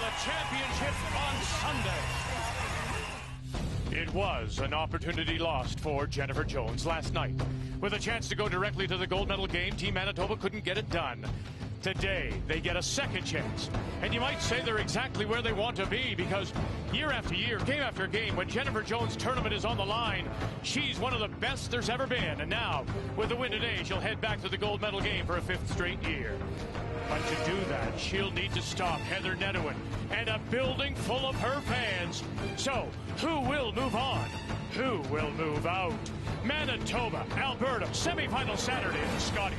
the championship on Sunday. It was an opportunity lost for Jennifer Jones last night. With a chance to go directly to the gold medal game, Team Manitoba couldn't get it done. Today, they get a second chance. And you might say they're exactly where they want to be, because year after year, game after game, when Jennifer Jones' tournament is on the line, she's one of the best there's ever been. And now, with the win today, she'll head back to the gold medal game for a 5th straight year. But to do that, she'll need to stop Heather Nedohin and a building full of her fans. So, who will move on? Who will move out? Manitoba, Alberta, semifinal Saturday at the Scotties.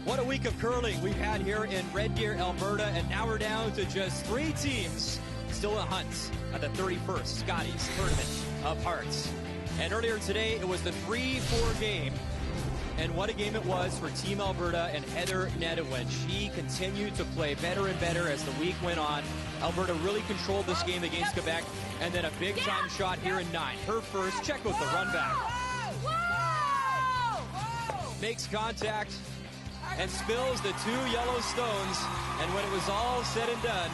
What a week of curling we've had here in Red Deer, Alberta, and now we're down to just 3 teams still in hunt at the 31st Scotties Tournament of Hearts. And earlier today, it was the 3-4 game, and what a game it was for Team Alberta and Heather Nedohin. She continued to play better and better as the week went on. Alberta really controlled this game against Quebec, and then a big-time shot here in 9. Her first, check out the run back. Makes contact and spills the 2 yellow stones, and when it was all said and done,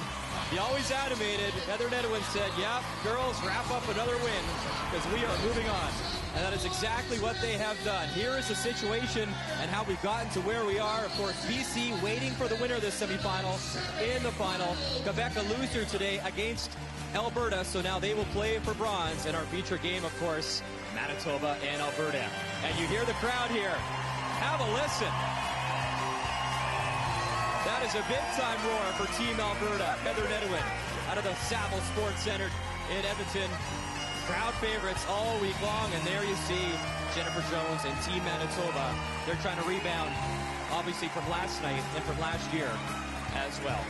the always animated Heather Nedohin said, "Yeah, girls, wrap up another win, because we are moving on." And that is exactly what they have done. Here is the situation and how we've gotten to where we are. Of course, BC waiting for the winner of this semifinal in the final. Quebec a loser today against Alberta, so now they will play for bronze. And our feature game, of course, Manitoba and Alberta. And you hear the crowd here. Have a listen. That is a big-time roar for Team Alberta. Heather Nedohin out of the Saville Sports Center in Edmonton. Crowd favorites all week long, and there you see Jennifer Jones and Team Manitoba. They're trying to rebound, obviously, from last night and from last year as well.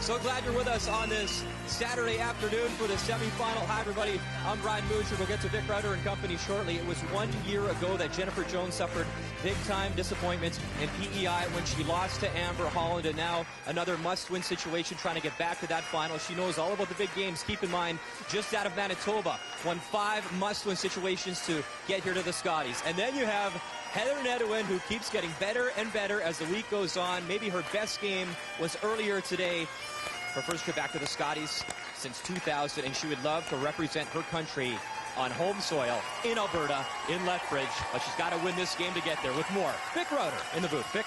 So glad you're with us on this Saturday afternoon for the semifinal. Hi, everybody. I'm Brian Moocher. We'll get to Vic Rutter and company shortly. It was 1 year ago that Jennifer Jones suffered big-time disappointment in PEI when she lost to Amber Holland, and now another must-win situation trying to get back to that final. She knows all about the big games. Keep in mind, just out of Manitoba, won 5 must-win situations to get here to the Scotties. And then you have Heather Nedohin, who keeps getting better and better as the week goes on. Maybe her best game was earlier today. Her first trip back to the Scotties since 2000, and she would love to represent her country on home soil in Alberta, in Lethbridge, but she's got to win this game to get there. With more, Vic Rutter in the booth. Vic.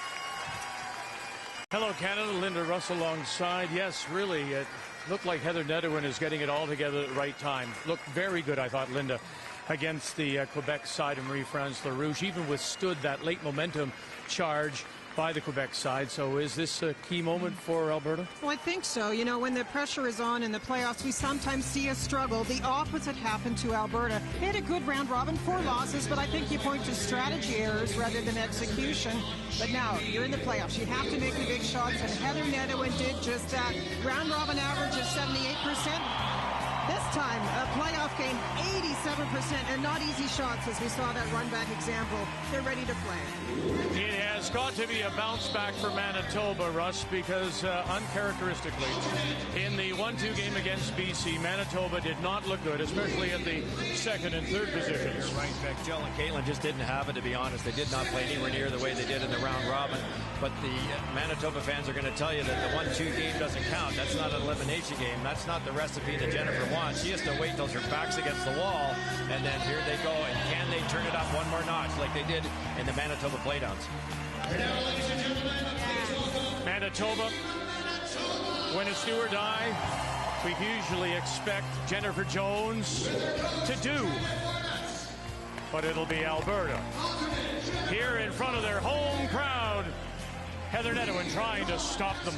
Hello, Canada. Linda Russ alongside. Yes, really, it looked like Heather Nedohin is getting it all together at the right time. Looked very good, I thought, Linda, against the Quebec side of Marie-France LaRouche. Even withstood that late momentum charge by the Quebec side. So is this a key moment for Alberta? Well, I think so. You know, when the pressure is on in the playoffs, we sometimes see a struggle. The opposite happened to Alberta. They had a good round robin, 4 losses, but I think you point to strategy errors rather than execution. But now, you're in the playoffs. You have to make the big shots, and Heather Nedohin did just that. Round robin average is 78%. This time, a playoff game, 87%, and not easy shots, as we saw that run-back example. They're ready to play. It has got to be a bounce back for Manitoba, Russ, because uncharacteristically, in the 1-2 game against BC, Manitoba did not look good, especially at the 2nd and 3rd positions. You're right, Beck. Jill and Caitlin just didn't have it, to be honest. They did not play anywhere near the way they did in the round robin. But the Manitoba fans are going to tell you that the 1-2 game doesn't count. That's not an elimination game. That's not the recipe that Jennifer wants. She has to wait till her back's against the wall, and then here they go. And can they turn it up one more notch like they did in the Manitoba playdowns? Manitoba, when it's do or die, we usually expect Jennifer Jones to do. But it'll be Alberta. Here in front of their home crowd, Heather Nedohin trying to stop them.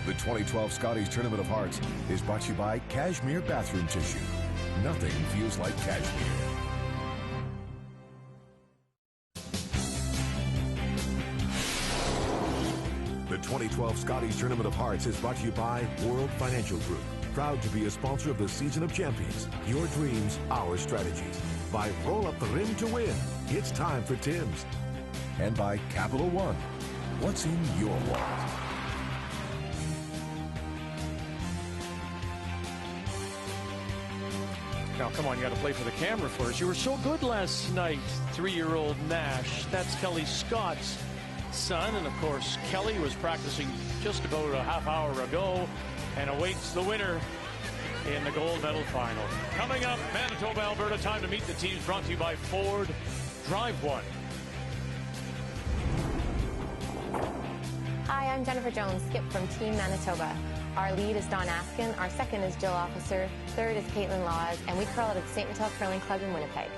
The 2012 Scotties Tournament of Hearts is brought to you by Cashmere Bathroom Tissue. Nothing feels like cashmere. 2012 Scotties Tournament of Hearts is brought to you by World Financial Group. Proud to be a sponsor of the Season of Champions. Your dreams, our strategies. By Roll Up the Rim to Win. It's time for Tim's. And by Capital One. What's in your wallet? Now, come on, you got to play for the camera first. You were so good last night, 3-year-old Nash. That's Kelly Scott's son. And, of course, Kelly was practicing just about a half hour ago and awaits the winner in the gold medal final. Coming up, Manitoba, Alberta, time to meet the teams, brought to you by Ford. Drive one. Hi, I'm Jennifer Jones, skip from Team Manitoba. Our lead is Dawn Askin, our second is Jill Officer, third is Caitlin Laws, and we curl out at the St. Mattel Curling Club in Winnipeg.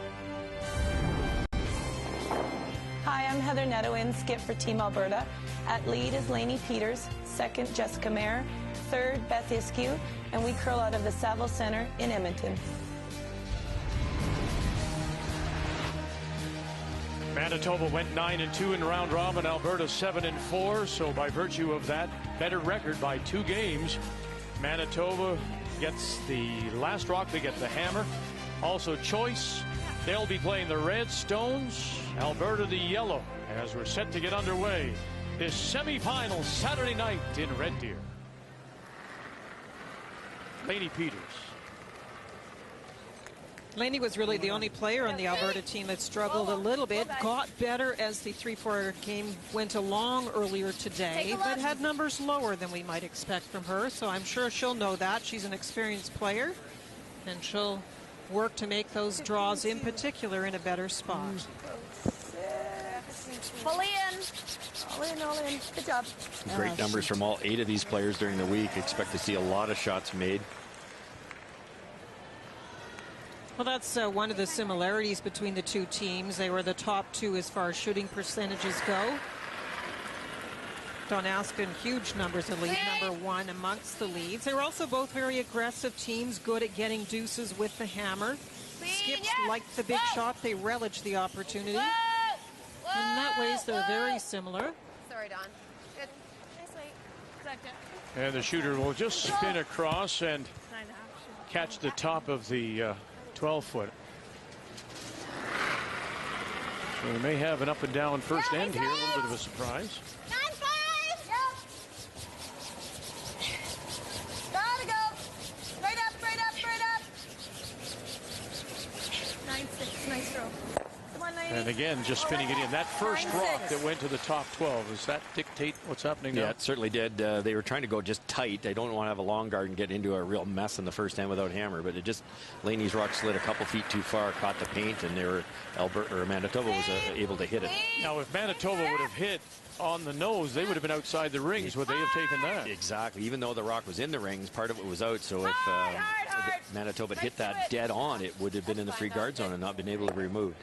Hi, I'm Heather Nedohin, skip for Team Alberta. At lead is Lainey Peters, second Jessica Mayer, third Beth Iskew, and we curl out of the Saville Centre in Edmonton. Manitoba went 9-2 in round robin. Alberta 7-4. So by virtue of that better record by 2 games, Manitoba gets the last rock. They get the hammer. Also choice. They'll be playing the Red Stones. Alberta the yellow. As we're set to get underway this semifinal Saturday night in Red Deer. Lainey Peters. Lainey was really the only player on the Alberta team that struggled a little bit, got better as the 3-4 game went along earlier today, but had numbers lower than we might expect from her, so I'm sure she'll know that. She's an experienced player, and she'll work to make those draws in particular in a better spot. Pull in. All in, all in. Good job. Great numbers from all 8 of these players during the week. Expect to see a lot of shots made. Well, that's one of the similarities between the two teams. They were the top 2 as far as shooting percentages go. Dawn Askin, huge numbers of lead, number 1 amongst the leads. They were also both very aggressive teams, good at getting deuces with the hammer. Skips liked the big shot. They relished the opportunity. In that ways, they're very similar. Sorry, Dawn. Good. Nice weight. And the shooter will just spin across and catch the top of the 12-foot. So we may have an up and down first end here. A little bit of a surprise. 9-5. Gotta go. Straight up, straight up, straight up. 9-6. Nice throw. And again, just spinning it in. That first rock that went to the top 12, does that dictate what's happening now? Yeah, it certainly did. They were trying to go just tight. They don't want to have a long guard and get into a real mess in the first end without hammer, but it just, Lainey's rock slid a couple feet too far, caught the paint, and they were, Manitoba was able to hit it. Now, if Manitoba would have hit on the nose, they would have been outside the rings. Would they have taken that? Exactly. Even though the rock was in the rings, part of it was out, so if Manitoba had hit that dead on, it would have been in the free guard zone and not been able to be removed.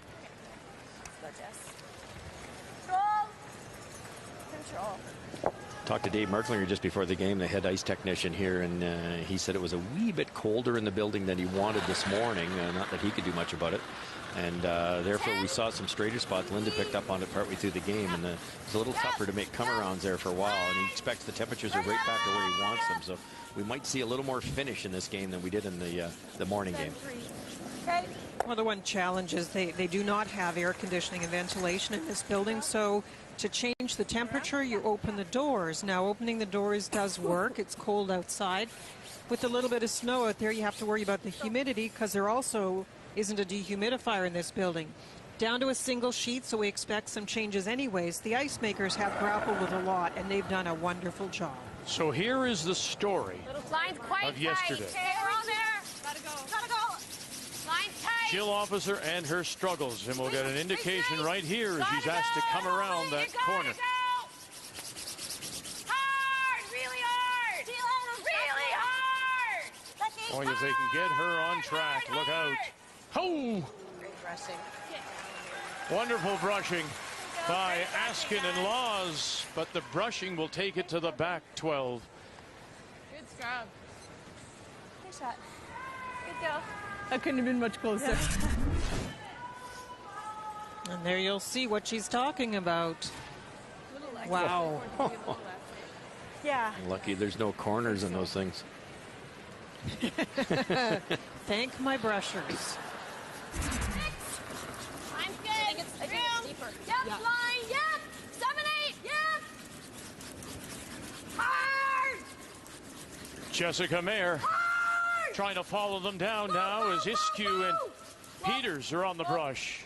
Talked to Dave Merklinger just before the game, the head ice technician here, and he said it was a wee bit colder in the building than he wanted this morning. Not that he could do much about it. And therefore, we saw some straighter spots. Linda picked up on it partway through the game, and it's a little tougher to make come-arounds there for a while. And he expects the temperatures are right back to where he wants them. So we might see a little more finish in this game than we did in the morning game. Well, the one challenge is they do not have air conditioning and ventilation in this building, so to change the temperature, you open the doors. Now, opening the doors does work. It's cold outside. With a little bit of snow out there, you have to worry about the humidity because there also isn't a dehumidifier in this building. Down to a single sheet, so we expect some changes anyways. The ice makers have grappled with a lot, and they've done a wonderful job. So here is the story of yesterday. Gotta go. Line's tight. Jill Officer and her struggles, and we'll get an indication right here as she's asked to come around that corner. Hard, really hard. Really hard. Boy, if they can get her on track, look out. Oh! Great brushing. Wonderful brushing by Askin and Laws, but the brushing will take it to the back 12. Good scrub. Good shot. Good go. That couldn't have been much closer. And there you'll see what she's talking about. Wow. Yeah. Lucky there's no corners in those things. Thank my brushers. I'm good. I think it's deeper. Yep, line, yep. 7, 8, yep. Hard. Jessica Mayer Hard. trying to follow them down now as Iskew and Peters are on the brush.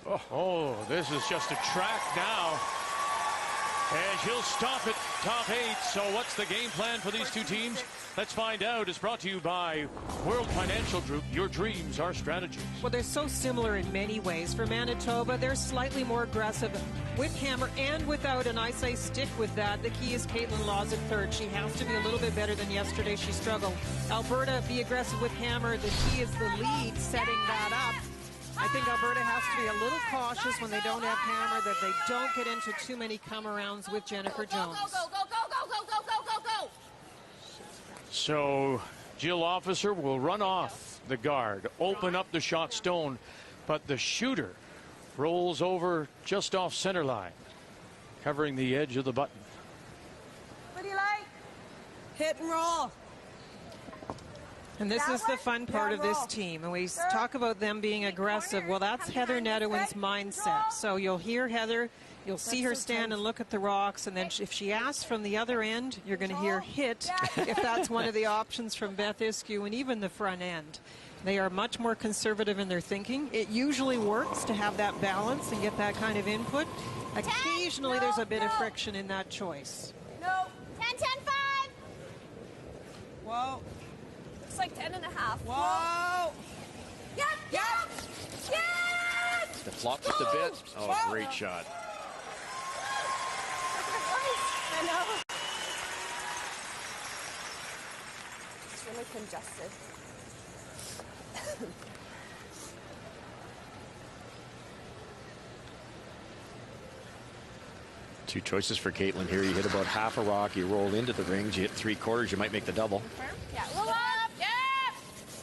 Oh, this is just a track now. And she'll stop at top 8. So what's the game plan for these two teams? Let's find out. It's brought to you by World Financial Group. Your dreams are strategies. Well, they're so similar in many ways. For Manitoba, they're slightly more aggressive with hammer and without, and I say stick with that. The key is Caitlin Laws at third. She has to be a little bit better than yesterday. She struggled. Alberta, be aggressive with hammer. The key is the lead, setting that up. I think Alberta has to be a little cautious when they don't have hammer, that they don't get into too many come-arounds with Jennifer Jones. Go. So Jill Officer will run off the guard, open up the shot stone, but the shooter rolls over just off center line, covering the edge of the button. What do you like? Hit and roll. And this is the fun part of this team. And we talk about them being aggressive. Well, that's Heather Nedohin's mindset. So you'll hear Heather, you'll see her stand and look at the rocks. And then if she asks from the other end, you're going to hear hit, if that's one of the options from Beth Iskew, and even the front end. They are much more conservative in their thinking. It usually works to have that balance and get that kind of input. Occasionally, there's a bit of friction in that choice. No. 10, 10, 5. Whoa. It's like 10 and a half. Whoa. Yep. The flop just a bit. Oh, great shot. I know. It's really congested. Two choices for Caitlin here. You hit about half a rock, you roll into the rings, you hit 3/4, you might make the double. Yeah, we're up. Yeah.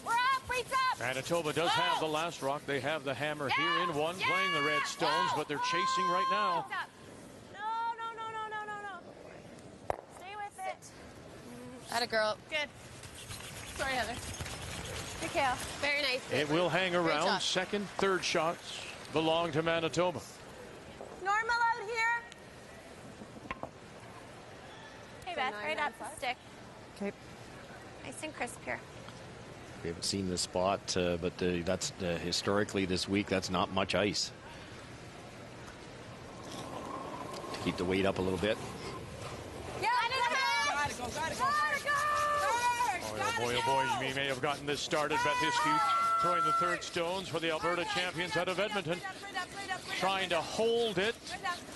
We're up. Reach up. Manitoba does have the last rock. They have the hammer here in one, playing the red stones, but they're chasing right now. No. Stay with it. Atta girl. Good. Sorry, Heather. Good kill. Very nice. It will hang around. Second, third shots belong to Manitoba. Normal out here. Hey, Beth, right up the stick. Okay. Nice and crisp here. We haven't seen the spot, but that's historically this week, that's not much ice. To keep the weight up a little bit. Yeah, gotta go. Oh boy, you may have gotten this started. Beth Iskew throwing the third stones for the Alberta champions out of Edmonton. Trying to hold it.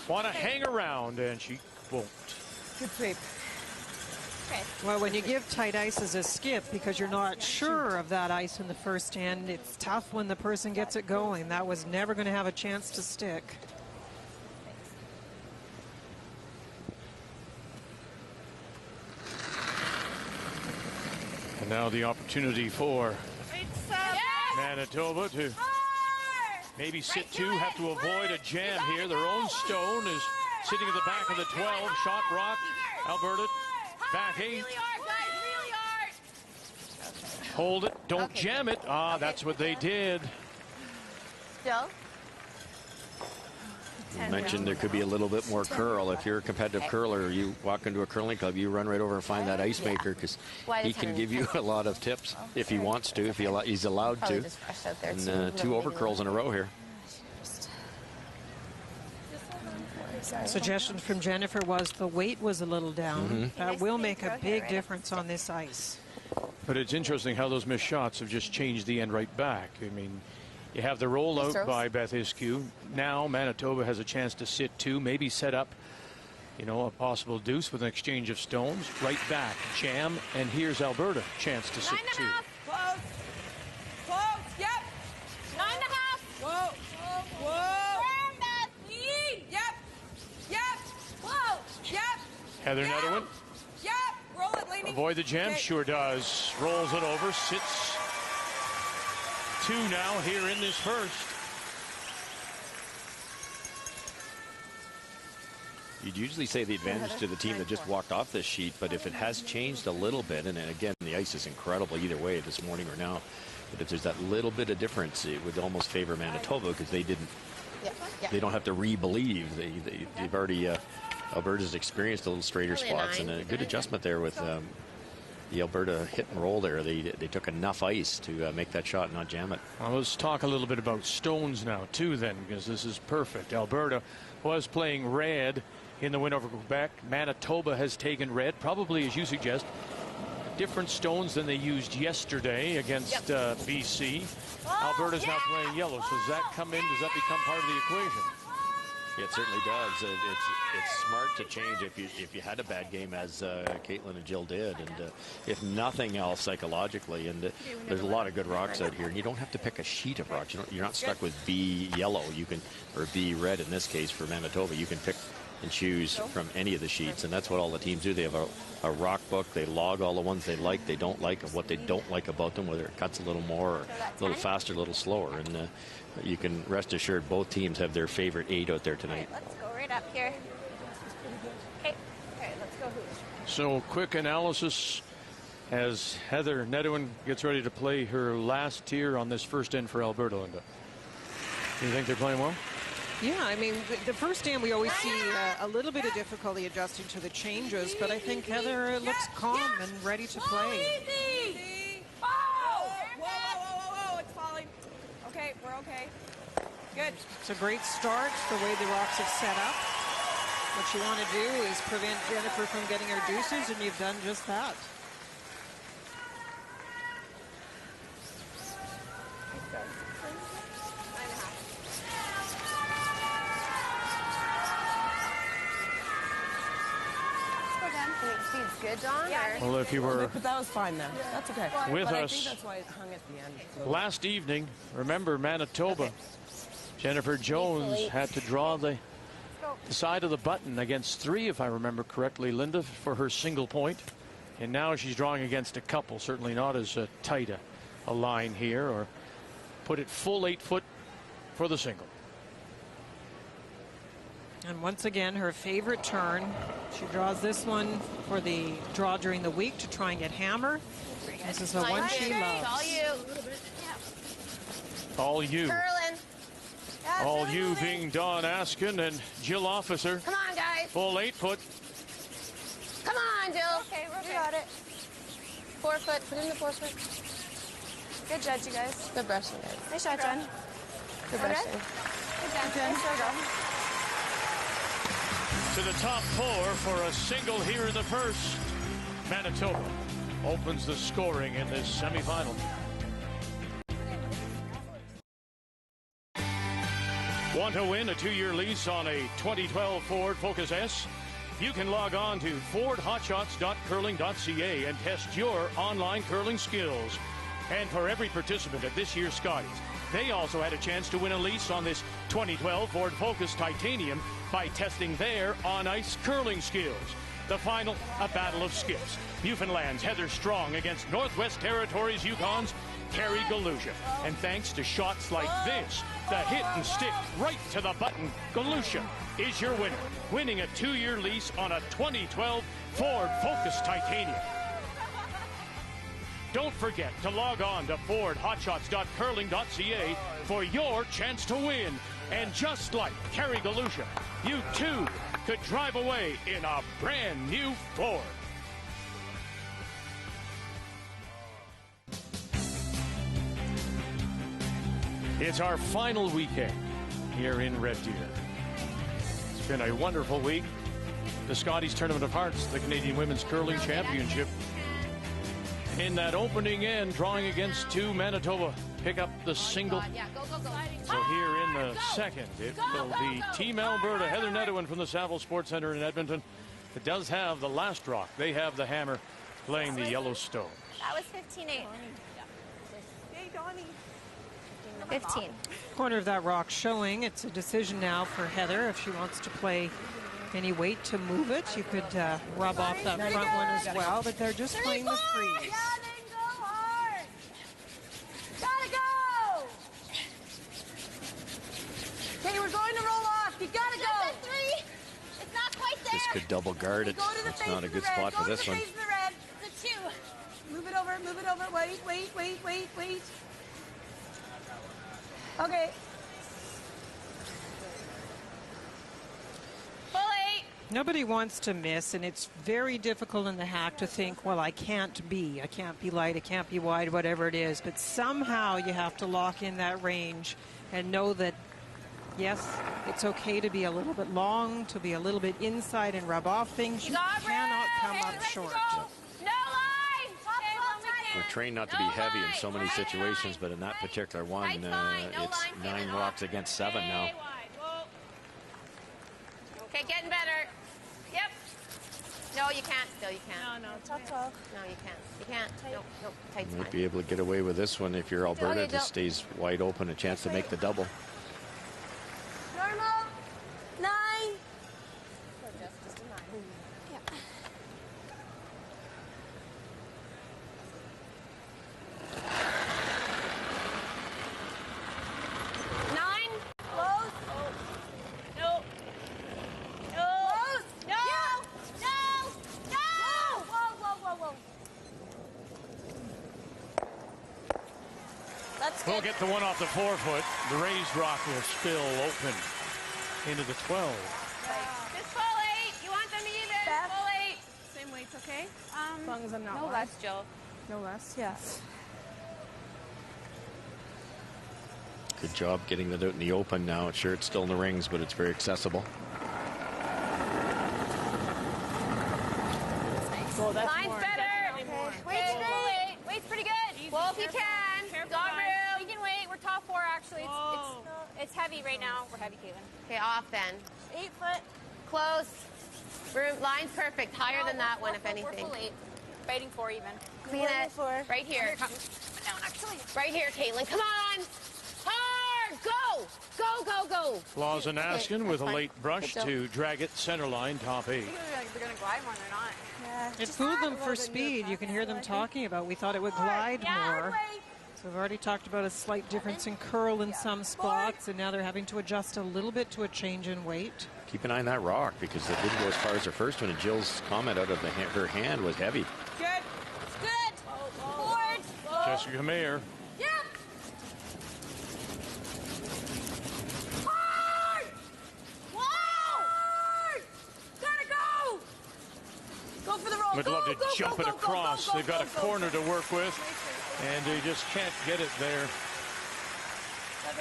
Want to hang around, and she won't. Good sweep. Okay. Well, when you give tight ices a skip because you're not sure of that ice in the first end, it's tough when the person gets it going. That was never going to have a chance to stick. And now the opportunity for Manitoba to maybe sit two, have to avoid a jam here. Their own stone is sitting at the back of the 12. Shot rock. Alberta back 8. Really hard, guys. Really hard. Hold it. Don't jam it. Ah, that's what they did. Still. You mentioned there could be a little bit more curl. If you're a competitive curler, you walk into a curling club, you run right over and find that ice maker, because he can give you a lot of tips if he wants to, if he's allowed to. And 2 overcurls in a row here. Suggestion from Jennifer was the weight was a little down. That will make a big difference on this ice. But it's interesting how those missed shots have just changed the end right back. I mean, you have the rollout by Beth Iskew. Now Manitoba has a chance to sit two, maybe set up, a possible deuce with an exchange of stones. Right back, jam, and here's Alberta, chance to sit 9.5. two. Close. Yep. 9.5. Whoa. Firm, Beth. Lead. Yep. Whoa. Yep. Heather Nedohin. Yep. Roll it, Lainey. Avoid the jam, sure does. Rolls it over, sits two now here in this first. You'd usually say the advantage to the team that just walked off this sheet, but if it has changed a little bit, and again, the ice is incredible either way this morning or now, but if there's that little bit of difference, it would almost favor Manitoba because they didn't. They don't have to re-believe. They've already Alberta's experienced a little straighter spots, and a good adjustment there with the Alberta hit and roll there. They took enough ice to make that shot and not jam it. Well, let's talk a little bit about stones now too then, because this is perfect. Alberta was playing red in the win over Quebec. Manitoba has taken red, probably as you suggest, different stones than they used yesterday against BC. Alberta's now playing yellow, so does that come in? Does that become part of the equation? Yeah, it certainly does. It's smart to change if you had a bad game, as Caitlin and Jill did, and if nothing else psychologically. And there's a lot of good rocks out here, and you don't have to pick a sheet of rocks. You're not stuck with B yellow. You can, or B red in this case for Manitoba. You can pick and choose from any of the sheets, and that's what all the teams do. They have a rock book. They log all the ones they like, they don't like, and what they don't like about them, whether it cuts a little more or a little faster, a little slower. And you can rest assured both teams have their favorite 8 out there tonight. Let's go right up here. Okay, let's go Hooch. So quick analysis as Heather Nedohin gets ready to play her last tier on this first in for Alberta, Linda. Do you think they're playing well? Yeah, I mean, the first game we always see a little bit of difficulty adjusting to the changes, but I think Heather looks calm and ready to play. Whoa, it's falling. Okay, we're okay. Good. It's a great start, the way the Rocks have set up. What you want to do is prevent Jennifer from getting her deuces, and you've done just that. Good, Don? Yeah. Well, if you were but that was fine then. That's okay. with but us I think that's why it hung at the end. last evening, remember Manitoba, Jennifer Jones had to draw the side of the button against 3, if I remember correctly, Linda, for her single point. And now she's drawing against a couple, certainly not as tight a line here, or put it full 8 foot for the single. And once again, her favorite turn. She draws this one for the draw during the week to try and get hammer. This is the one she loves. All you. All you. Curlin. All you being Don Askin and Jill Officer. Come on, guys. Full 8 foot. Come on, Jill. Okay, we got it. 4 foot. Put in the 4 foot. Good judge, you guys. Good brushing, guys. Nice shot, Jen. Good brushing. Good Jen. Nice go. To the top 4 for a single here in the first. Manitoba opens the scoring in this semifinal. Want to win a 2-year lease on a 2012 Ford Focus S? You can log on to fordhotshots.curling.ca and test your online curling skills. And for every participant at this year's Scotties, they also had a chance to win a lease on this 2012 Ford Focus Titanium by testing their on-ice curling skills. The final, a battle of skips. Newfoundland's Heather Strong against Northwest Territories Yukon's Carrie Galusha. And thanks to shots like this, the hit and stick right to the button, Galusha is your winner, winning a 2-year lease on a 2012 Ford Focus Titanium. Don't forget to log on to fordhotshots.curling.ca for your chance to win. And just like Carrie Galusha, you too could drive away in a brand new Ford. It's our final weekend here in Red Deer. It's been a wonderful week. The Scotties Tournament of Hearts, the Canadian Women's Curling Championship. In that opening end, drawing against 2, Manitoba pick up the single. So here in the second, it will be Team Alberta, Heather Nedohin from the Saville Sports Center in Edmonton. It does have the last rock. They have the hammer playing the Yellowstone. That was 15-8. 15. Corner of that rock showing. It's a decision now for Heather if she wants to play any weight to move it. You could rub off that front one as well, but they're just playing the freeze. Yeah, then go hard. Gotta go. Okay, we're going to roll off. You gotta go. 3. It's not quite just could double guard it. It's not a good spot for this one. The 2. Move it over, move it over. Wait, wait, wait, wait, wait. Okay. Full 8. Nobody wants to miss, and it's very difficult in the hack to think, well, I can't be light, I can't be wide, whatever it is. But somehow you have to lock in that range and know that, yes, it's okay to be a little bit long, to be a little bit inside and rub off things. You cannot come up short. No line. We're trained not to be heavy in so many situations, but in that particular one, it's 9 rocks against 7 now. Okay, getting better. Yep. No, you can't. Still, you can't. No, top 12. No, you can't. You can't. Nope, nope. Tight's You might fine. be able to get away with this one if you're Alberta. Okay, Just stays wide open, a chance to make the double. Normal. 9. Just a 9. Yeah. We'll get the one off the 4-foot. The raised rock will spill open into the 12. Just full 8. You want them even? Beth? Full 8. Same weights, okay? As long as I'm not No wide. less, Jill. No less, yes. Good job getting that out in the open now. Sure, it's still in the rings, but it's very accessible. Well, that's Line's more. better. Weight's Okay, full 8. Weight's pretty good. Well, if you can. Got room. We can wait. We're top 4, actually. It's heavy right now. We're heavy, Caitlin. Okay, off then. 8 foot. Close. Room. Line's perfect. Higher than that one, if anything. We're full 8. Fighting 4 even. Clean it. Right here. Down, actually. Right here, Caitlin. Come on. Hard. Go. Go, go, go. Lawson Askin with a late brush to drag it center line, top 8. They're going to glide more, they're not. Yeah. It fooled them for speed. You can hear them talking about, we thought it would glide more. So we've already talked about a slight difference in curl in some spots, and now they're having to adjust a little bit to a change in weight. Keep an eye on that rock because it didn't go as far as her first one, and Jill's comment out of her hand was heavy. Good. It's good. Forward. Jessica Mayer. Yep. Hard. Hard. Gotta go. Go for the roll. Would love to jump it across. They've got a corner to work with, and they just can't get it there. 7-1.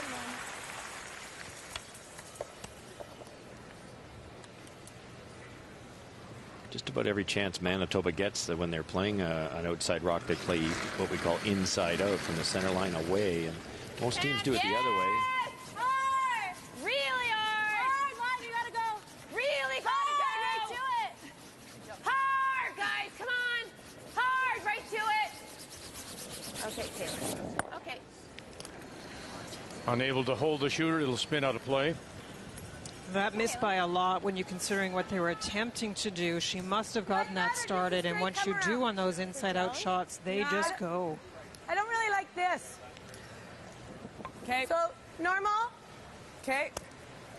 Just about every chance Manitoba gets that when they're playing an outside rock, they play what we call inside out from the center line away, and most teams do it the other way. Hard. Really hard. Hard, Lyle, you gotta go. Really gotta go. Right to it. Hard, guys. Come on. Hard. Right to it. Okay, Taylor. Okay. Unable to hold the shooter, it'll spin out of play. That missed by a lot when you're considering what they were attempting to do. She must have gotten that started, and once you do on those inside-out shots, they just go. I don't really like this. Okay. So, normal. Okay.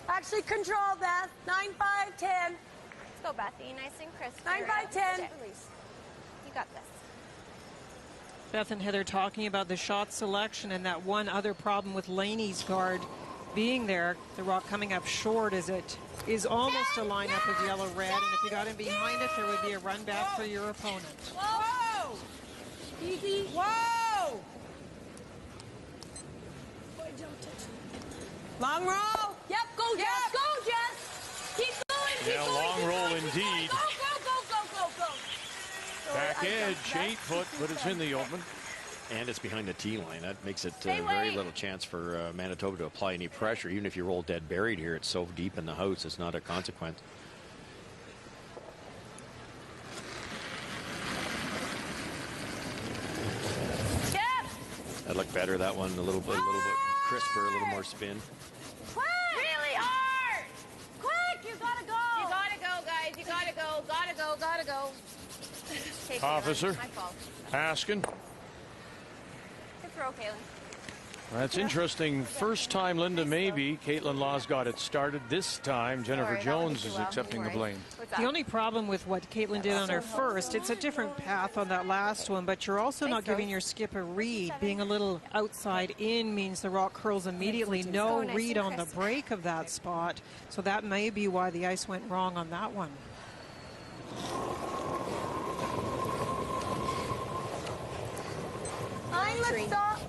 Actually, control, Beth. 9, 5, 10. Let's go, Bethy. Nice and crisp. 9, 5, 10. Release. You got this. Beth and Heather talking about the shot selection and that one other problem with Laney's guard being there, the rock coming up short as it is almost a lineup of yellow-red, and if you got in behind it, there would be a run back for your opponent. Whoa! Easy. Whoa! Long roll. Yep, go, Jess. Go, Jess. Keep going. Yeah, long roll indeed. Go, go, go, go, go, go. Back edge, 8 foot, but it's in the open. And it's behind the tee line. That makes it very little chance for Manitoba to apply any pressure. Even if you roll dead buried here, it's so deep in the house, it's not a consequence. Yep. That looked better, that one, a little bit crisper, a little more spin. Quick. Really hard. Quick, you gotta go. You gotta go, guys. You gotta go. Gotta go. Gotta go. Okay, Officer. my fault. Askin. Good throw, Kaylin. That's interesting. First time Linda maybe. Caitlin Laws got it started. This time Jennifer Jones is accepting the blame. The only problem with what Caitlin did on her first, it's a different path on that last one, but you're also not giving your skip a read. Being a little outside in means the rock curls immediately. No read on the break of that spot. So that may be why the ice went wrong on that one. Let's stop.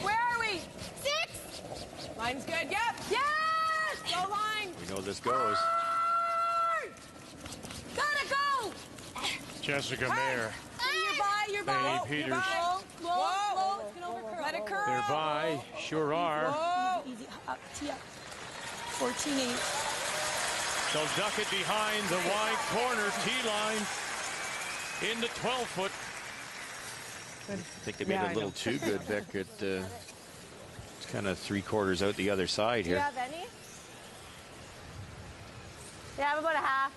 Where are we? 6. Line's good. Yep. Yes. Go line. We know this goes. Gotta go. Jessica Mayer. You're by. Peters. You're by. Whoa. It's gonna overcurl. Let it curl. They're by. Sure are. Whoa. Easy. Up. Tee up. 14-8. They'll duck it behind the wide corner tee line in the 12-foot. I think they made it a little too good, Vic. It's kind of 3/4 out the other side here. Do you have any? Yeah, I have about a half.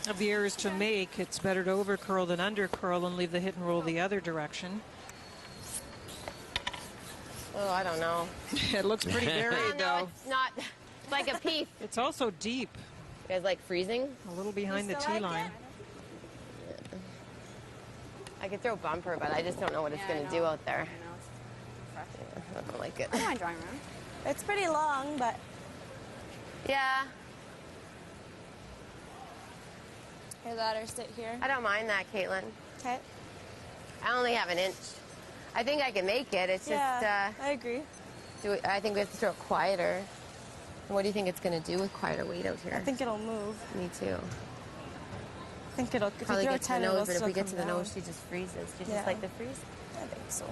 Of the errors to make, it's better to over curl than under curl and leave the hit and roll the other direction. Oh, I don't know. It looks pretty buried, though. It's not. It's like a piece. It's also deep. You guys like freezing? A little behind the tee line. I could throw bumper, but I just don't know what it's going to do out there. I don't like it. I mind drawing room. It's pretty long, but Yeah, here, let her sit here. I don't mind that, Caitlin. Okay. I only have an inch. I think I can make it. It's just, I agree. I think we have to throw it quieter. What do you think it's going to do with quieter weight out here? I think it'll move. Me too. I think it'll Probably get to the nose, but if we get to the down. nose, she just freezes. Do you just like the freeze? I think so.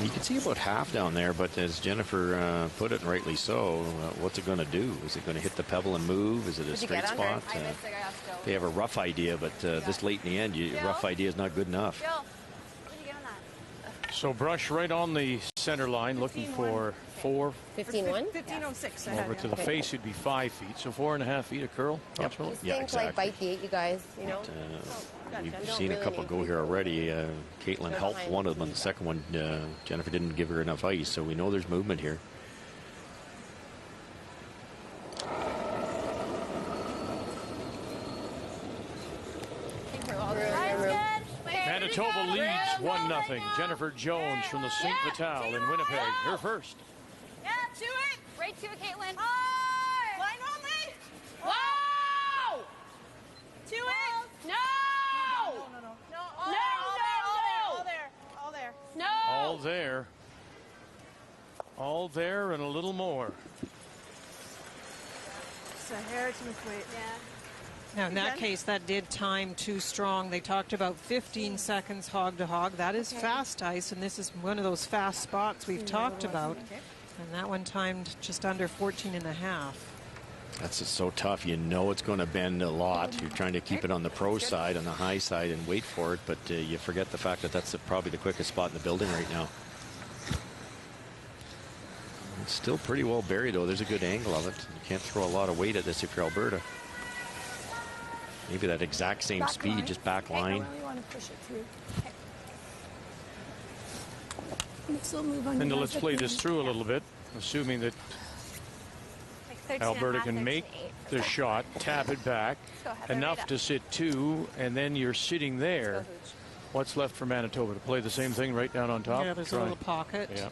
You can see about half down there, but as Jennifer put it, and rightly so, what's it going to do? Is it going to hit the pebble and move? Is it a straight spot? They have a rough idea, but this late in the end, rough idea is not good enough. So brush right on the center line, looking for 4. 15-1? 15-06. Over to the face, it'd be 5 feet. So 4.5 feet of curl. Yep. Approximately. These things like bite the 8, you guys, you know? We've seen a couple go here already. Caitlin helped one of them. On the second one, Jennifer didn't give her enough ice, so we know there's movement here. Manitoba leads 1-0. Jennifer Jones from the St. Vital in Winnipeg, her first. Yeah, to it. Right to it, Caitlin. Line only. Wow! To it. No! All there. No! All there. All there and a little more. It's a hair to weight. Yeah. Now, in that case, that did time too strong. They talked about 15 seconds hog to hog. That is fast ice, and this is one of those fast spots we've talked about. And that one timed just under 14.5. That's so tough. You know it's going to bend a lot. You're trying to keep it on the pro side, on the high side, and wait for it, but you forget the fact that that's probably the quickest spot in the building right now. It's still pretty well buried, though. There's a good angle of it. You can't throw a lot of weight at this if you're Alberta. Maybe that exact same speed, just back line. I really want to push it through. Okay. And let's play this through a little bit, assuming that Alberta can make the shot, tap it back, enough to sit 2, and then you're sitting there. What's left for Manitoba? To play the same thing right down on top? Yeah, there's a little pocket. Yeah.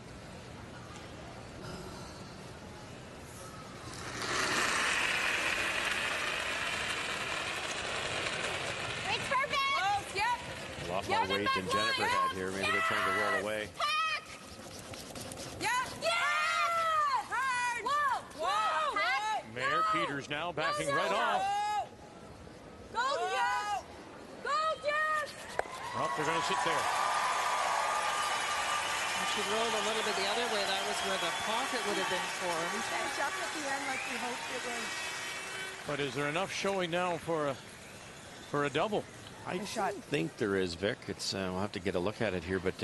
A lot more weight than Jennifer had here. Maybe they're trying to roll away. Mayer Peters now backing right off. Go, Jess! Go, Jess! Well, they're going to sit there. If she rolled a little bit the other way, that was where the pocket would have been formed. Finish up at the end like we hoped it would. But is there enough showing now for a double? I think there is, Vic. It's we'll have to get a look at it here, but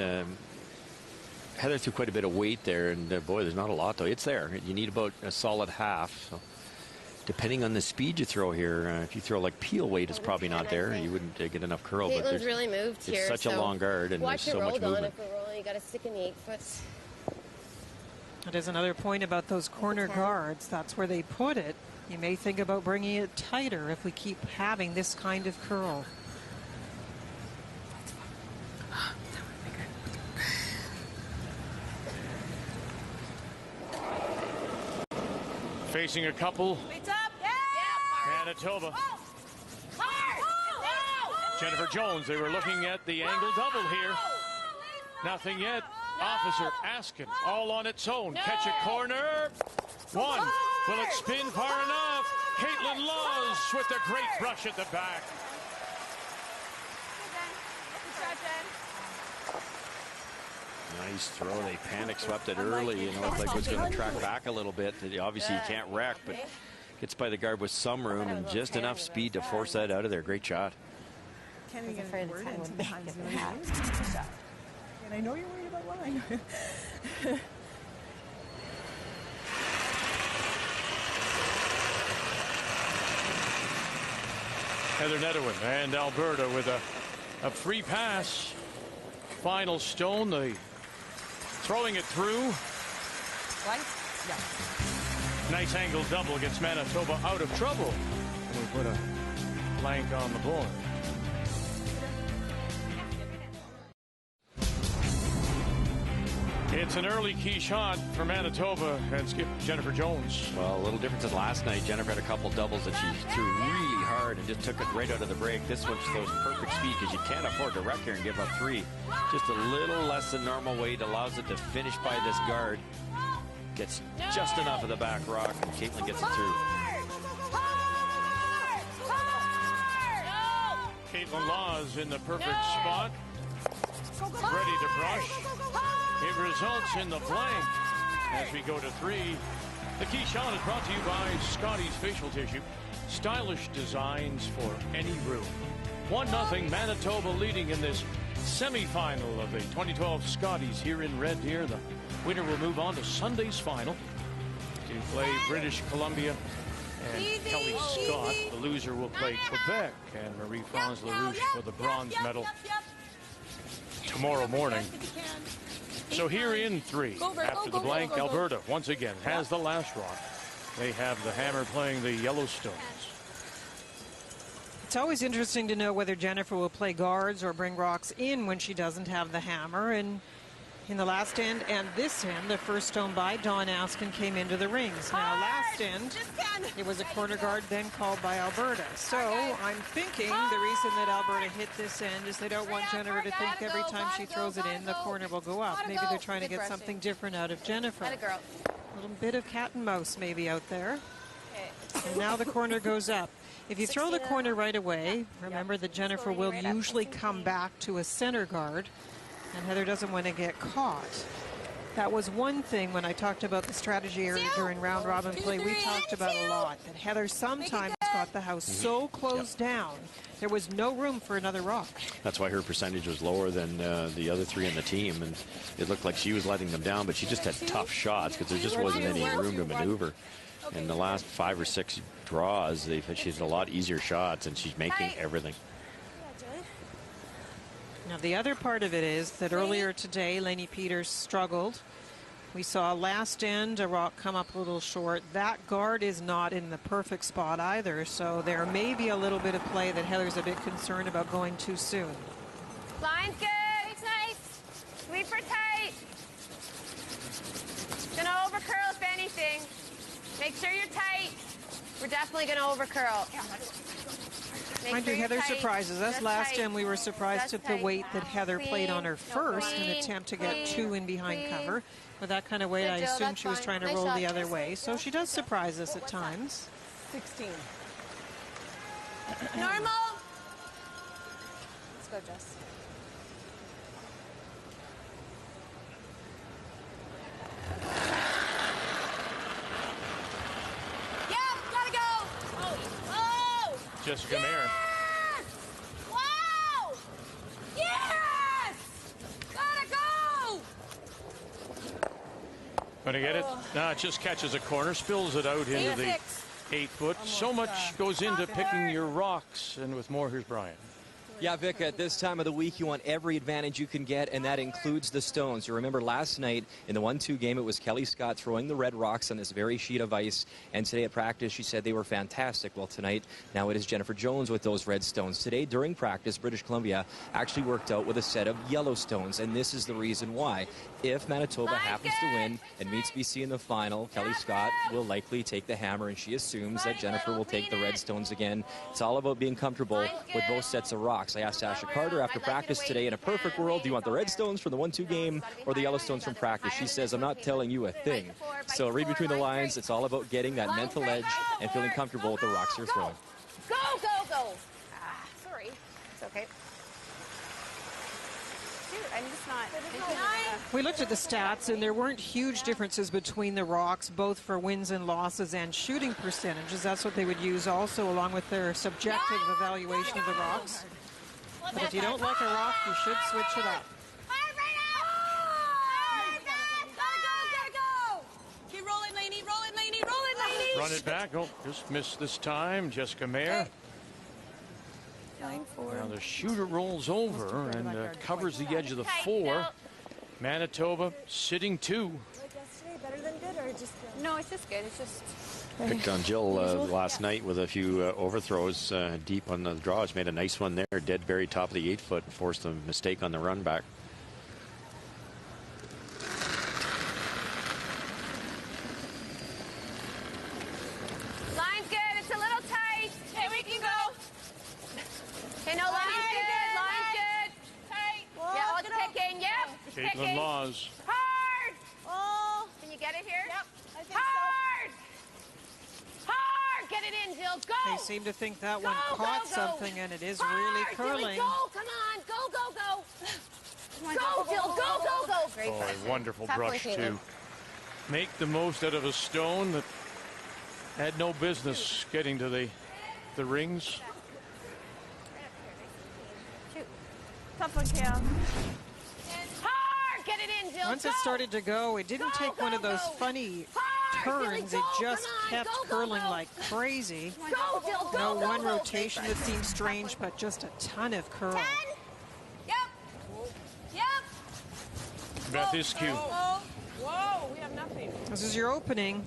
Heather threw quite a bit of weight there, and boy, there's not a lot though. It's there. You need about a solid half. So depending on the speed you throw here, if you throw like peel weight, it's probably not there. You wouldn't get enough curl. Caitlin's but really moved here. It's such a long guard, and there's so much movement. If we're rolling, you got to stick in the 8-foot. That is another point about those corner guards. That's where they put it. You may think about bringing it tighter if we keep having this kind of curl. Facing a couple. Manitoba. Jennifer Jones, they were looking at the angle double here. Nothing yet. Officer Askin all on its own. Catch a corner. One. Will it spin far enough? Caitlin Laws with a great brush at the back. Nice throw. They panic swept it early. You know, it's like it's going to track back a little bit. Obviously, you can't wreck, but gets by the guard with some room and just enough speed to force that out of there. Great shot. Can't even get a word in sometimes. And I know you're worried about line. Heather Nedohin and Alberta with a free pass. Final stone. They throwing it through. Nice angle double gets Manitoba out of trouble. And we put a blank on the board. It's an early key shot for Manitoba and skip Jennifer Jones. Well, a little different than last night. Jennifer had a couple doubles that she threw really hard and just took it right out of the break. This one throws perfect speed because you can't afford to wreck here and give up 3. Just a little less than normal weight allows it to finish by this guard. Gets just enough of the back rock, and Caitlin gets it through. Caitlin Laws in the perfect spot. Ready to brush. It results in the blank as we go to 3. The key shot is brought to you by Scotties Facial Tissue. Stylish designs for any room. 1-0 Manitoba leading in this semifinal of the 2012 Scotties here in Red Deer. The winner will move on to Sunday's final to play British Columbia and Kelly Scott. The loser will play Quebec and Marie-France LaRouche for the bronze medal tomorrow morning. So here in 3, after the blank, Alberta once again has the last rock. They have the hammer playing the Yellowstones. It's always interesting to know whether Jennifer will play guards or bring rocks in when she doesn't have the hammer. And in the last end and this end, the first stone by Dawn Askin came into the rings. Now, last end, it was a corner guard then called by Alberta. So I'm thinking the reason that Alberta hit this end is they don't want Jennifer to think every time she throws it in, the corner will go up. Maybe they're trying to get something different out of Jennifer. A little bit of cat and mouse maybe out there. And now the corner goes up. If you throw the corner right away, remember that Jennifer will usually come back to a center guard, and Heather doesn't want to get caught. That was one thing when I talked about the strategy area during round robin play we talked about a lot, that Heather sometimes got the house so closed down there was no room for another rock. That's why her percentage was lower than the other 3 in the team, and it looked like she was letting them down, but she just had tough shots because there just wasn't any room to maneuver. In the last 5 or 6 draws, she's a lot easier shots, and she's making everything. Now, the other part of it is that earlier today, Lainey Peters struggled. We saw last end a rock come up a little short. That guard is not in the perfect spot either, so there may be a little bit of play that Heather's a bit concerned about going too soon. Line's good. It's nice. Sweeper tight. Gonna overcurl if anything. Make sure you're tight. We're definitely gonna overcurl. Mind you, Heather surprises us. Last time we were surprised at the weight that Heather played on her first, an attempt to get 2 in behind cover. With that kind of weight, I assumed she was trying to roll the other way. So she does surprise us at times. 16. Normal. Let's go, Jess. Jessica Mayer. Wow! Yes! Gotta go! Gonna get it? No, it just catches a corner, spills it out into the 8 foot. So much goes into picking your rocks. And with more, here's Brian. Yeah, Vic, at this time of the week, you want every advantage you can get, and that includes the stones. You remember last night in the 1-2 game, it was Kelly Scott throwing the red rocks on this very sheet of ice, and today at practice, she said they were fantastic. Well, tonight, now it is Jennifer Jones with those red stones. Today, during practice, British Columbia actually worked out with a set of yellow stones, and this is the reason why. If Manitoba happens to win and meets BC in the final, Kelly Scott will likely take the hammer, and she assumes that Jennifer will take the red stones again. It's all about being comfortable with both sets of rocks. I asked Asha Carter after practice today, in a perfect world, do you want the red stones from the 1-2 game or the yellow stones from practice? She says, I'm not telling you a thing. So read between the lines. It's all about getting that mental edge and feeling comfortable with the rocks you're throwing. Go, go, go. Sorry. It's okay. Dude, I'm just not. We looked at the stats, and there weren't huge differences between the rocks, both for wins and losses and shooting percentages. That's what they would use also, along with their subjective evaluation of the rocks. But if you don't like a rock, you should switch it up. Keep rolling, Laney. Roll it, Laney. Roll it, Laney. Run it back. Oh, just missed this time. Jessica Mayer. 9-4. Now the shooter rolls over and covers the edge of the 4. Manitoba sitting 2. Like yesterday, better than good, or just good? No, it's just good. It's just. Picked on Jill last night with a few overthrows deep on the draws. Made a nice one there. Dead very top of the 8 foot. Forced a mistake on the run back. Line's good. It's a little tight. Okay, we can go. Okay, no, line's good. Line's good. Tight. Yeah, all kicking. Yep. Caitlin Laws. Hard. Oh. Can you get it here? Yep. I think Hard. Hard. Get it in, Jill. Go. They seem to think that one Go, caught go, go. something, and it is really curling. Go. Come on. Go, go, go. Go, Jill. Go, go, go. Great Oh, brush. a wonderful Tough one, brush, Caitlin. too. Make the most out of a stone that had no business getting to the rings. Tough one, Cam. Hard. Get it in, Jill. Once it started to go, it didn't take one of those funny turns. It just kept curling like crazy. Go, Jill. Go, No go, one go. rotation that seemed strange, but just a ton of curl. 10. Yep. Yep. Beth Iskew. Whoa. Whoa. We have nothing. This is your opening.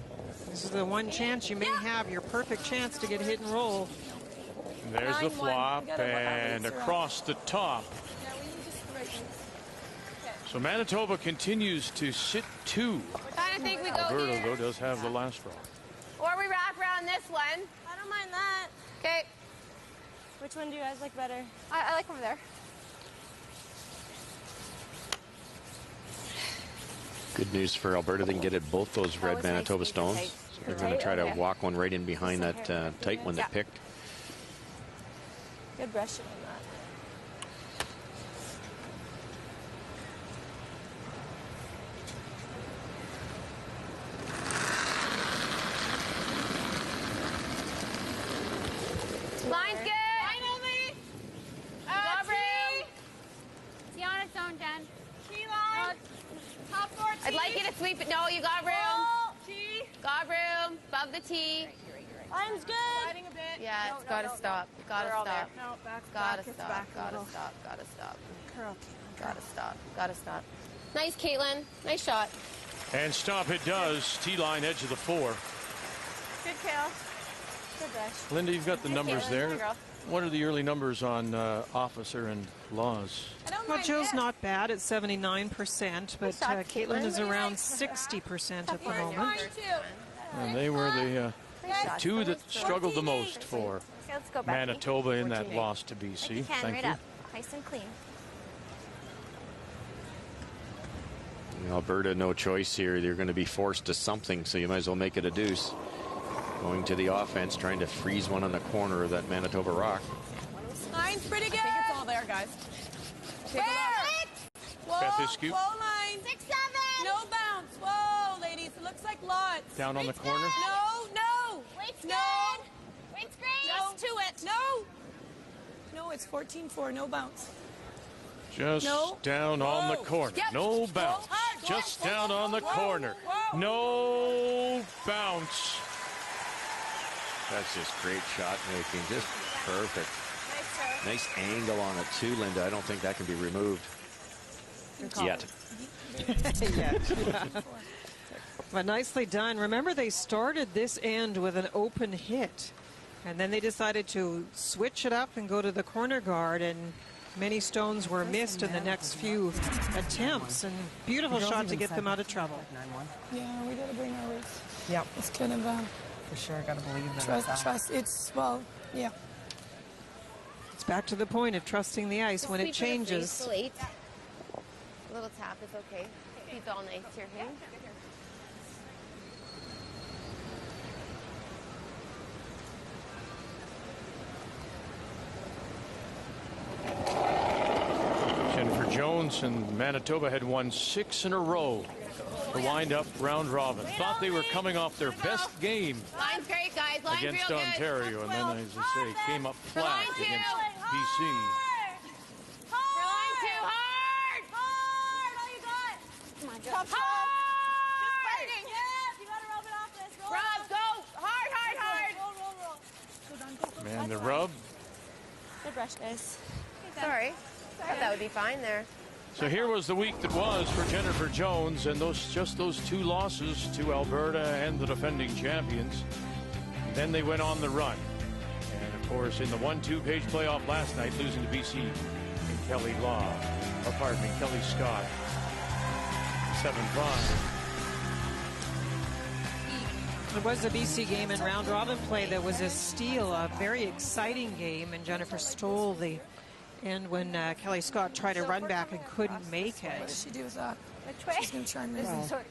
This is the one chance you may have, your perfect chance to get hit and roll. There's the 9-1. flop We gotta work our and ways around. across the top. Yeah, we need just the right ones. So Manitoba continues to sit 2. Kind of think we go Alberta, here. though, does have the last rock. Or we wrap around this one. I don't mind that. Okay. Which one do you guys like better? I like over there. Good news for Alberta. They can get at both those red was nice Manitoba to stones. take. So they're going to try to Okay. walk one right in behind that tight one they Yeah. picked. Good brushing on that. Line's good. Line only. Got room. It's on its own, Jen. Key line. Top 4 T. I'd like you to sweep it. No, you got room. Roll. T. Got room. Above the tee. Line's good. Sliding a bit. Yeah, it's got to stop. Got to We're all there. stop. No, back, Got back, to it's stop. back a Got to little. stop. Got to stop. Curl. Got to stop. Got to stop. Nice, Caitlin. Nice shot. And stop it does. T-line edge of the 4. Good, Kale. Good brush. Linda, you've got the numbers Caitlin. there. Come on, girl. What are the early numbers on Officer and Laws? I don't Well, mind Jill's this. not bad at 79%, but shot, Caitlin Caitlin. is around 60% at the moment. Mine too. And they were the shot. 2 that struggled the most for Okay, let's go back. Manitoba in that loss to BC. Thank you. Nice and clean. Alberta, no choice here. They're going to be forced to something, so you might as well make it a deuce. Going to the offense, trying to freeze one on the corner of that Manitoba rock. Line's pretty good. I think it's all there, guys. Take a look. Whoa, Beth Iskew. whoa, line. 6-7. No bounce. Whoa, ladies. It looks like lots. Down on the corner. No, no. Weight's No. good. Weight's great. No. Just to it. No. No, it's 14-4. No bounce. Just No. down on the Whoa. corner. Yep. No bounce. Whoa, hard. Just Whoa, down whoa, on the whoa, corner. whoa. No bounce. That's just great shot making, just perfect. Nice angle on it too, Linda. I don't think that can be removed yet. Yeah. But nicely done. Remember, they started this end with an open hit, and then they decided to switch it up and go to the corner guard, and many stones were missed in the next few attempts, and beautiful shot to get them out of trouble. Yeah, we got to bring our roots. Yep. It's kind of for sure, got to believe that. Trust. It's, well, yeah. It's back to the point of trusting the ice when it changes. A little tap is okay. Keep it all nice here, hey? Jennifer Jones and Manitoba had won 6 in a row to wind up round robin. Thought they were coming off their best game Line's great, guys. Line's against real good. Ontario, and then, as I say, came up flat against BC. Line too hard! All you got! Come on, Joe. Hard! Just fighting! Yes, you gotta rub it off this. Rob, go! Hard, hard, hard! Man, the rub. Good brush, guys. Sorry. Thought that would be fine there. So here was the week that was for Jennifer Jones, and just those 2 losses to Alberta and the defending champions. Then they went on the run. And of course, in the 1-2 page playoff last night, losing to BC and Kelly Scott. 7-5. It was a BC game in round robin play that was a steal, a very exciting game, and Jennifer stole the end when Kelly Scott tried to run back and couldn't make it. What does she do with that? Which way? She's going to try and move it.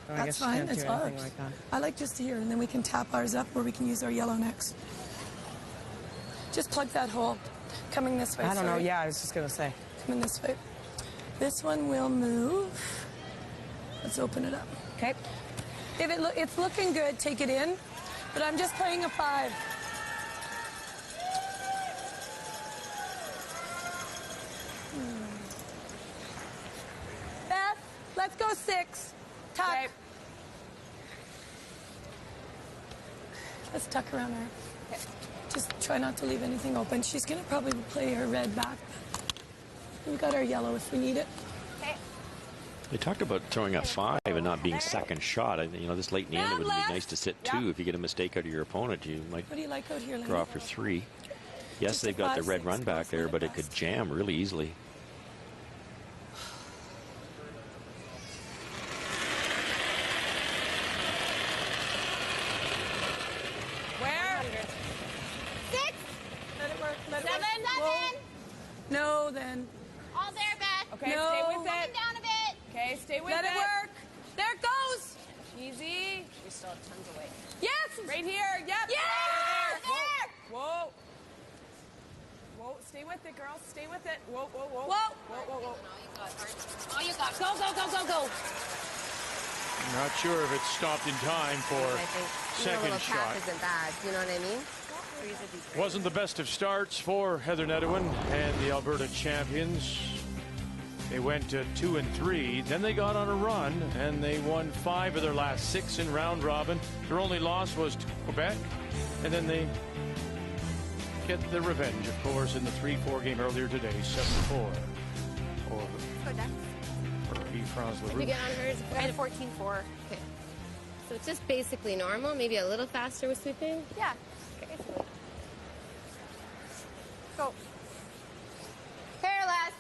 That's fine. It's ours. Like I like just here, and then we can tap ours up where we can use our yellow next. Just plug that hole. Coming this way. I don't know. Yeah, I was just going to say. Coming this way. This one will move. Let's open it up. Okay. If it's looking good, take it in. But I'm just playing a 5. Beth, let's go 6. Tuck. Okay. Let's tuck around her. Okay. Just try not to leave anything open. She's going to probably play her red back. We've got our yellow if we need it. They talked about throwing a 5 and not being second shot. This late in the end, it would be nice to sit 2. If you get a mistake out of your opponent, you might what do you like out here, draw for 3. Yes, just they've got the red 5-6 run back there, but it could jam really easily. Where? 6. Let it work. 7. No, then. All there, Beth. Okay, no. Stay with it. Down a bit. Okay, stay with it. Let it work. There it goes. Easy. We still have tons away. Yes. Right here. Yep. Yeah. There. Whoa. Whoa. Stay with it, girls. Stay with it. Whoa, whoa, whoa. Whoa. Whoa, whoa, whoa. All you got. Go, go, go, go, go. Not sure if it stopped in time for second a little shot. tap isn't bad. You know what I mean? Wasn't the best of starts for Heather Nedohin and the Alberta champions. They went to 2 and 3. Then they got on a run, and they won 5 of their last 6 in round robin. Their only loss was to Quebec, and then they get the revenge, of course, in the 3-4 game earlier today, 7-4 for France Did you get on hers? I had a 14-4. Okay. So it's just basically normal, maybe a little faster with sweeping? Yeah. Okay. Go. Careless.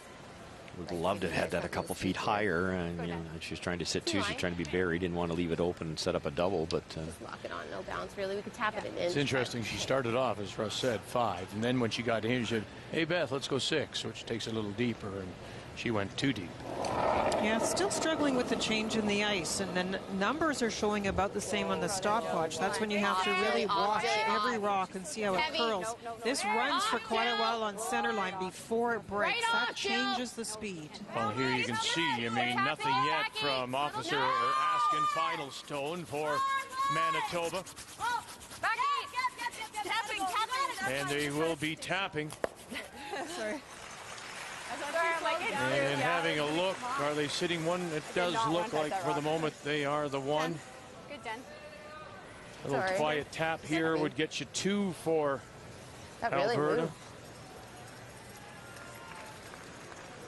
Would love to have had that a couple feet higher, and she's trying to sit 2. She's trying to be buried. Didn't want to leave it open and set up a double, but just lock it on, no bounce. Really, we could tap it in. It's interesting. She started off, as Russ said, 5, and then when she got in, she said, "Hey Beth, let's go 6," which takes a little deeper, and she went too deep. Yeah, still struggling with the change in the ice, and the numbers are showing about the same on the stopwatch. That's when you have to really watch every rock and see how it curls. This runs for quite a while on center line before it breaks. That changes the speed. Well, here you can see, nothing yet from Officer Askin. Final stone for Manitoba. And they will be tapping. Sorry. And having a look, are they sitting one? It does look like for the moment they are the one. Good, Jen. A little quiet tap here would get you 2 for Alberta. Really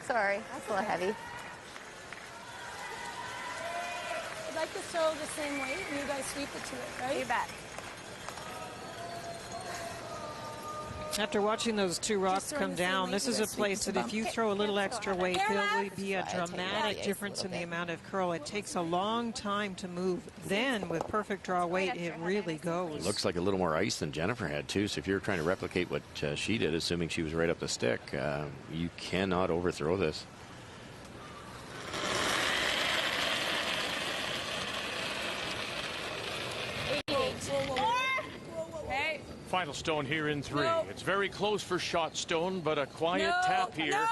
sorry, that's a little heavy. I'd like to throw the same weight and you guys sweep it to it, right? You bet. After watching those 2 rocks come down, this is a place that if you throw a little extra weight, there will be a dramatic difference in the amount of curl. It takes a long time to move. Then, with perfect draw weight, it really goes. It looks like a little more ice than Jennifer had, too. So if you're trying to replicate what she did, assuming she was right up the stick, you cannot overthrow this. Final stone here in 3. It's very close for shot stone, but a quiet tap here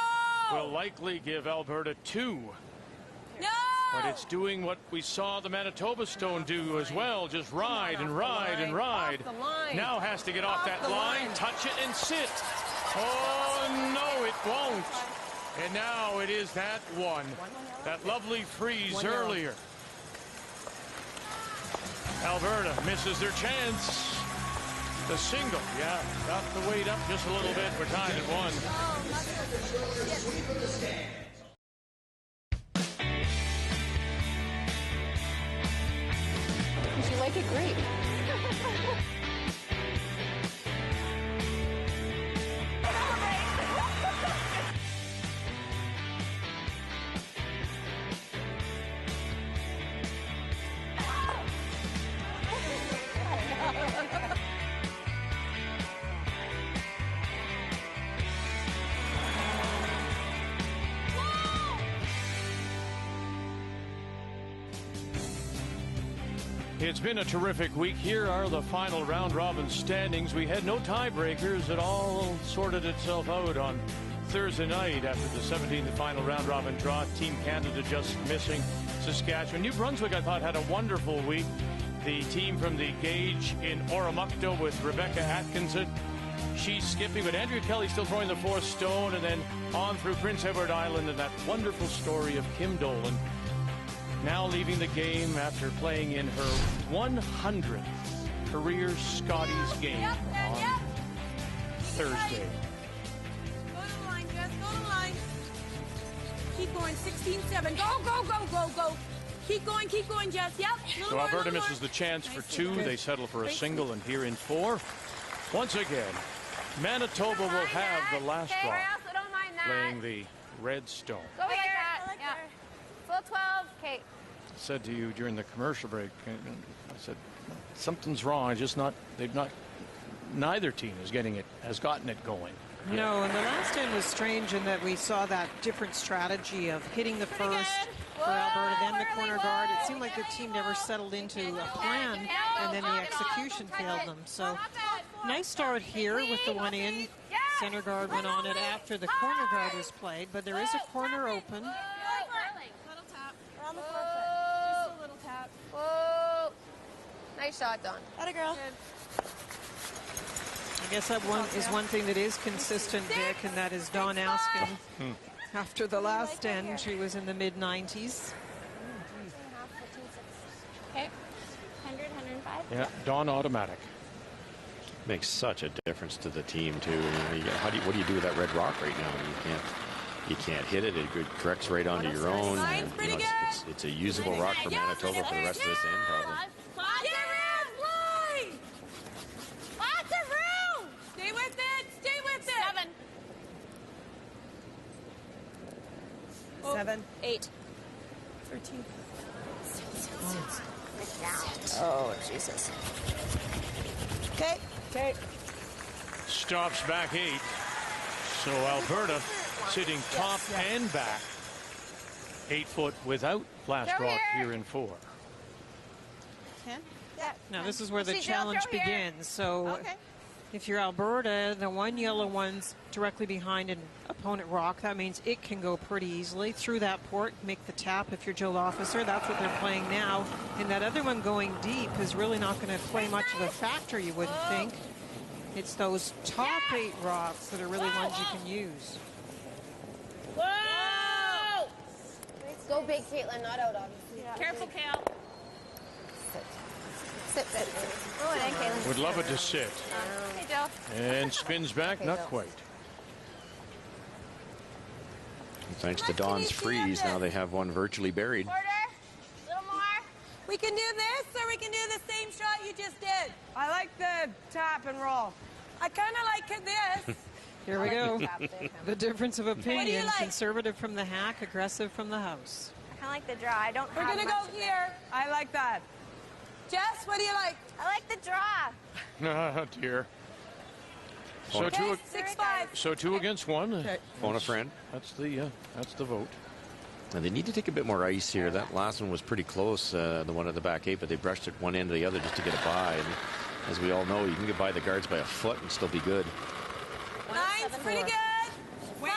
will likely give Alberta 2. But it's doing what we saw the Manitoba stone do as well. Just ride and ride and ride. Now has to get off that line, touch it and sit. Oh, no, it won't. And now it is that one. That lovely freeze earlier. Alberta misses their chance. The single, got the weight up just a little bit. We're tied at 1. You like it great. It's been a terrific week. Here are the final round-robin standings. We had no tiebreakers. It all sorted itself out on Thursday night after the 17th final round-robin draw. Team Canada just missing Saskatchewan. New Brunswick, I thought, had a wonderful week. The team from the Gage in Oromocto with Rebecca Atkinson. She's skipping, but Andrea Kelly still throwing the 4th stone, and then on through Prince Edward Island and that wonderful story of Kim Dolan. Now leaving the game after playing in her 100th career Scotties game on Thursday. Go to the line, Jess. Go to the line. Keep going. 16-7. Go, go, go, go, go. Keep going, Jess. Yep. So Alberta misses the chance for 2. They settle for a single, and here in 4. Once again, Manitoba will have the last rock, playing the red stone. Go like that. Yeah. Full 12. Okay. I said to you during the commercial break, I said, something's wrong. Neither team has gotten it going. No, and the last end was strange in that we saw that different strategy of hitting the first for Alberta, then the corner guard. It seemed like the team never settled into a plan, and then the execution failed them. So nice start here with the one in. Center guard went on it after the corner guard was played, but there is a corner open. Little tap. Around the forefoot. Just a little tap. Whoa. Nice shot, Dawn. Atta girl. Good. I guess that one thing that is consistent, Vic, and that is Dawn Askin. After the last end, she was in the mid-90s. Okay. 100, 105. Yeah, Dawn automatic. Makes such a difference to the team too. What do you do with that red rock right now? You can't hit it. It corrects right onto your own. And, it's a usable rock for Manitoba for the rest of this end, probably. Lots of room. Stay with it. Stay with it. 7. 7. 8. 13. Oh, Jesus. Okay. Okay. Stops back 8. So Alberta sitting top and back. 8 foot without last rock here in 4. 10? Now this is where the challenge begins. So if you're Alberta, the one yellow one's directly behind an opponent rock. That means it can go pretty easily through that port, make the tap. If you're Jill Officer, that's what they're playing now. And that other one going deep is really not going to play much of a factor, you wouldn't think. It's those top 8 rocks that are really ones you can use. Whoa! Go big, Caitlin, not out, obviously. Careful, Cal. Sit. Roll it in, Caitlin. Would love it to sit. Hey, Jill. And spins back, not quite. Thanks to Dawn's freeze, now they have one virtually buried. Quarter. A little more. We can do this, or we can do the same shot you just did. I like the tap and roll. I kind of like this. Here we go. The difference of What do opinion. you like? Conservative from the hack, aggressive from the house. I kind of like the draw. I don't We're have going to much go of it. here. I like that. Jess, what do you like? I like the draw. Oh, dear. So Okay, two, 6-5. so 2 against 1. Phone a friend. That's the vote. And they need to take a bit more ice here. That last one was pretty close, the one at the back 8, but they brushed it one end to the other just to get it by. And as we all know, you can get by the guards by a foot and still be good. 9's pretty good. 5-6.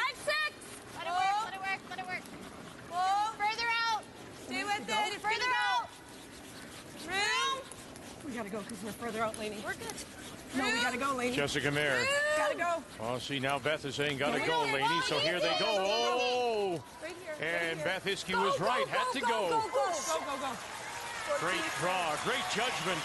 Let it work. Whoa. Further out. Stay with it. Further out. Room. We gotta go because we're further out, Lainey. We're good. No, we gotta go, Lainey. Jessica Mayer. Gotta go. Oh, see, now Beth is saying, gotta go, Laney. So here they go. Oh! Right here. And Beth Hiskey was right. Had to go. Go. Great draw. Great judgment.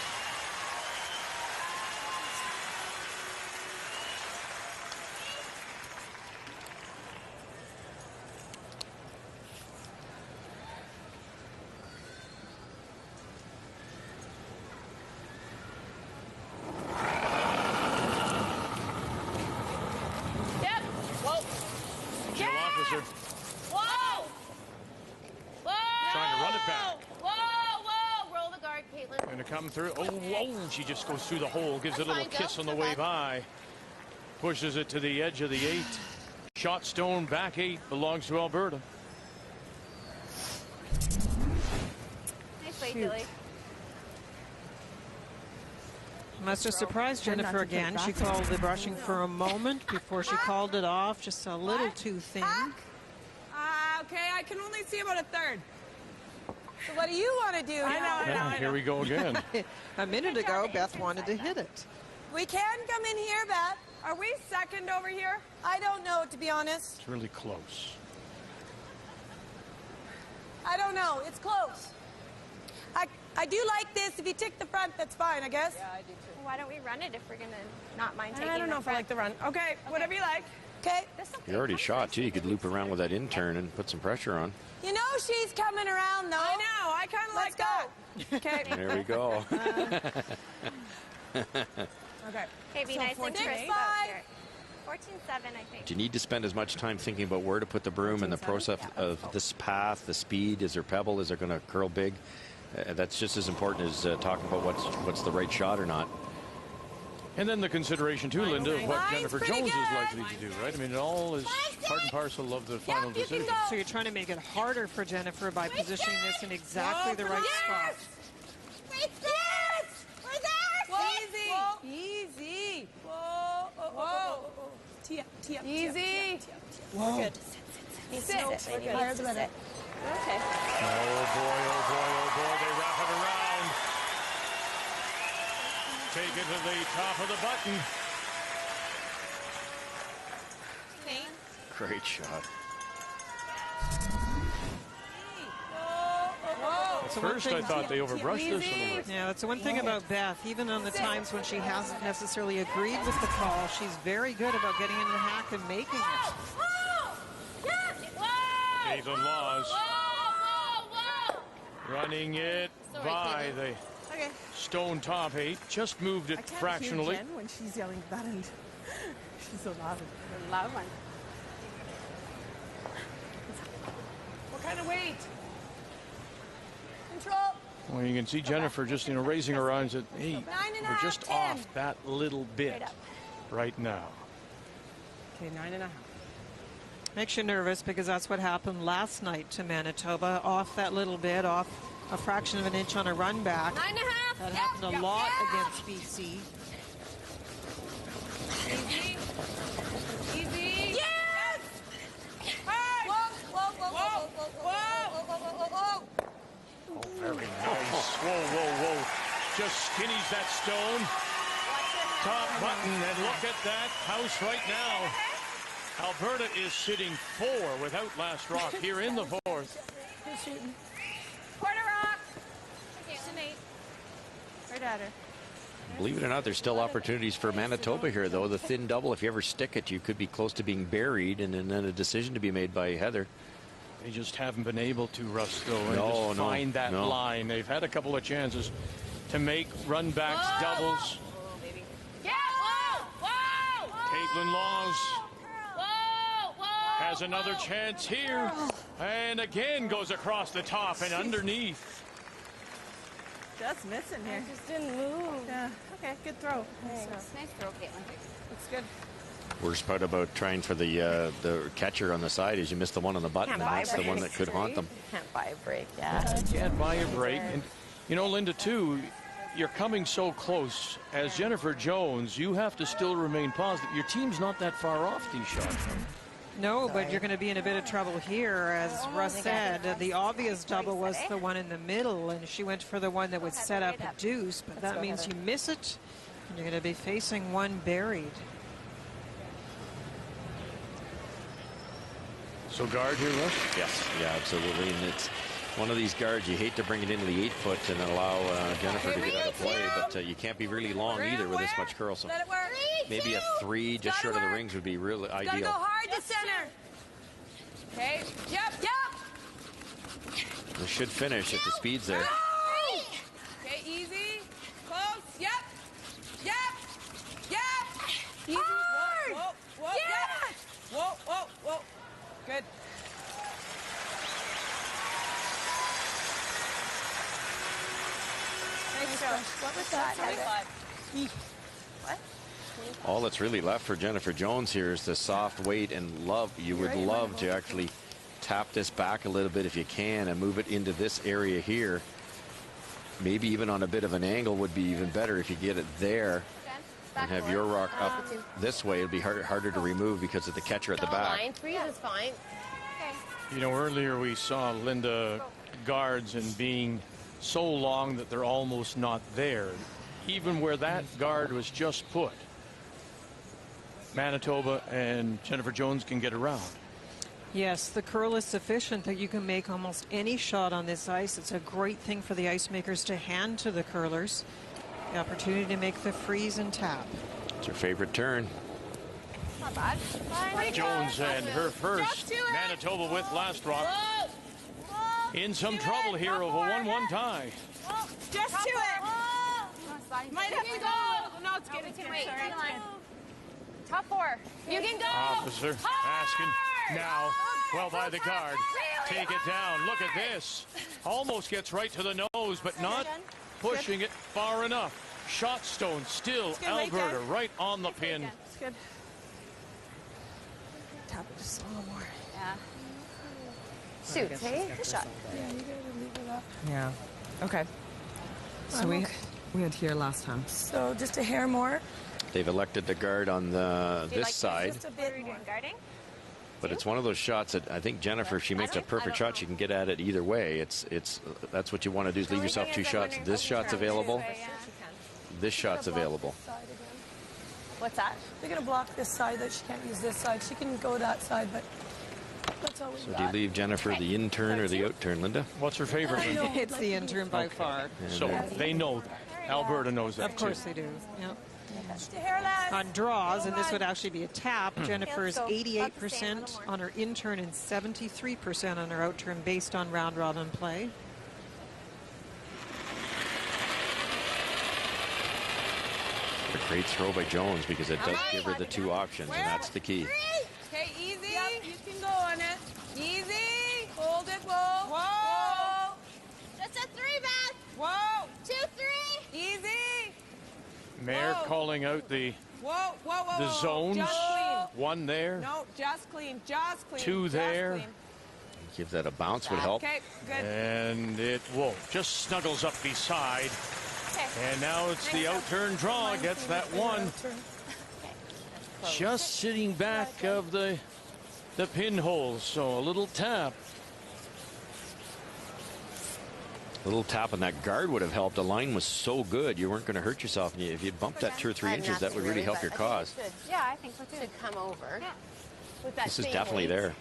Yep. Whoa. Jill Officer Whoa. Whoa. trying to run it back. Whoa. Roll the guard, Caitlin. Going to come through. Oh, whoa. She just goes through the hole. Gives it a little That's fine, kiss Jill. on the Not way bad. by. Pushes it to the edge of the 8. Shot stone back 8 belongs to Alberta. Nice play, Dilly. Must have surprised Jennifer again. She called the brushing for a moment before she called it off. Just a little too thin. Okay, I can only see about a third. So what do you want to do? I know. And here we go again. A minute ago, Beth wanted to hit it. We can come in here, Beth. Are we second over here? I don't know, to be honest. It's really close. I don't know. It's close. I do like this. If you take the front, that's fine, I guess. Yeah, I do too. Why don't we run it if we're going to not mind taking I don't know if I like the run. Okay, whatever you like. Okay. You already shot, too. You could loop around with that intern and put some pressure on. You know she's coming around, though. I know. I kind of like that. Okay. There we go. Okay. Okay, be So nice and 14-8. crisp out here. 14-7, I think. Do you need to spend as much time thinking about where to put the broom and the process of this path, the speed? Is there pebble? Is there going to curl big? That's just as important as talking about what's the right shot or not. And then the consideration, too, Linda, of what Mine's Jennifer pretty Jones good. is likely to do, right? I mean, it all is part and parcel of the final you can decision. go. So you're trying to make it harder for Jennifer by positioning this in exactly the right spot. Yes! We're there! Whoa. Easy. Whoa. Tee up. Easy. Whoa. Good. Sit. We're good. Higher the better. Okay. Oh, boy, they wrap it around. Take it to the top of the button. Great shot. That's the one First, thing- I thought they overbrushed this a little bit. Yeah, that's the one thing about Beth. Even on the times when she hasn't necessarily agreed with the call, she's very good about getting into the hack and making it. Caitlin Laws running it by the stone top 8. Just moved it fractionally. Jen when she's yelling that, and she's so loud. Loud one. What kind of weight? Control. Well, you can see Jennifer just, raising her arms at 8. We're just 10. off that little bit right now. Okay, 9.5. Makes you nervous because that's what happened last night to Manitoba. Off that little bit, off a fraction of an inch on a run back. 9.5. That happened a lot against BC. Easy. Yes! Whoa. Oh, very nice. Whoa. Just skinnies that stone. Top button, and look at that house right now. Alberta is sitting 4 without last rock here in the 4th. Quarter rock. Okay, it's an 8. Right at her. Believe it or not, there's still opportunities for Manitoba here, though. The thin double, if you ever stick it, you could be close to being buried, and then a decision to be made by Heather. They just haven't been able to, Russ, though, and No, just find that line. They've had a couple of chances to make run backs, doubles. Oh, baby. Yeah! Whoa! Whoa! Caitlin Laws Whoa! Whoa! has another chance here, and again goes across the top and underneath. Just missing here. I just didn't move. Yeah. Okay, good throw. Thanks. Nice throw, Caitlin. Looks good. Worst part about trying for the catcher on the side is you miss the one on the button. That's the one that could haunt them. Can't buy a break, yeah. Can't buy a break. And, you know, Linda, too, you're coming so close. As Jennifer Jones, you have to still remain positive. Your team's not that far off these shots. No, but you're going to be in a bit of trouble here. As Russ said, the obvious double was the one in the middle, and she went for the one that would set up a deuce, but that means you miss it, and you're going to be facing one buried. So guard here, Russ? Yes, yeah, absolutely. And it's one of these guards, you hate to bring it into the 8-foot and allow Jennifer to get out of play, but you can't be really long either with this much curl. So maybe a 3 just short of the rings would be really Gotta ideal. go hard to center. Okay. Yep. This should finish if the speed's there. Okay, easy. Close. Yep. Easy. Hard. Whoa. Yeah. Whoa. Good. Nice throw. What was that, Heather? What? All that's really left for Jennifer Jones here is the soft weight and love. You would love to actually tap this back a little bit if you can and move it into this area here. Maybe even on a bit of an angle would be even better if you get it there and have your rock up this way. It'd be harder to remove because of the catcher at the back. Line freeze is fine. You know, earlier we saw Linda guards and being so long that they're almost not there. Even where that guard was just put, Manitoba and Jennifer Jones can get around. Yes, the curl is sufficient that you can make almost any shot on this ice. It's a great thing for the ice makers to hand to the curlers. The opportunity to make the freeze and tap. It's her favorite turn. Not bad. Jones and her first Manitoba with last rock. In some trouble here of a 1-1 tie. Just to it. Might have to go. No, it's good. Wait, top 4. You can go. Officer asking now. Well by the guard. Take it down. Look at this. Almost gets right to the nose, but not pushing it far enough. Shot stone still Alberta right on the pin. It's good. Tap it just a little more. Yeah. Shoot, hey? Good shot. Yeah, you gotta leave it up. Yeah. Okay. So we went here last time. So just a hair more. They've elected to guard on this side. Just a bit more. Guarding? But it's one of those shots that I think Jennifer, if she makes a perfect shot, she can get at it either way. That's what you want to do is leave yourself 2 shots. This shot's available. This shot's available. What's that? They're going to block this side that she can't use this side. She can go that side, but that's all we So got. do you leave Jennifer the in turn or the out turn, Linda? What's her favorite? It's the in turn by far. So they know that. Alberta knows that. Of course they do. Yep. On draws, and this would actually be a tap, Jennifer's 88% on her in turn and 73% on her out turn based on round robin play. A great throw by Jones because it does give her the 2 options, and that's the key. Okay, easy. You can go on it. Easy. Hold it. Whoa. That's a 3, Beth. Whoa. 2, 3. Easy. Mayor calling out the zones. Just clean. 1 there. No, just clean. 2 there. Clean. Give that a bounce would help. Okay, good. And it just snuggles up beside. And now it's the out turn draw. Gets that 1. Just sitting back of the pinhole. So a little tap. A little tap on that guard would have helped. The line was so good, you weren't going to hurt yourself. And if you bumped that 2 or 3 inches, that would really help your cause. Yeah, I think so too. Should come over. Yeah. With that This is same definitely weight. there.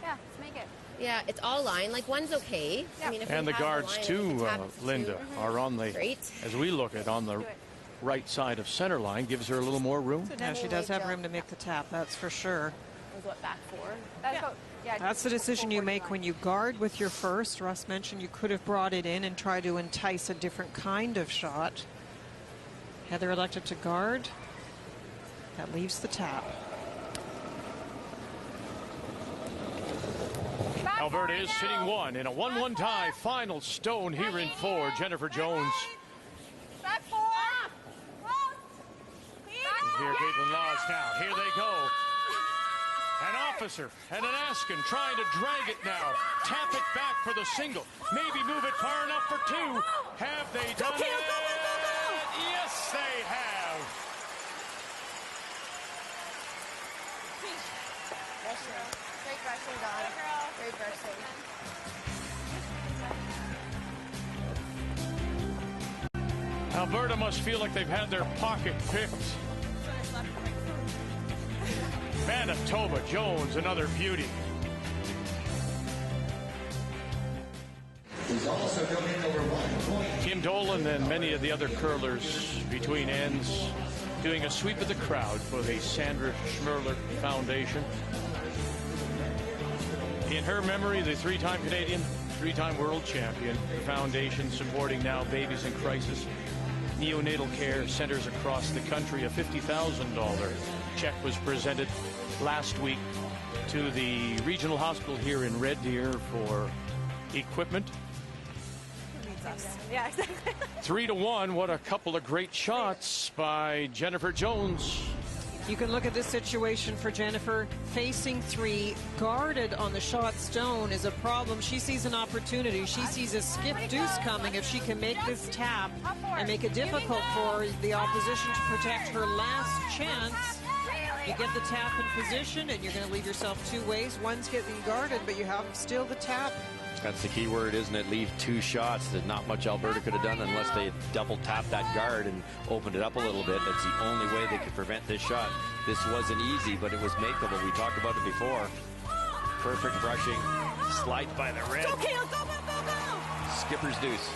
Yeah, let's make it. Yeah, it's all line. Like, one's okay. I mean, if And we the have guards, line, too, we can have Linda, two. are on the, Great. as we look at, on the right side of center line, gives her a little more room. Yeah, she does have room to make the tap, that's for sure. Was what, back four? That's the decision you make when you guard with your first. Russ mentioned you could have brought it in and tried to entice a different kind of shot. Heather elected to guard. That leaves the tap. Alberta is sitting one in a 1-1 tie. Final stone here in 4. Jennifer Jones. Back 4. Here, Caitlin Laws now. Here they go. An officer and an Askin trying to drag it now. Tap it back for the single. Maybe move it far enough for 2. Have they done it? Yes, they have. Great brushing, Dawn. Great brushing. Alberta must feel like they've had their pocket picked. Manitoba, Jones, another beauty. Kim Dolan and many of the other curlers between ends doing a sweep of the crowd for the Sandra Schmerler Foundation. In her memory, the 3-time Canadian, 3-time world champion, the foundation supporting now babies in crisis, neonatal care centers across the country. A $50,000 check was presented last week to the regional hospital here in Red Deer for equipment. Yeah, exactly. 3-1. What a couple of great shots by Jennifer Jones. You can look at this situation for Jennifer. Facing 3, guarded on the shot stone is a problem. She sees an opportunity. She sees a skip deuce coming if she can make this tap and make it difficult for the opposition to protect her last chance. You get the tap in position and you're going to leave yourself 2 ways. One's getting guarded, but you have still the tap. That's the key word, isn't it? Leave 2 shots. That not much Alberta could have done unless they had double tapped that guard and opened it up a little bit. That's the only way they could prevent this shot. This wasn't easy, but it was makeable. We talked about it before. Perfect brushing. Slide by the rim. Go, Kale, go, go, go, go! Skipper's deuce.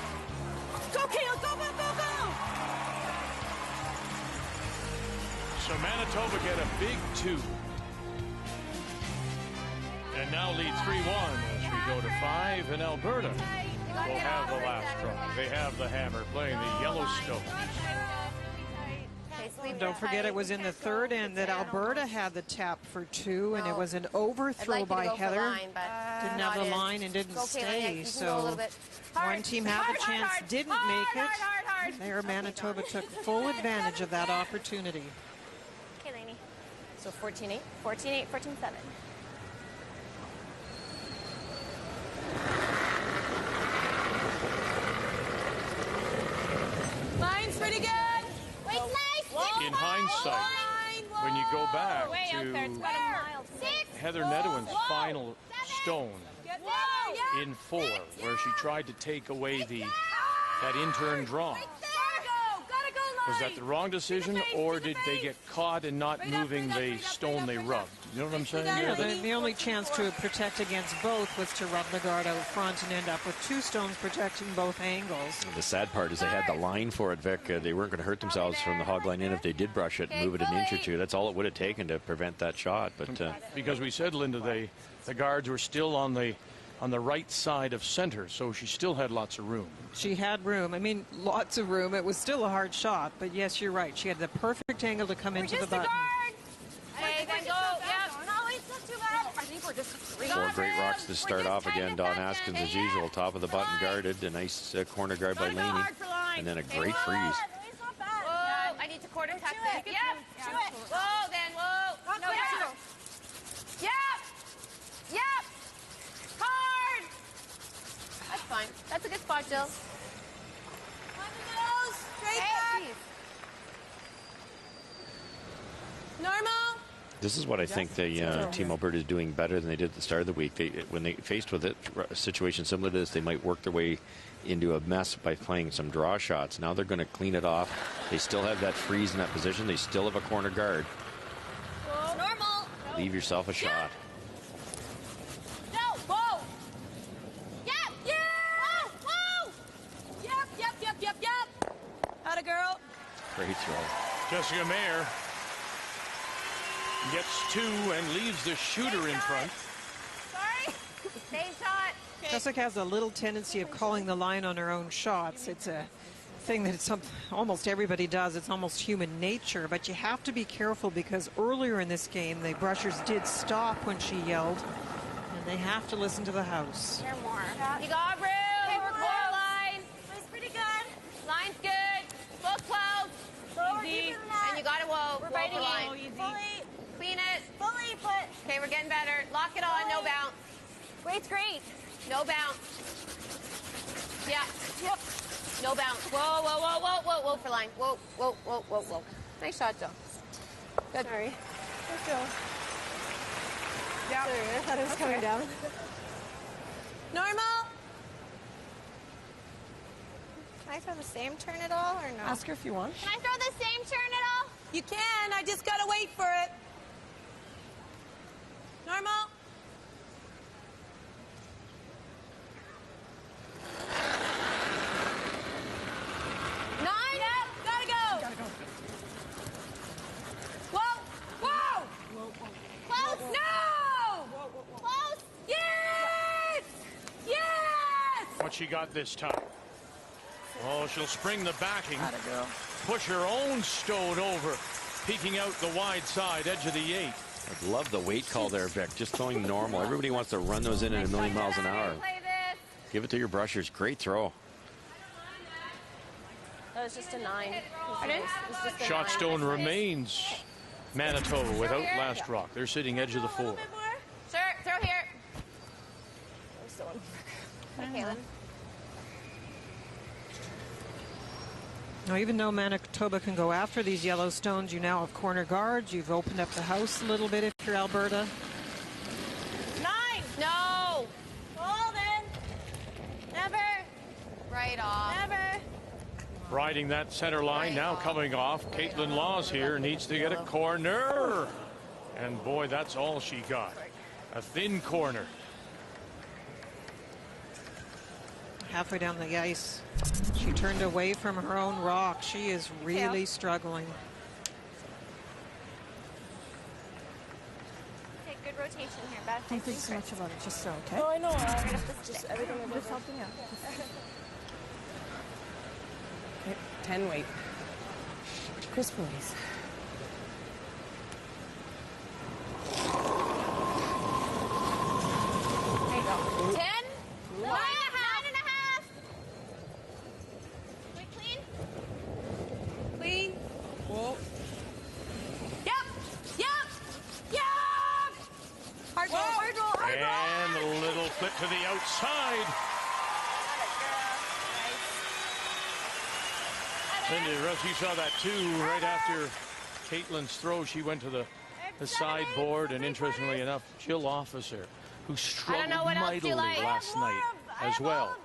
Go, Kale, go, go, go, go! So Manitoba get a big 2. And now lead 3-1 as we go to 5, and Alberta will have the last try. They have the hammer playing the Yellowstone. Don't forget it was in the 3rd end that Alberta had the tap for 2, and it was an overthrow by Heather. Didn't have the line and didn't stay, so one team had the chance, didn't make it. There, Manitoba took full advantage of that opportunity. Okay, Lainey. So 14-8? 14-8, 14-7. Line's pretty good. Wait, nice. In hindsight, when you go back to Heather Nedohin's final stone in 4, where she tried to take away that in-turn draw. Was that the wrong decision, or did they get caught in not moving the stone they rubbed? You know what I'm saying? Yeah, the only chance to protect against both was to rub the guard out front and end up with 2 stones protecting both angles. The sad part is they had the line for it, Vic. They weren't going to hurt themselves from the hog line in if they did brush it and move it an inch or 2. That's all it would have taken to prevent that shot. But because we said, Linda, the guards were still on the right side of center, so she still had lots of room. She had room. I mean, lots of room. It was still a hard shot, but yes, you're right. She had the perfect angle to come into the button. Hey, then go. Yep. No, it's not too bad. I think we're just 4 great rocks to start off again. Don Askins, as usual, top of the button, guarded. A nice corner guard by Laney, and then a great freeze. Whoa, I need to quarter tap this. Yep. Whoa, then. Whoa. No, Yep. Yep. Hard. That's fine. That's a good spot, Jill. Straight back. Normal. This is what I think the Team Alberta is doing better than they did at the start of the week. When they faced with a situation similar to this, they might work their way into a mess by playing some draw shots. Now they're going to clean it off. They still have that freeze in that position. They still have a corner guard. Normal. Leave yourself a shot. No. Whoa. Great throw. Jessica Mayer gets 2 and leaves the shooter in front. Sorry. Same shot. Jessica has a little tendency of calling the line on her own shots. It's a thing that almost everybody does. It's almost human nature, but you have to be careful because earlier in this game, the Brushers did stop when she yelled, and they have to listen to the house. There more. You got room. Okay, we're close. Line. It's pretty good. Line's good. Both 12. Easy. And you got it, whoa. We're biting it. Fully. Clean it. Fully put. Okay, we're getting better. Lock it on. No bounce. Great, great. No bounce. Yeah. Yep. No bounce. Whoa, whoa, whoa, whoa, whoa, whoa for line. Whoa, whoa, whoa, whoa, whoa. Nice shot, Joe. Good. Sorry. Let's go. Yeah. Sorry, I thought it was coming down. Normal. Can I throw the same turn at all or no? Ask her if you want. Can I throw the same turn at all? You can. I just gotta wait for it. Normal. What she got this time. Oh, she'll spring the backing. Push her own stone over. Peeking out the wide side, edge of the 8. I love the weight call there, Vic. Just throwing normal. Everybody wants to run those in at 1,000,000 miles an hour. Give it to your Brushers. Great throw. That was just a 9. Shot stone remains Manitoba without last rock. They're sitting edge of the 4. Sure, throw here. Hey, Caitlin. Now, even though Manitoba can go after these yellow stones, you now have corner guards. You've opened up the house a little bit if you're Alberta. 9. No. Hold in. Never. Right off. Never. Riding that center line, now coming off. Caitlin Laws here needs to get a corner. And boy, that's all she got. A thin corner. Halfway down the ice, she turned away from her own rock. She is really struggling. Okay, good rotation here. Bad Don't think so much about it, just so, okay? Oh, I know. Just everything will just helping out. Okay, 10 weight. Chris, please. There you go. 10. 9.5. 9.5. Wait, clean. Clean. Whoa. Yep. Yep. Yep. Hard roll. Hard roll. Hard roll. And a little flip to the outside. Linda, Russ, you saw that too. Right after Caitlin's throw, she went to the sideboard, and interestingly enough, Jill Officer, who struggled mightily last night as well,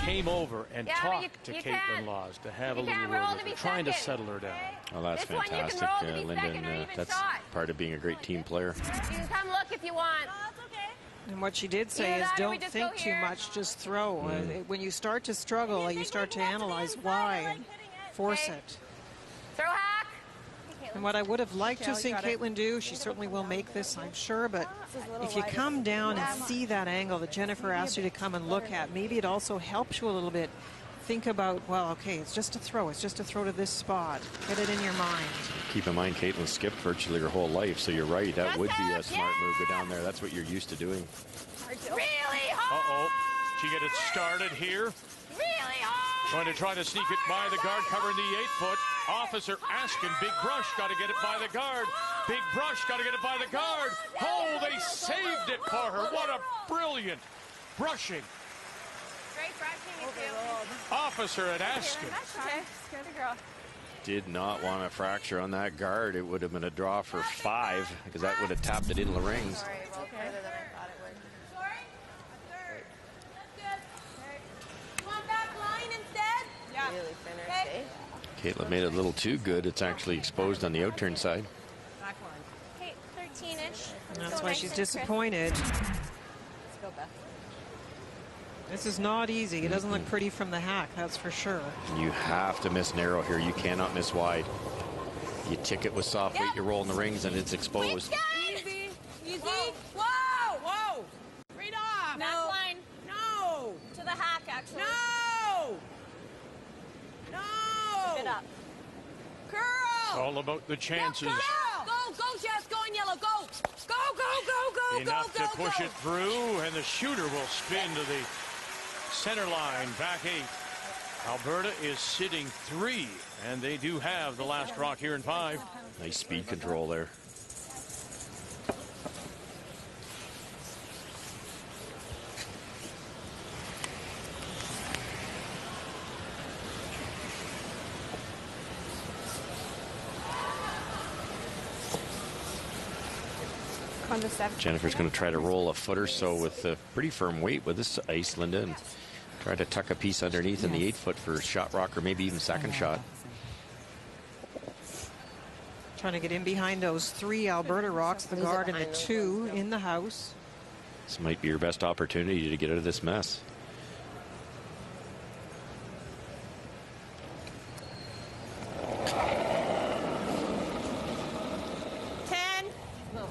came over and talked to Caitlin Laws to have a little word with her, trying to settle her down. Well, that's fantastic, Lyndon. That's part of being a great team player. You can come look if you want. And what she did say is don't think too much, just throw. When you start to struggle, you start to analyze why and force it. Throw hack. And what I would have liked to have seen Caitlin do, she certainly will make this, I'm sure, but if you come down and see that angle that Jennifer asked you to come and look at, maybe it also helps you a little bit. Think about, well, okay, it's just a throw. It's just a throw to this spot. Get it in your mind. Keep in mind, Caitlin skipped virtually her whole life, so you're right. That would be a smart move. Go down there. That's what you're used to doing. Really hard. Uh-oh. She get it started here. Really hard. Going to try to sneak it by the guard covering the 8-foot. Officer Askin. Big brush. Got to get it by the guard. Big brush. Got to get it by the guard. Oh, they saved it for her. What a brilliant brushing. Great brushing, you two. Officer at Askin. Okay, scared the girl. Did not want a fracture on that guard. It would have been a draw for 5 because that would have tapped it in the rings. Sorry, well, further than I thought it would. Sorry? Third. That's good. You want back line instead? Yeah. Really finished, eh? Caitlin made it a little too good. It's actually exposed on the outturn side. Back line. Okay, 13-inch. And that's why she's disappointed. Let's go, Beth. This is not easy. It doesn't look pretty from the hack, that's for sure. You have to miss narrow here. You cannot miss wide. You tick it with soft weight, you roll in the rings, and it's exposed. Easy. Easy. Whoa. Whoa. Right off. Back line. No. To the hack, actually. No. No. Get up. Curl. It's all about the chances. Go, Jess. Go in yellow. Go. Go. Enough to push it through, and the shooter will spin to the center line, back 8. Alberta is sitting 3, and they do have the last rock here in 5. Nice speed control there. Jennifer's going to try to roll a foot or so with a pretty firm weight with this ice, Linda, and try to tuck a piece underneath in the 8-foot for shot rock or maybe even second shot. Trying to get in behind those 3 Alberta rocks, the guard and the 2 in the house. This might be your best opportunity to get out of this mess.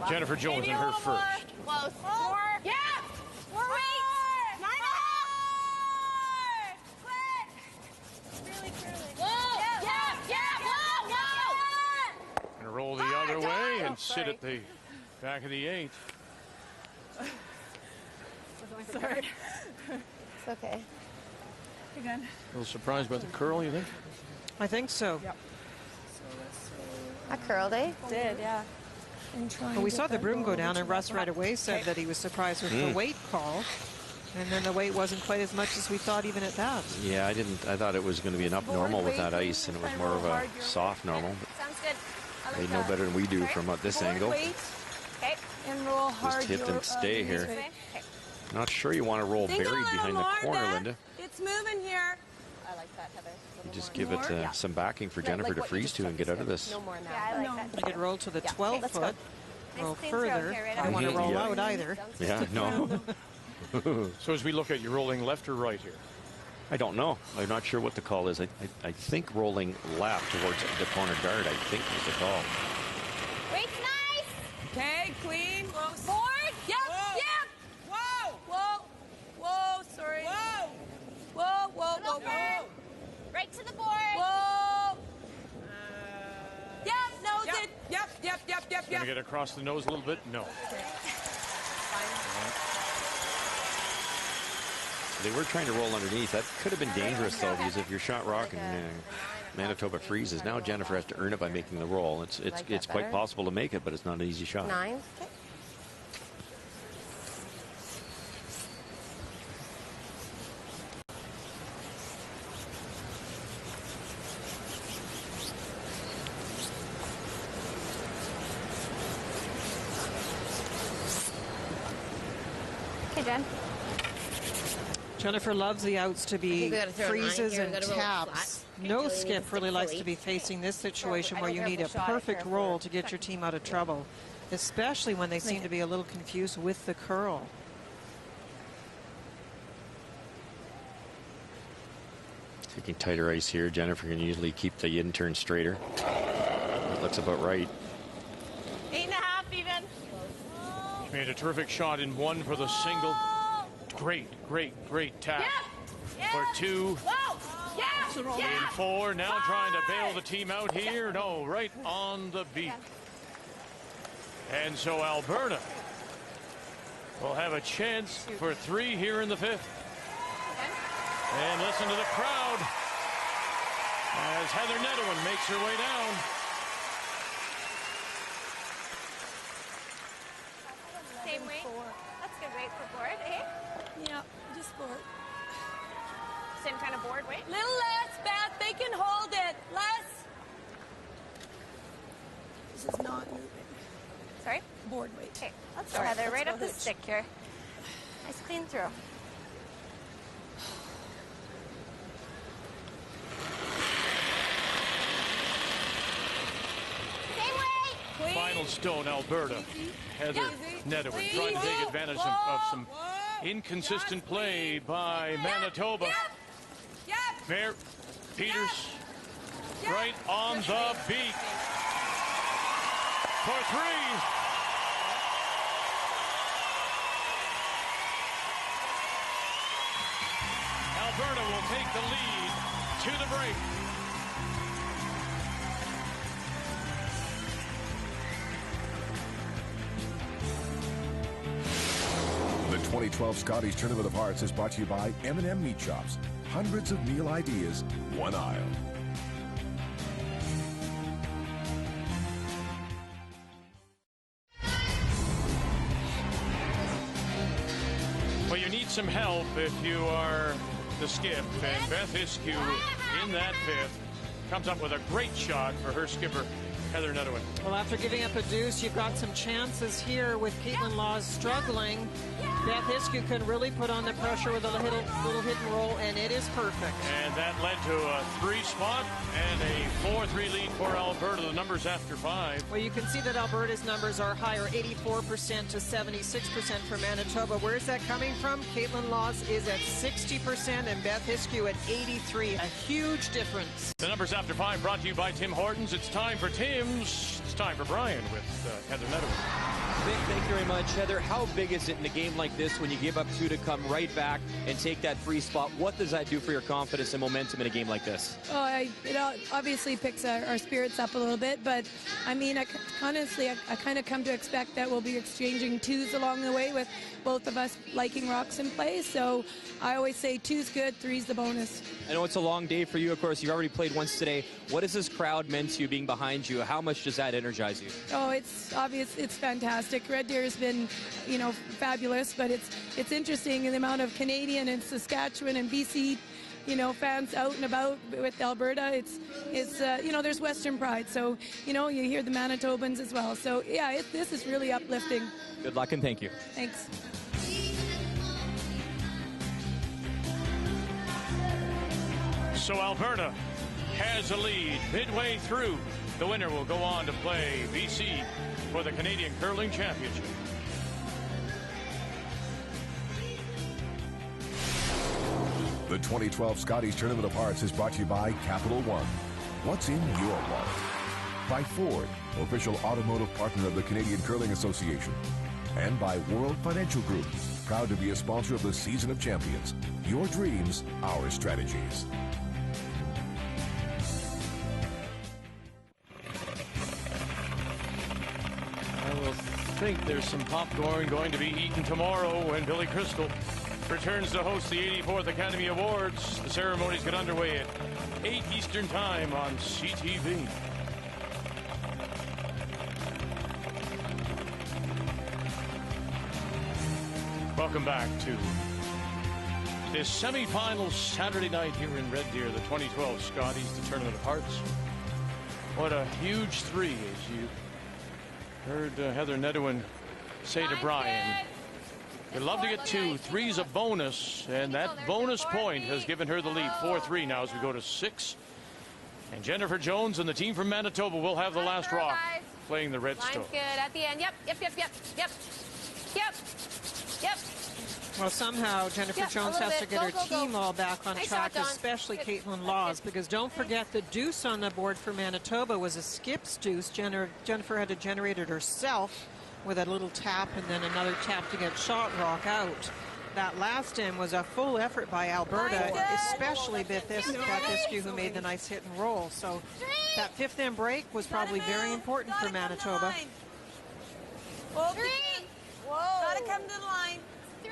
Jennifer Jones in her first. Close. More. Yeah. More weight. More. Really curly. Whoa. Yeah. Whoa. And roll the other way and sit at the back of the 8. Sorry. It's okay. Again. A little surprised by the curl, you think? I think so. Yep. I curled, eh? Did, yeah. Well, we saw the broom go down, and Russ right away said that he was surprised with the weight call. And then the weight wasn't quite as much as we thought even at that. Yeah, I thought it was going to be an up normal with that ice, and it was more of a soft normal. Sounds good. I They like know that. better than we do from this angle. Okay. And roll hard. Just hit and stay here. Not sure you want to roll buried behind the corner, Linda. It's moving here. I like that, Heather. You just give it some backing for Jennifer to freeze to and get out of this. No more now. Yeah, I like that. You could roll to the 12-foot. Roll clean throw further. here, right I don't want to roll Yeah. out either. Yeah, no. So as we look at you rolling left or right here? I don't know. I'm not sure what the call is. I think rolling left towards the corner guard, I think was the call. Weight's nice. Okay, clean. Board. Yep. Whoa. Whoa. Sorry. Whoa. Right to the board. Whoa. Yep. Nose it. Yep. Gonna get across the nose a little bit? No. They were trying to roll underneath. That could have been dangerous, though, because if your shot rock and Manitoba freezes, now Jennifer has to earn it by making the roll. It's quite possible to make it, but it's not an easy shot. 9. Okay, Jen. Jennifer loves the outs to be we gotta throw a 9 freezes here. and We gotta roll it taps. flat. No Really skip needs really to likes fully. to be facing this situation I where don't you care need if a the shot, I perfect care roll for to get your team out of trouble, especially when they seem to be a little confused with the curl. Taking tighter ice here. Jennifer can usually keep the in-turn straighter. That looks about right. 8.5 even. She made a terrific shot in 1 for the single. Great tap. For 2. Whoa. Yeah. In 4. Now trying to bail the team out here. No, right on the beat. And so Alberta will have a chance for 3 here in the 5th. And listen to the crowd as Heather Nedohin makes her way down. Same weight. That's good weight for board, eh? Yeah, just board. Same kind of board weight. Little less, Beth. They can hold it. Less. This is not moving. Sorry? Board weight. Okay, let's go, All right, Heather. let's Right go, up the Hitch. stick here. Nice clean throw. Same weight. Final stone, Alberta. Heather Nedohin trying to take advantage of some Inconsistent play by Manitoba. Peters right on the beat for three. Alberta will take the lead to the break. The 2012 Scotties Tournament of Hearts is brought to you by M&M Meat Shops. Hundreds of meal ideas, one aisle. Well, you need some help if you are the skip, and Beth Iskew in that fifth comes up with a great shot for her skipper, Heather Nedohin. Well, after giving up a deuce, you've got some chances here with Caitlin Laws struggling. Beth Iskew can really put on the pressure with a little hit and roll, and it is perfect. And that led to a 3-spot and a 4-3 lead for Alberta. The numbers after 5. Well, you can see that Alberta's numbers are higher, 84% to 76% for Manitoba. Where is that coming from? Caitlin Laws is at 60% and Beth Iskew at 83. A huge difference. The numbers after 5 brought to you by Tim Hortons. It's time for Tim's. It's time for Brian with Heather Nedohin. Vic, thank you very much. Heather, how big is it in a game like this when you give up 2 to come right back and take that free spot? What does that do for your confidence and momentum in a game like this? Oh, it obviously picks our spirits up a little bit, but I mean, honestly, I kind of come to expect that we'll be exchanging 2s along the way with both of us liking rocks in play. So I always say 2's good, 3's the bonus. I know it's a long day for you. Of course, you've already played once today. What has this crowd meant to you being behind you? How much does that energize you? Oh, it's obvious. It's fantastic. Red Deer has been, fabulous, but it's interesting in the amount of Canadian and Saskatchewan and BC, fans out and about with Alberta. It's there's Western pride. So, you hear the Manitobans as well. So, yeah, this is really uplifting. Good luck and thank you. Thanks. So Alberta has a lead midway through. The winner will go on to play BC for the Canadian Curling Championship. The 2012 Scotties Tournament of Hearts is brought to you by Capital One. What's in your wallet? By Ford, official automotive partner of the Canadian Curling Association. And by World Financial Group, proud to be a sponsor of the Season of Champions. Your dreams, our strategies. I will think there's some popcorn going to be eaten tomorrow when Billy Crystal returns to host the 84th Academy Awards. The ceremonies get underway at 8 Eastern Time on CTV. Welcome back to this semifinal Saturday night here in Red Deer, the 2012 Scotties, the Tournament of Hearts. What a huge 3, as you heard Heather Nedohin say to Brian. You'd love to get 2. 3's a bonus, and that bonus point has given her the lead. 4-3 now as we go to 6. And Jennifer Jones and the team from Manitoba will have the last rock playing the Redstone. Line's good at the end. Yep. Well, somehow Jennifer Jones has to get her team all back on track, especially Caitlin Laws, because don't forget the deuce on the board for Manitoba was a skip's deuce. Jennifer had to generate it herself with a little tap and then another tap to get shot rock out. That last end was a full effort by Alberta, especially Beth Iskew, who made the nice hit and roll. So that 5th end break was probably very important for Manitoba. 3. Whoa. Gotta come to the line. 3.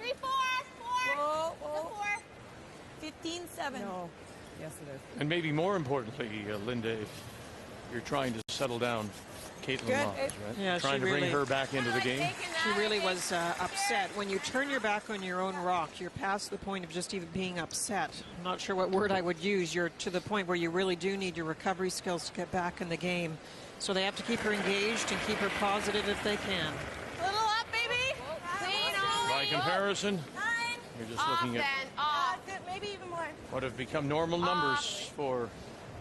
3, 4. Whoa. 15-7. No. Yes, it is. And maybe more importantly, Linda, if you're trying to settle down Caitlin Laws, right? Yeah, trying to bring her back into the game. She really was upset. When you turn your back on your own rock, you're past the point of just even being upset. I'm not sure what word I would use. You're to the point where you really do need your recovery skills to get back in the game. So they have to keep her engaged and keep her positive if they can. A little up, baby. Clean on. By comparison, you're just looking at Maybe even more. what have become normal numbers for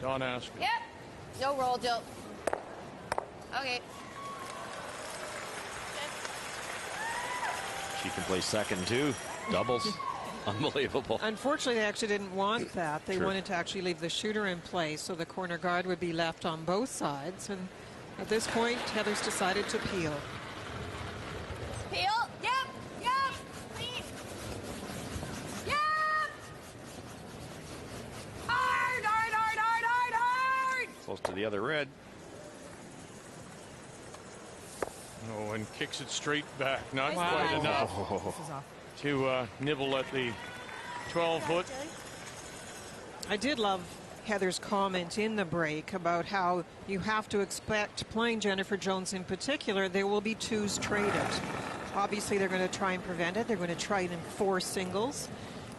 Dawn Asker. Yep. No roll, Jill. Okay. She can play second, too. Doubles. Unbelievable. Unfortunately, they actually didn't want that. They wanted to actually leave the shooter in place, so the corner guard would be left on both sides. And at this point, Heather's decided to peel. Peel. Yep. Yep. Clean. Yep. Hard, hard, hard, hard, hard, hard. Close to the other red. Oh, and kicks it straight back. Not quite enough to nibble at the 12-foot. I did love Heather's comment in the break about how you have to expect, playing Jennifer Jones in particular, there will be twos traded. Obviously, they're going to try and prevent it. They're going to try and enforce singles.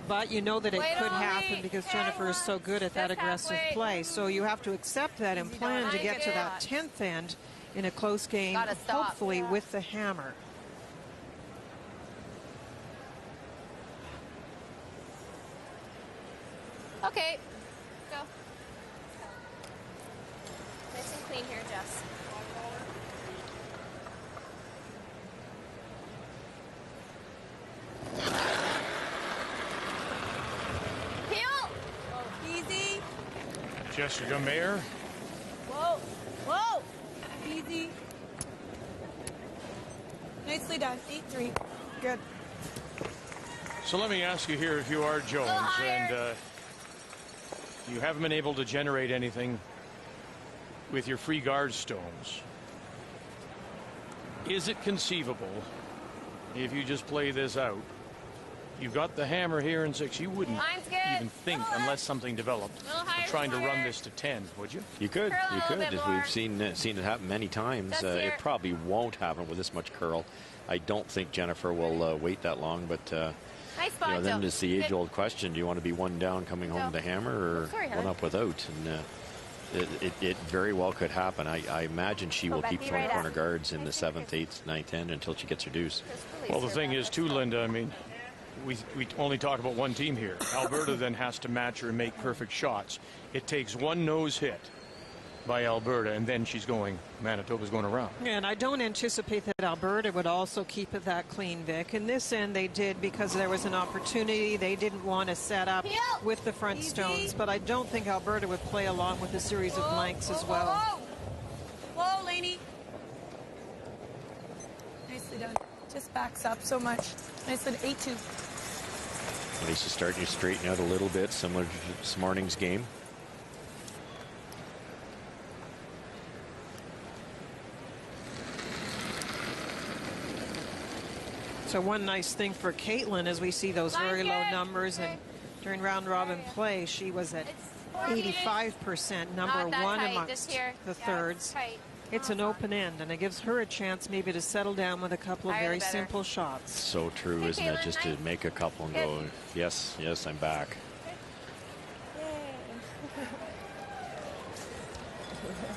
But you know that it could happen because Jennifer is so good at that aggressive play. So you have to accept that and plan to get to that 10th end in a close game, hopefully with the hammer. Okay, go. Nice and clean here, Jess. Peel. Oh, easy. Jessica Mayer. Whoa. Whoa. Easy. Nicely done. 8-3. Good. So let me ask you here, if you are Jones and you haven't been able to generate anything with your free guard stones, is it conceivable, if you just play this out, you've got the hammer here in 6, you wouldn't even think, unless something developed, of trying to run this to 10, would you? You could. You could. As we've seen it happen many times. It probably won't happen with this much curl. I don't think Jennifer will wait that long, but nice spot, then it's the age-old question: do you want to be one down coming home to hammer, or one up without? And it very well could happen. I imagine she will keep throwing corner guards in the 7th, 8th, 9th end until she gets her deuce. Well, the thing is, too, Linda, I mean, we only talk about one team here. Alberta then has to match her and make perfect shots. It takes one nose hit by Alberta, and then she's going, Manitoba's going around. And I don't anticipate that Alberta would also keep it that clean, Vic. In this end, they did because there was an opportunity. They didn't want to set up with the front stones, but I don't think Alberta would play along with a series of blanks as well. Whoa, Lainey. Nicely done. Just backs up so much. Nicely done. 8-2. At least it's starting to straighten out a little bit, similar to this morning's game. So one nice thing for Caitlin as we see those very low numbers, and during round robin play she was at 85%, number one amongst the thirds. It's an open end, and it gives her a chance maybe to settle down with a couple of very simple shots. So true, isn't it? Just to make a couple and go, yes, yes, I'm back.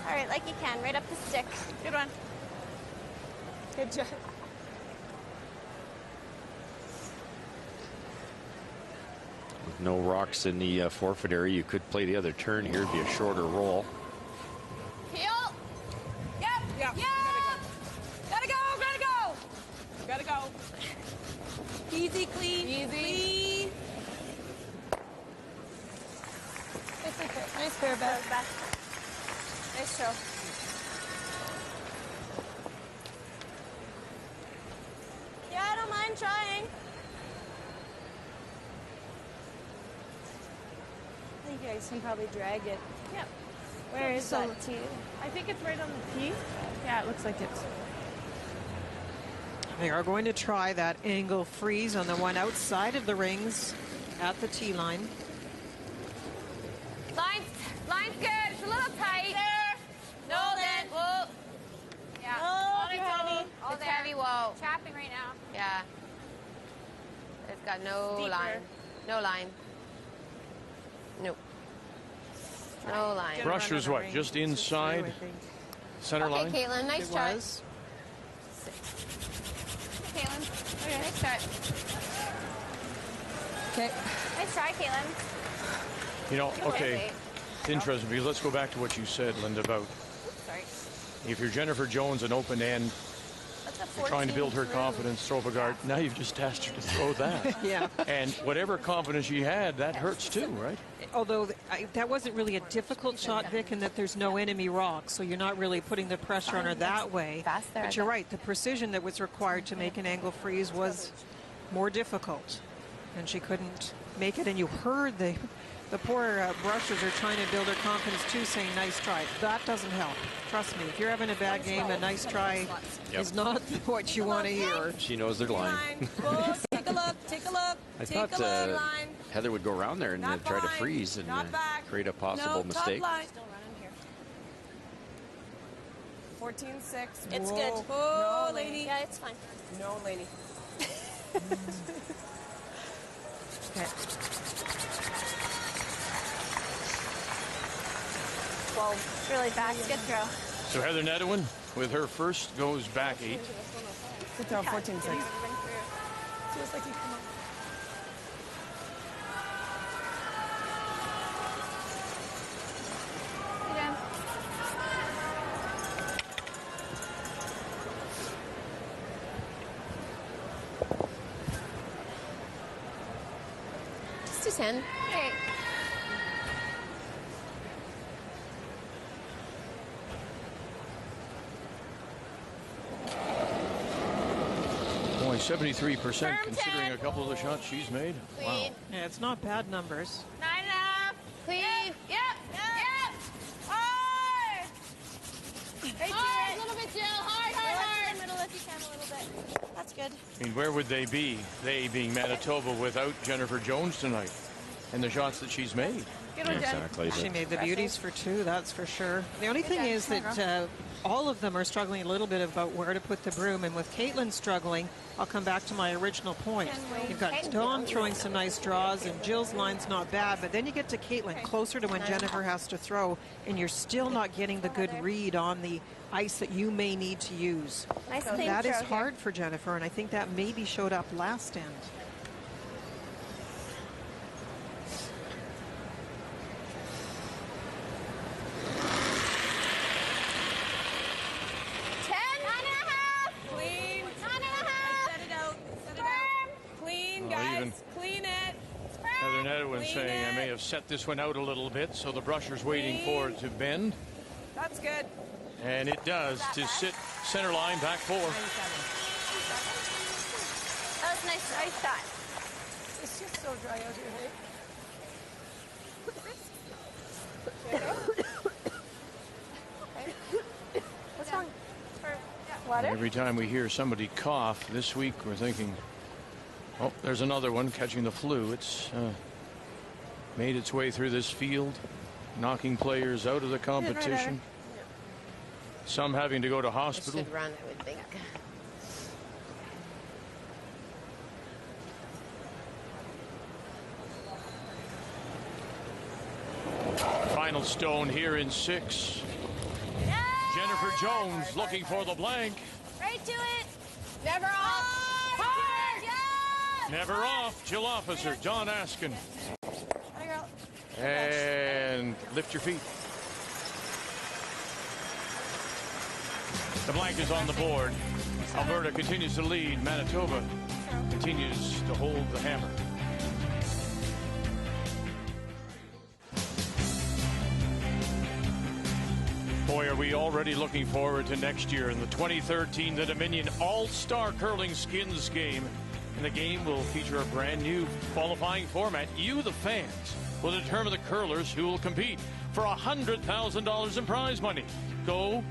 All right, like you can, right up the stick. Good one. Good job. With no rocks in the forfeit area, you could play the other turn here. It'd be a shorter roll. Peel. Yep. Yep. Yeah. Gotta go. Gotta go. Gotta go. Easy, clean. Easy. Clean. Nice pair, Beth. Nice show. Yeah, I don't mind trying. I think you guys can probably drag it. Yep. Where is So- that tee? I think it's right on the tee. Yeah, it looks like it's. They are going to try that angle freeze on the one outside of the rings at the tee line. Line's good. It's a little tight. There. No, then. Whoa. Yeah. Oh, it's heavy. All it's heavy. Whoa. Chapping right now. Yeah. It's got no Deeper. line. No line. Nope. No line. Brusher's what? Just inside center line? Okay, Caitlin, nice try. Was. Caitlin. Okay, nice try. Okay. Nice try, Caitlin. You know, okay, it's interesting because let's go back to what you said, Linda, about Sorry. if you're Jennifer Jones, an open end, trying to build her confidence, throw a guard. Now you've just asked her to throw that. Yeah. And whatever confidence she had, that hurts too, right? Although that wasn't really a difficult shot, Vic, in that there's no enemy rock, so you're not really putting the pressure on her that way. But you're right, the precision that was required to make an angle freeze was more difficult, and she couldn't make it. And you heard the poor brushers are trying to build her confidence too, saying nice try. That doesn't help. Trust me, if you're having a bad game, a nice try is not what you want to hear. She knows their line. Take a look, take a look. I thought Heather would go around there and try to freeze and create a possible mistake. Still running here. 14-6. It's Whoa. good. Oh, No, lady. Yeah, it's fine. No, lady. Okay. 12. Really fast. Good throw. So Heather Nedohin, with her first, goes back 8. Good throw, 14-6. Feels like you come up. Just a 10. Great. Only 73% considering a couple of the shots she's made. Wow. Yeah, it's not bad numbers. 9.5. Clean. Yep. Hard. Hard. A little bit, Jill. Hard. In the middle if you can a little bit. That's good. I mean, where would they be, they being Manitoba, without Jennifer Jones tonight and the shots that she's made? Exactly. She made the beauties for 2, that's for sure. The only thing is that all of them are struggling a little bit about where to put the broom, and with Caitlin struggling, I'll come back to my original point. You've got Dawn throwing some nice draws, and Jill's line's not bad, but then you get to Caitlin, closer to when Jennifer has to throw, and you're still not getting the good read on the ice that you may need to use. Nice So that is hard for Jennifer, and I think that maybe showed up last end. Heather Nedohin saying I may have set this one out a little bit, so the brusher's waiting for it to bend. That's good. And it does to sit center line, back 4. That was nice. Nice shot. It's just so dry out here, hey? What's wrong? Water? Every time we hear somebody cough this week, we're thinking, oh, there's another one catching the flu. It's made its way through this field, knocking players out of the competition. Some having to go to hospital. Should run, I would think. Final stone here in 6. Jennifer Jones looking for the blank. Right to it. Never off. Hard. Yeah. Never off. Jill Officer, Don Askin. And lift your feet. The blank is on the board. Alberta continues to lead. Manitoba continues to hold the hammer. Boy, are we already looking forward to next year in the 2013 the Dominion All-Star Curling Skins game. And the game will feature a brand new qualifying format. You, the fans, will determine the curlers who will compete for $100,000 in prize money. Go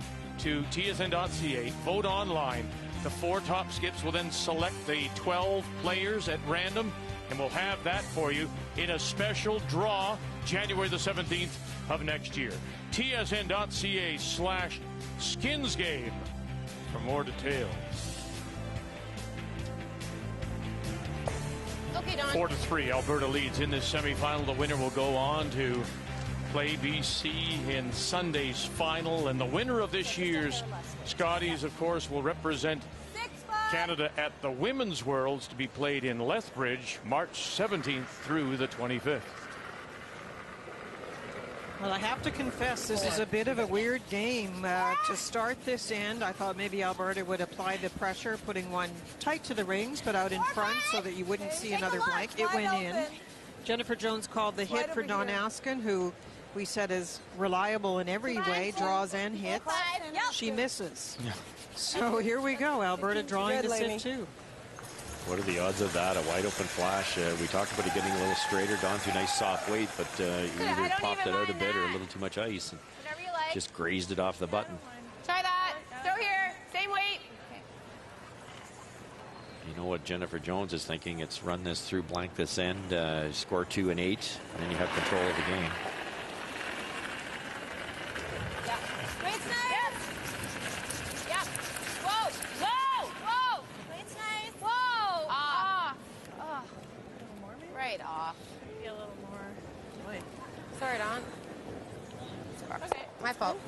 to tsn.ca, vote online. The 4 top skips will then select the 12 players at random, and we'll have that for you in a special draw January the 17th of next year. tsn.ca/skinsgame for more details. Okay, Don. 4-3, Alberta leads in this semifinal. The winner will go on to play BC in Sunday's final, and the winner of this year's Scotties, of course, will represent Canada at the Women's Worlds to be played in Lethbridge March 17th through the 25th. Well, I have to confess, this is a bit of a weird game. To start this end, I thought maybe Alberta would apply the pressure, putting one tight to the rings, but out in front so that you wouldn't see another blank. It went in. Jennifer Jones called the hit for Dawn Askin, who we said is reliable in every way, draws and hits. She misses. Yeah. So here we go, Alberta drawing the sit two. What are the odds of that? A wide open flash. We talked about it getting a little straighter. Dawn through nice soft weight, but either popped it out a bit or a little too much ice. And just grazed it off the button. Try that. Throw here. Same weight. You know what Jennifer Jones is thinking? It's run this through blank this end, score 2 and 8, and then you have control of the game. Weight's nice. Yep. Whoa. Whoa. Whoa. Weight's nice. Whoa. Off. Oh. Right off. Maybe a little more. Sorry, Dawn. Okay. My fault.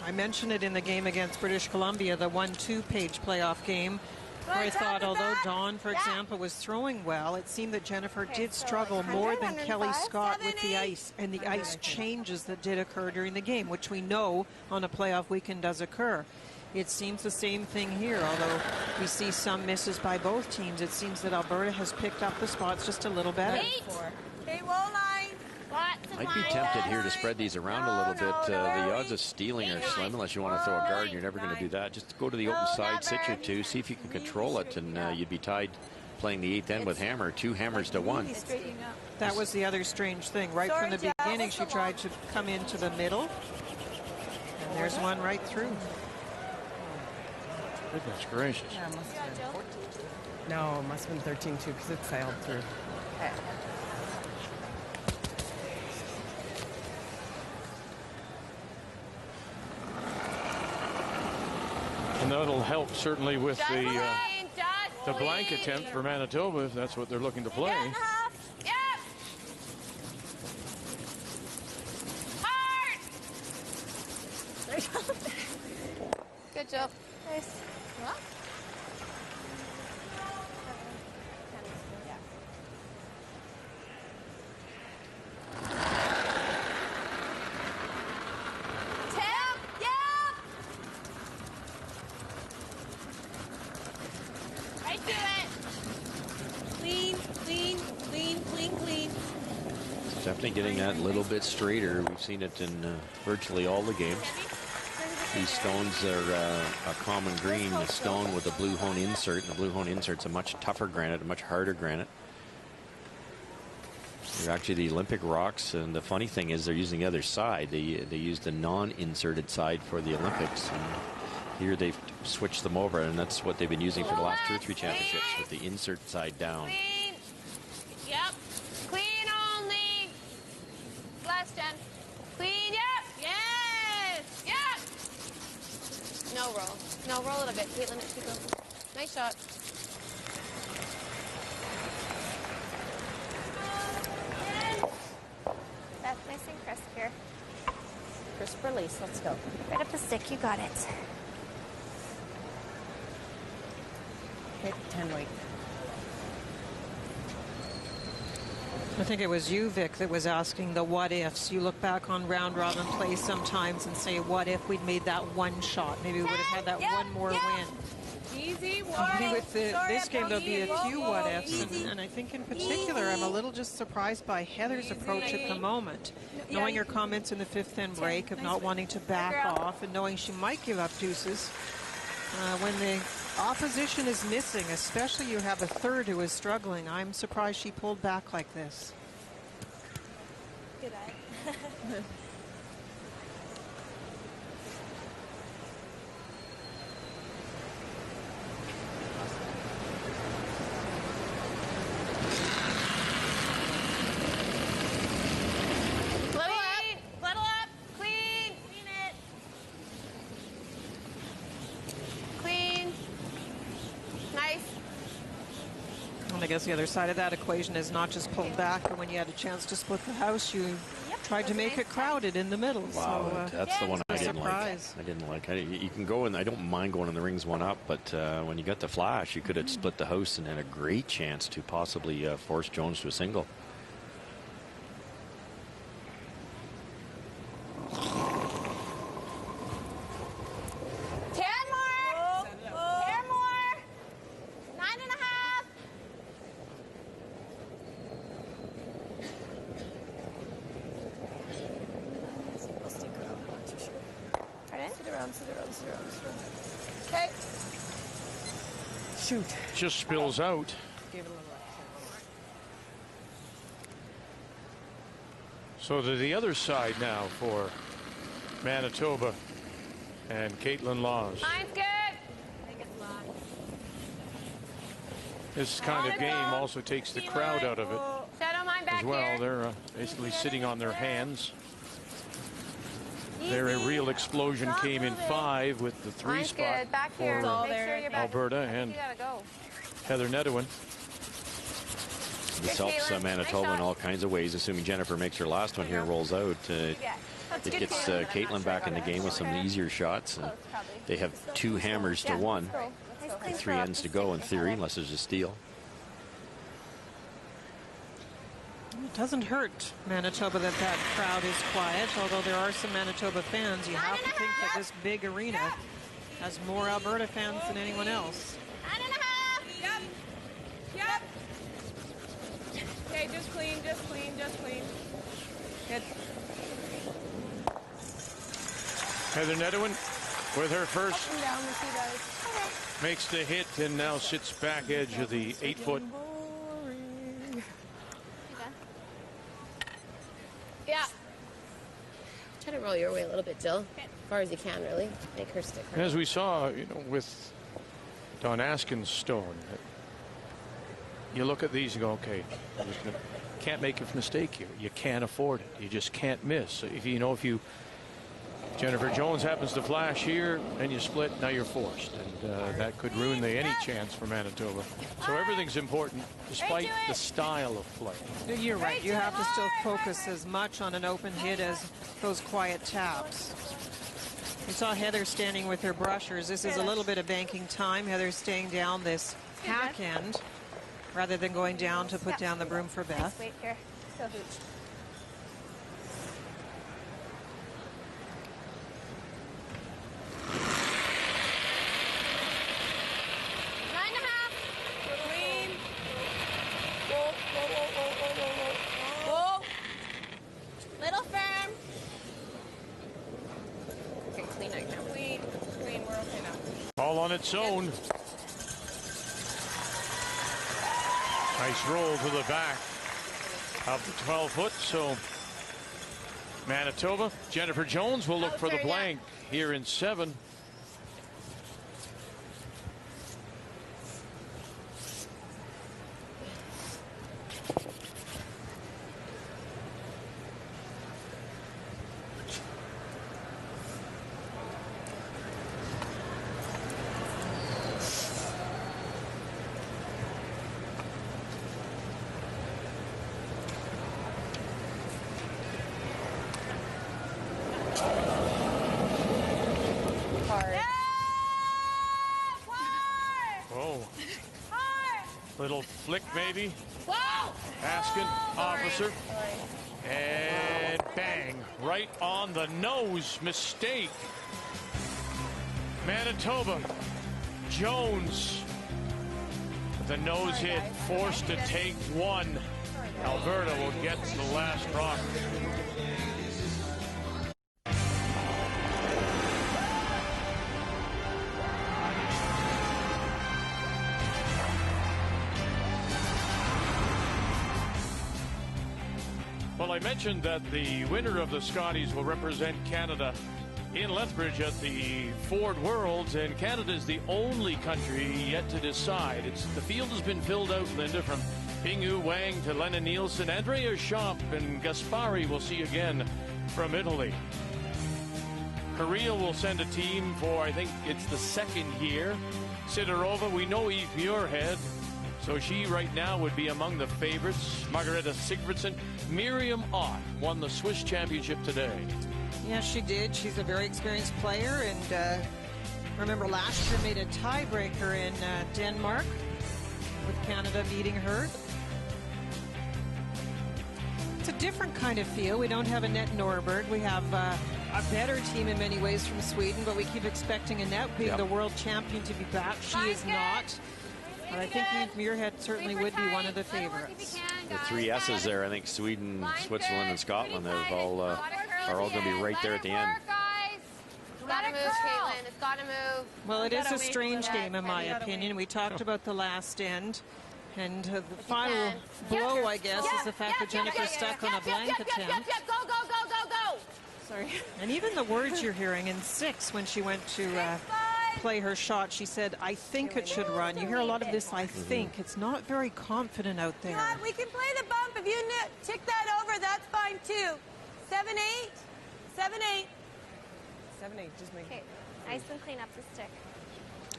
I mentioned it in the game against British Columbia, the 1-2 page playoff game, where I thought although Dawn, for example, was throwing well, it seemed that Jennifer did struggle more than Kelly Scott with the ice and the ice changes that did occur during the game, which we know on a playoff weekend does occur. It seems the same thing here, although we see some misses by both teams. It seems that Alberta has picked up the spots just a little better. Okay, wall line. Might be tempted here to spread these around a little bit. The odds of stealing are slim unless you want to throw a guard. You're never going to do that. Just go to the open side, sit your two, see if you can control it, and you'd be tied playing the 8th end with hammer, 2 hammers to 1. That was the other strange thing. Right from the beginning, she tried to come into the middle, and there's one right through. Goodness gracious. Yeah, it must have been 14. No, it must have been 13 too, because it sailed through. Okay. And that'll help certainly with the blank attempt for Manitoba, if that's what they're looking to play. Yep. Hard. Good job. Nice. What? Definitely getting that a little bit straighter. We've seen it in virtually all the games. These stones are a common green, a stone with a blue hone insert. And the blue hone insert's a much tougher granite, a much harder granite. They're actually the Olympic rocks, and the funny thing is they're using the other side. They use the non-inserted side for the Olympics. And here they've switched them over, and that's what they've been using for the last 2 or 3 championships, with the insert side down. Yep. Clean only. Last 10. Clean. Yep. Yes. Yep. No roll. No, roll it a bit. Caitlin, it should go. Nice shot. That's nice and crisp here. Crisp release. Let's go. Right up the stick. You got it. Hit 10 weight. I think it was you, Vic, that was asking the what ifs. You look back on round robin play sometimes and say, what if we'd made that one shot? Maybe we would have had that one more win. Easy. Maybe with this game, there'll be a few what ifs. And I think in particular, I'm a little just surprised by Heather's approach at the moment. Knowing her comments in the 5th end break of not wanting to back off and knowing she might give up deuces. When the opposition is missing, especially you have a third who is struggling, I'm surprised she pulled back like this. Good eye. I guess the other side of that equation is not just pulled back, but when you had a chance to split the house, you tried to make it crowded in the middle. Wow, so, that's the one I didn't surprise. like. I didn't like. You can go, and I don't mind going in the rings one up, but when you got the flash, you could have split the house and had a great chance to possibly force Jones to a single. around, sit around, sit around, sit around. Okay. Shoot. Just spills out. Give it a little extra. So to the other side now for Manitoba and Caitlin Laws. Mine's good. This kind of game also takes the crowd out of it Shadow, mine back as well. here. They're basically sitting on their hands. Their real explosion came in 5 with the 3 Mine's spot good. Back for here. Make sure you're back. Alberta and You gotta go. Heather Nedohin. This helps Manitoba in all kinds of ways, assuming Jennifer makes her last one here and rolls out. It gets Caitlin back in the game with some easier shots. And they have 2 hammers to 1. 3 ends to go in theory, unless there's a steal. It doesn't hurt Manitoba that crowd is quiet, although there are some Manitoba fans. You have to think that this big arena has more Alberta fans than anyone else. 9.5. Yep. Okay, just clean, just clean, just clean. Good. Heather Nedohin with her first. Up and down with you guys. Makes the hit and now sits back edge of the 8-foot. Yeah. Try to roll your way a little bit, Jill. As far as you can, really. Make her stick. As we saw, with Don Askin's stone, you look at these and go, okay, can't make a mistake here. You can't afford it. You just can't miss. If Jennifer Jones happens to flash here and you split, now you're forced. And that could ruin any chance for Manitoba. So everything's important despite the style of play. You're right. You have to still focus as much on an open hit as those quiet taps. We saw Heather standing with her brushers. This is a little bit of banking time. Heather's staying down this hack end rather than going down to put down the broom for Beth. Wait here. Go hooch. Little firm. Okay, clean right now. Clean, we're okay now. All on its own. Nice roll to the back of the 12-foot. So Manitoba, Jennifer Jones will look for the blank here in 7. Little flick maybe. Whoa! Askin, officer. And bang, right on the nose. Mistake. Manitoba. Jones. The nose hit, forced to take 1. Alberta will get the last rock. Well, I mentioned that the winner of the Scotties will represent Canada in Lethbridge at the Ford Worlds, and Canada is the only country yet to decide. The field has been filled out, Linda, from Pingyu Wang to Lennon Nielsen. Andrea Schomp and Gaspari will see again from Italy. Korea will send a team for, I think it's the 2nd year. Sidorova, we know Eve Muirhead, so she right now would be among the favorites. Margareta Sigvardsson. Miriam Ott won the Swiss championship today. Yes, she did. She's a very experienced player, and remember last year made a tiebreaker in Denmark with Canada beating her. It's a different kind of feel. We don't have Annette Norberg. We have a better team in many ways from Sweden, but we keep expecting Annette being the world champion to be back. She is not. But I think Eve Muirhead certainly would be one of the favorites. The 3 S's there, I think Sweden, Switzerland, and Scotland are all going to be right there at the end. gotta move, Caitlin. It's gotta move. Well, it is a strange game, in my opinion. We talked about the last end. And the final blow, I guess, is the fact that Jennifer's stuck on a blank attempt. Go. Sorry. And even the words you're hearing in 6 when she went to play her shot, she said, I think it should run. You hear a lot of this, I think. It's not very confident out there. God, we can play the bump. If you tick that over, that's fine too. 7-8. 7-8. 7-8, just make Okay, nice and clean up the stick.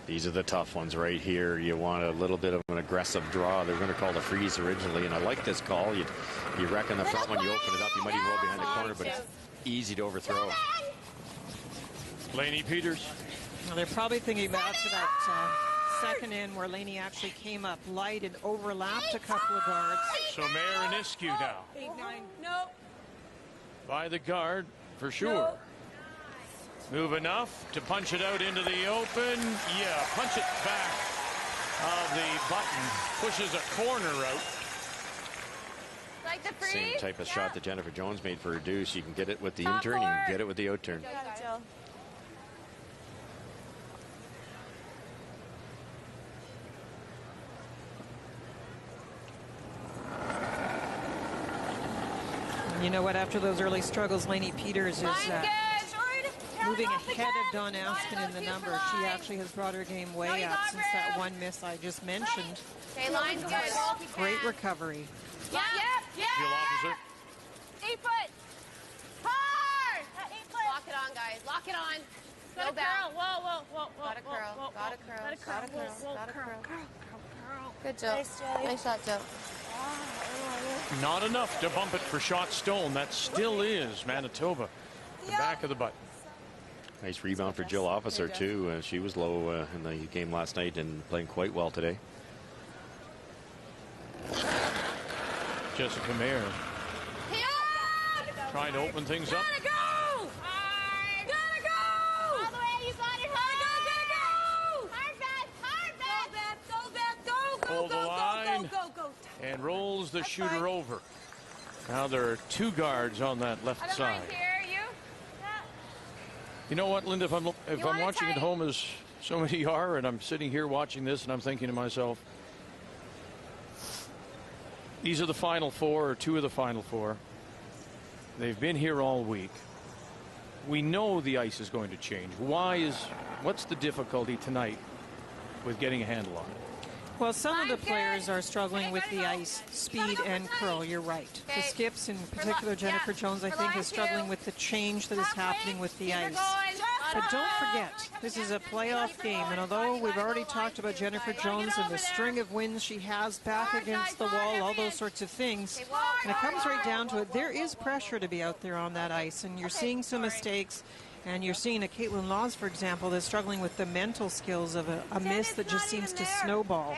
These are the tough ones right here. You want a little bit of an aggressive draw. They're going to call the freeze originally, and I like this call. You reckon the front when you open it up, you might even roll behind the corner, but it's easy to overthrow. Lainey Peters. Well, they're probably thinking back to that second end where Lainey actually came up light and overlapped a couple of guards. So Mayer and Iskew now. 8-9. No. By the guard, for sure. No. Move enough to punch it out into the open. Yeah, punch it back of the button. Pushes a corner out. Like the freeze? Same type of shot that Jennifer Jones made for her deuce. You can get it with the in-turn, you can get it with the out-turn. You know what? After those early struggles, Lainey Peters is moving ahead of Dawn Askin in the numbers. She actually has brought her game way up since that one miss I just mentioned. Okay, line's good. Great recovery. Yep. Field officer. 8 foot. Hard. 8 foot. Lock it on, guys. Lock it on. No bounce. Whoa. Gotta curl. Gotta curl. Good, Jill. Nice, Joey. Nice shot, Jill. Not enough to bump it for shot stolen. That still is Manitoba. The back of the button. Nice rebound for Jill Officer, too. She was low in the game last night and playing quite well today. Jessica Mayer trying to open things up. Gotta go! Gotta go! All the way, you got it. Gotta go! Hard, Beth. Go, Beth. Hold the line. Go. And rolls the shooter over. Now there are 2 guards on that left side. You know what, Linda, if I'm watching at home as so many are, and I'm sitting here watching this and I'm thinking to myself, these are the Final Four, or 2 of the Final Four. They've been here all week. We know the ice is going to change. What's the difficulty tonight with getting a handle on it? Well, some of the players are struggling with the ice, speed and curl. You're right. The skips, in particular Jennifer Jones, I think, is struggling with the change that is happening with the ice. But don't forget, this is a playoff game, and although we've already talked about Jennifer Jones and the string of wins she has back against the wall, all those sorts of things, and it comes right down to it, there is pressure to be out there on that ice, and you're seeing some mistakes. And you're seeing a Caitlin Laws, for example, that's struggling with the mental skills of a miss that just seems to snowball.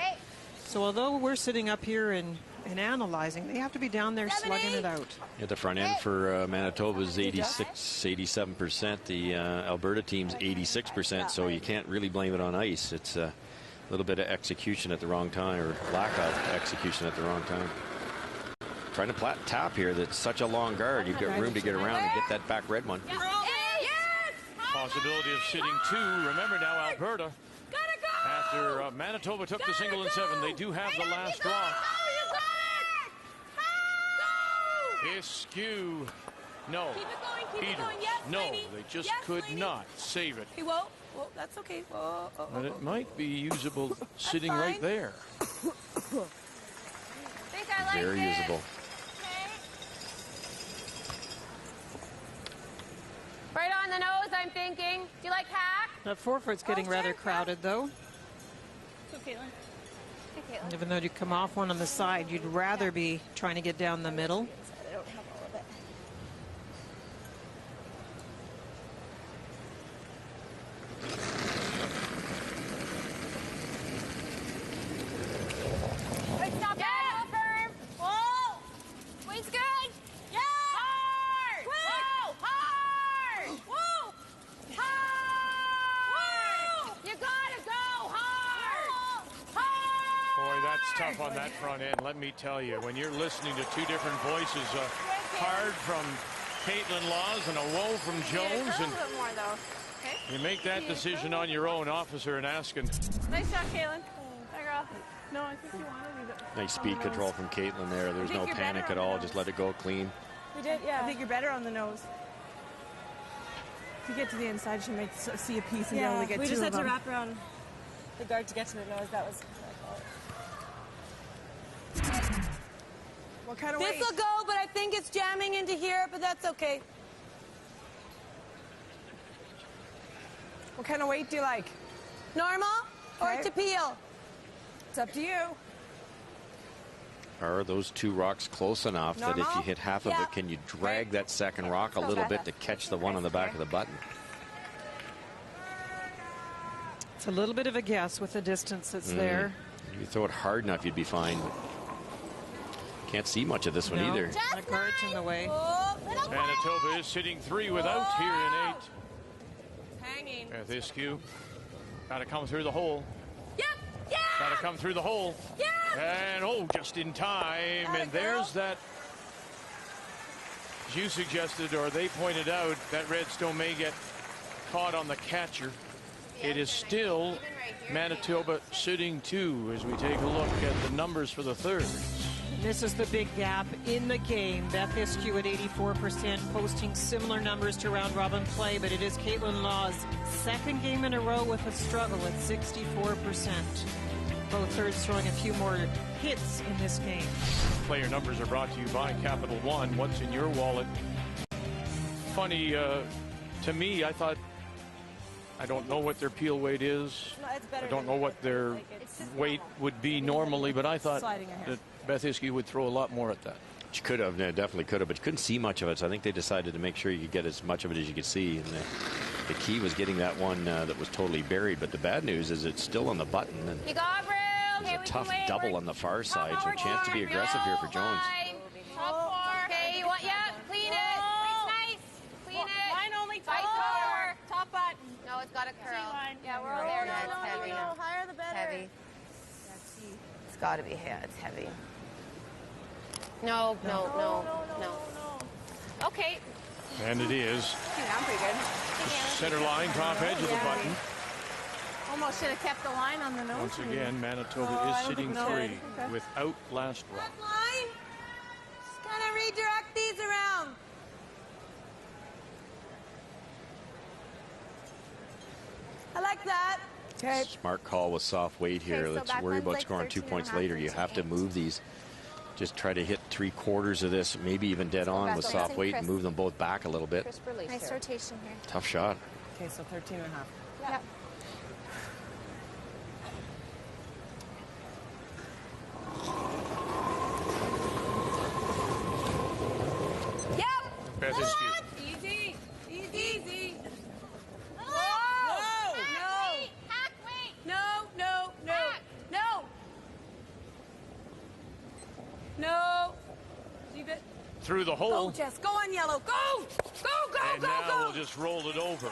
So although we're sitting up here and analyzing, they have to be down there slugging it out. At the front end for Manitoba is 87%. The Alberta team's 86%, so you can't really blame it on ice. It's a little bit of execution at the wrong time, or lack of execution at the wrong time. Trying to tap here. That's such a long guard. You've got room to get around and get that back red one. Possibility of sitting 2. Remember now, Alberta, after Manitoba took the single and 7, they do have the last draw. Iskew, no. Keep it going. Yes, no, Lainey. they just could not save it. Okay, well, that's okay. But it might be usable sitting right there. Very usable. Right on the nose, I'm thinking. Do you like hack? That forefoot's getting rather crowded, though. So, Caitlin. Hey, Caitlin. Even though you come off one on the side, you'd rather be trying to get down the middle. I don't have all of it. Wait, stop that. Firm. Whoa. Wait's good. Yeah. Hard. Whoa. Hard. Whoa. Hard. You gotta go hard. Hard. Boy, that's tough on that front end. Let me tell you, when you're listening to 2 different voices, hard from Caitlin Laws and a woe from Jones. A And little bit more, though. Okay. you make that decision on your own, officer, and asking. Nice job, Kaylin. Hi, girl. No, I think you want to leave it. Nice speed control from Caitlin there. There's no panic at all. Just let it go clean. We did, yeah. I think you're better on the nose. If you get to the inside, she might see a piece and be able to get two of them. We just had to wrap around the guard to get to the nose. That was my fault. What kind of weight? This will go, but I think it's jamming into here, but that's okay. What kind of weight do you like? Normal or to peel? It's up to you. Are those two rocks close enough that if you hit half of it, can you drag that second rock a little bit to catch the one on the back of the button? It's a little bit of a guess with the distance that's there. If you throw it hard enough, you'd be fine. Can't see much of this one either. The guard's in the way. Manitoba is sitting 3 without here in 8. Hanging. Bethescu got to come through the hole. Yep. Yeah. Got to come through the hole. Yeah. And just in time. And there's that, as you suggested, or they pointed out, that redstone may get caught on the catcher. It is still Manitoba sitting 2 as we take a look at the numbers for the third. This is the big gap in the game. Bethescu at 84%, posting similar numbers to round robin play, but it is Caitlin Law's second game in a row with a struggle at 64%. Both thirds throwing a few more hits in this game. Player numbers are brought to you by Capital One. What's in your wallet? Funny, to me, I thought, I don't know what their peel weight is. I don't know what their weight would be normally, but I thought that Bethescu would throw a lot more at that. She could have, definitely could have, but you couldn't see much of it, so I think they decided to make sure you could get as much of it as you could see. And the key was getting that one that was totally buried, but the bad news is it's still on the button. And you got room. There's a tough double on the far side, so a chance to be aggressive here for Jones. Okay, you want, clean it. Nice. Clean it. Line only top button. No, it's got a curl. Yeah, we're all there. No, it's heavy. Higher the better. Heavy. It's got to be it's heavy. No. Okay. And it is. I'm pretty good. Center line, top edge of the button. Almost should have kept the line on the nose. Once again, Manitoba is sitting 3 without last rock. Line. Just kind of redirect these around. I like that. Okay. Smart call with soft weight here. So Let's worry about scoring 2 points later. You have to move these. Just try to hit 3/4 of this, maybe even dead on with soft weight and move them both back a little bit. Nice rotation here. Tough shot. Okay, so 13.5. Yep. Bethescu. Easy. Whoa. No. Hack weight. No. Leave it. Through the hole. Go, Jess. Go on yellow. Go. And now we'll just roll it over.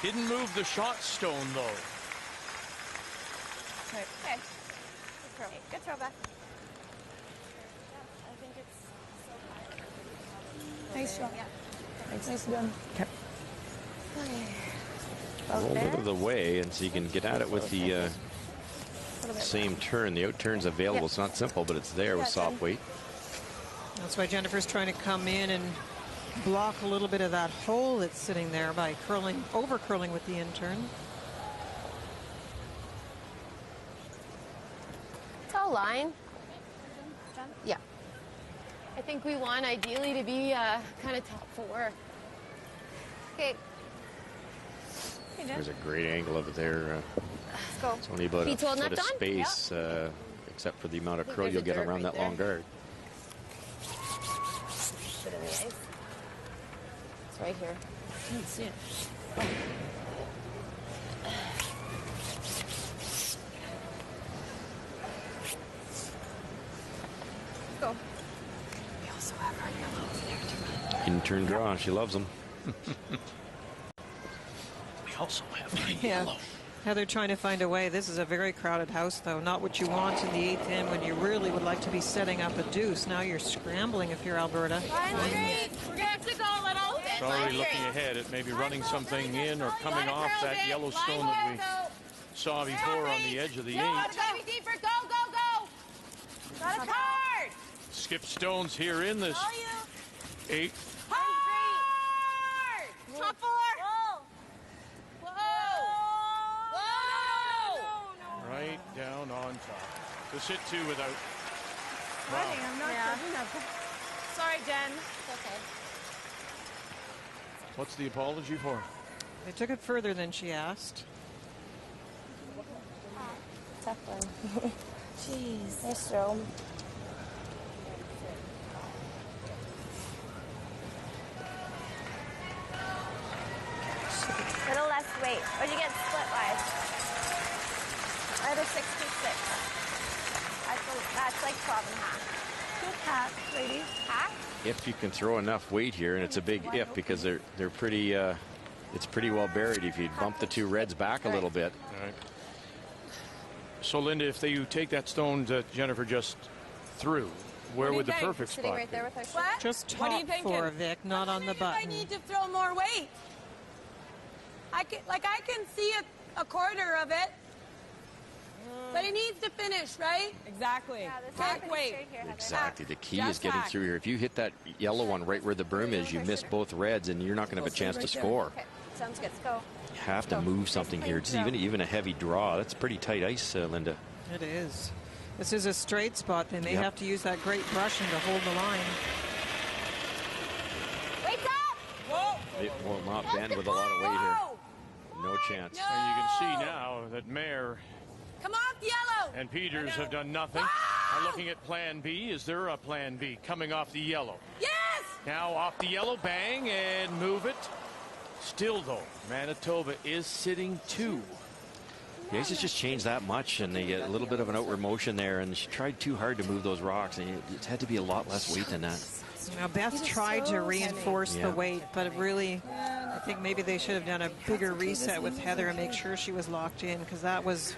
Didn't move the shot stone, though. Okay. Good throw back. Nice shot. Nice done. Okay. Roll it out of the way, and so you can get at it with the same turn. The out turn's available. It's not simple, but it's there with soft weight. That's why Jennifer's trying to come in and block a little bit of that hole that's sitting there by over curling with the in turn. It's all line. Yeah. I think we want ideally to be kind of top 4. Okay. There's a great angle of it there. Let's go. It's only about a foot of space, except for the amount of curl you'll get around that long guard. Put it in the ice. It's right here. I can't see it. Go. We also have our yellows there too. In turn draw. She loves them. We also have our yellow. Heather trying to find a way. This is a very crowded house, though. Not what you want in the 8th inning when you really would like to be setting up a deuce. Now you're scrambling if you're Alberta. Line straight. We're good. It's already looking ahead at maybe running something in or coming off that yellow stone that we saw before on the edge of the 8. Gotta be deeper. Go, go, go. Got a card. Skip stones here in this 8. Hard. Top 4. Whoa. Whoa. Right down on top. To sit 2 without. Wow. I'm not good enough. Sorry, Jen. It's okay. What's the apology for? They took it further than she asked. Tough one. Jeez. Nice throw. Little less weight. What'd you get split wise? I had a 66. That's like 12 and a half. Good half, ladies. Half? If you can throw enough weight here, and it's a big if because they're pretty. It's pretty well buried. If you bump the 2 reds back a little bit. All right. So, Linda, if you take that stone that Jennifer just threw, where would the perfect spot right there with her What? Just What are top you thinking? 4, Vic, not on the button. I need to throw more weight. I can see a quarter of it, but it needs to finish, right? Exactly. Yeah, Can't wait. Exactly. The key is getting through here. If you hit that yellow one right where the broom is, you miss both reds, and you're not going to have a chance to score. Okay, sounds good. Let's go. You have to move something here. Just even a heavy draw. That's pretty tight ice, Linda. It is. This is a straight spot. They may have to use that great brushing to hold the line. Wake up! Whoa! It will not bend with a lot of weight here. No chance. And you can see now that Mayer Come off the yellow. and Peters have done nothing. Are looking at plan B. Is there a plan B coming off the yellow? Yes! Now off the yellow, bang, and move it. Still, though, Manitoba is sitting 2. The ice has just changed that much, and they get a little bit of an outward motion there, and she tried too hard to move those rocks, and it had to be a lot less weight than that. Now, Beth tried to reinforce the weight, but really, I think maybe they should have done a bigger reset with Heather and make sure she was locked in, because that was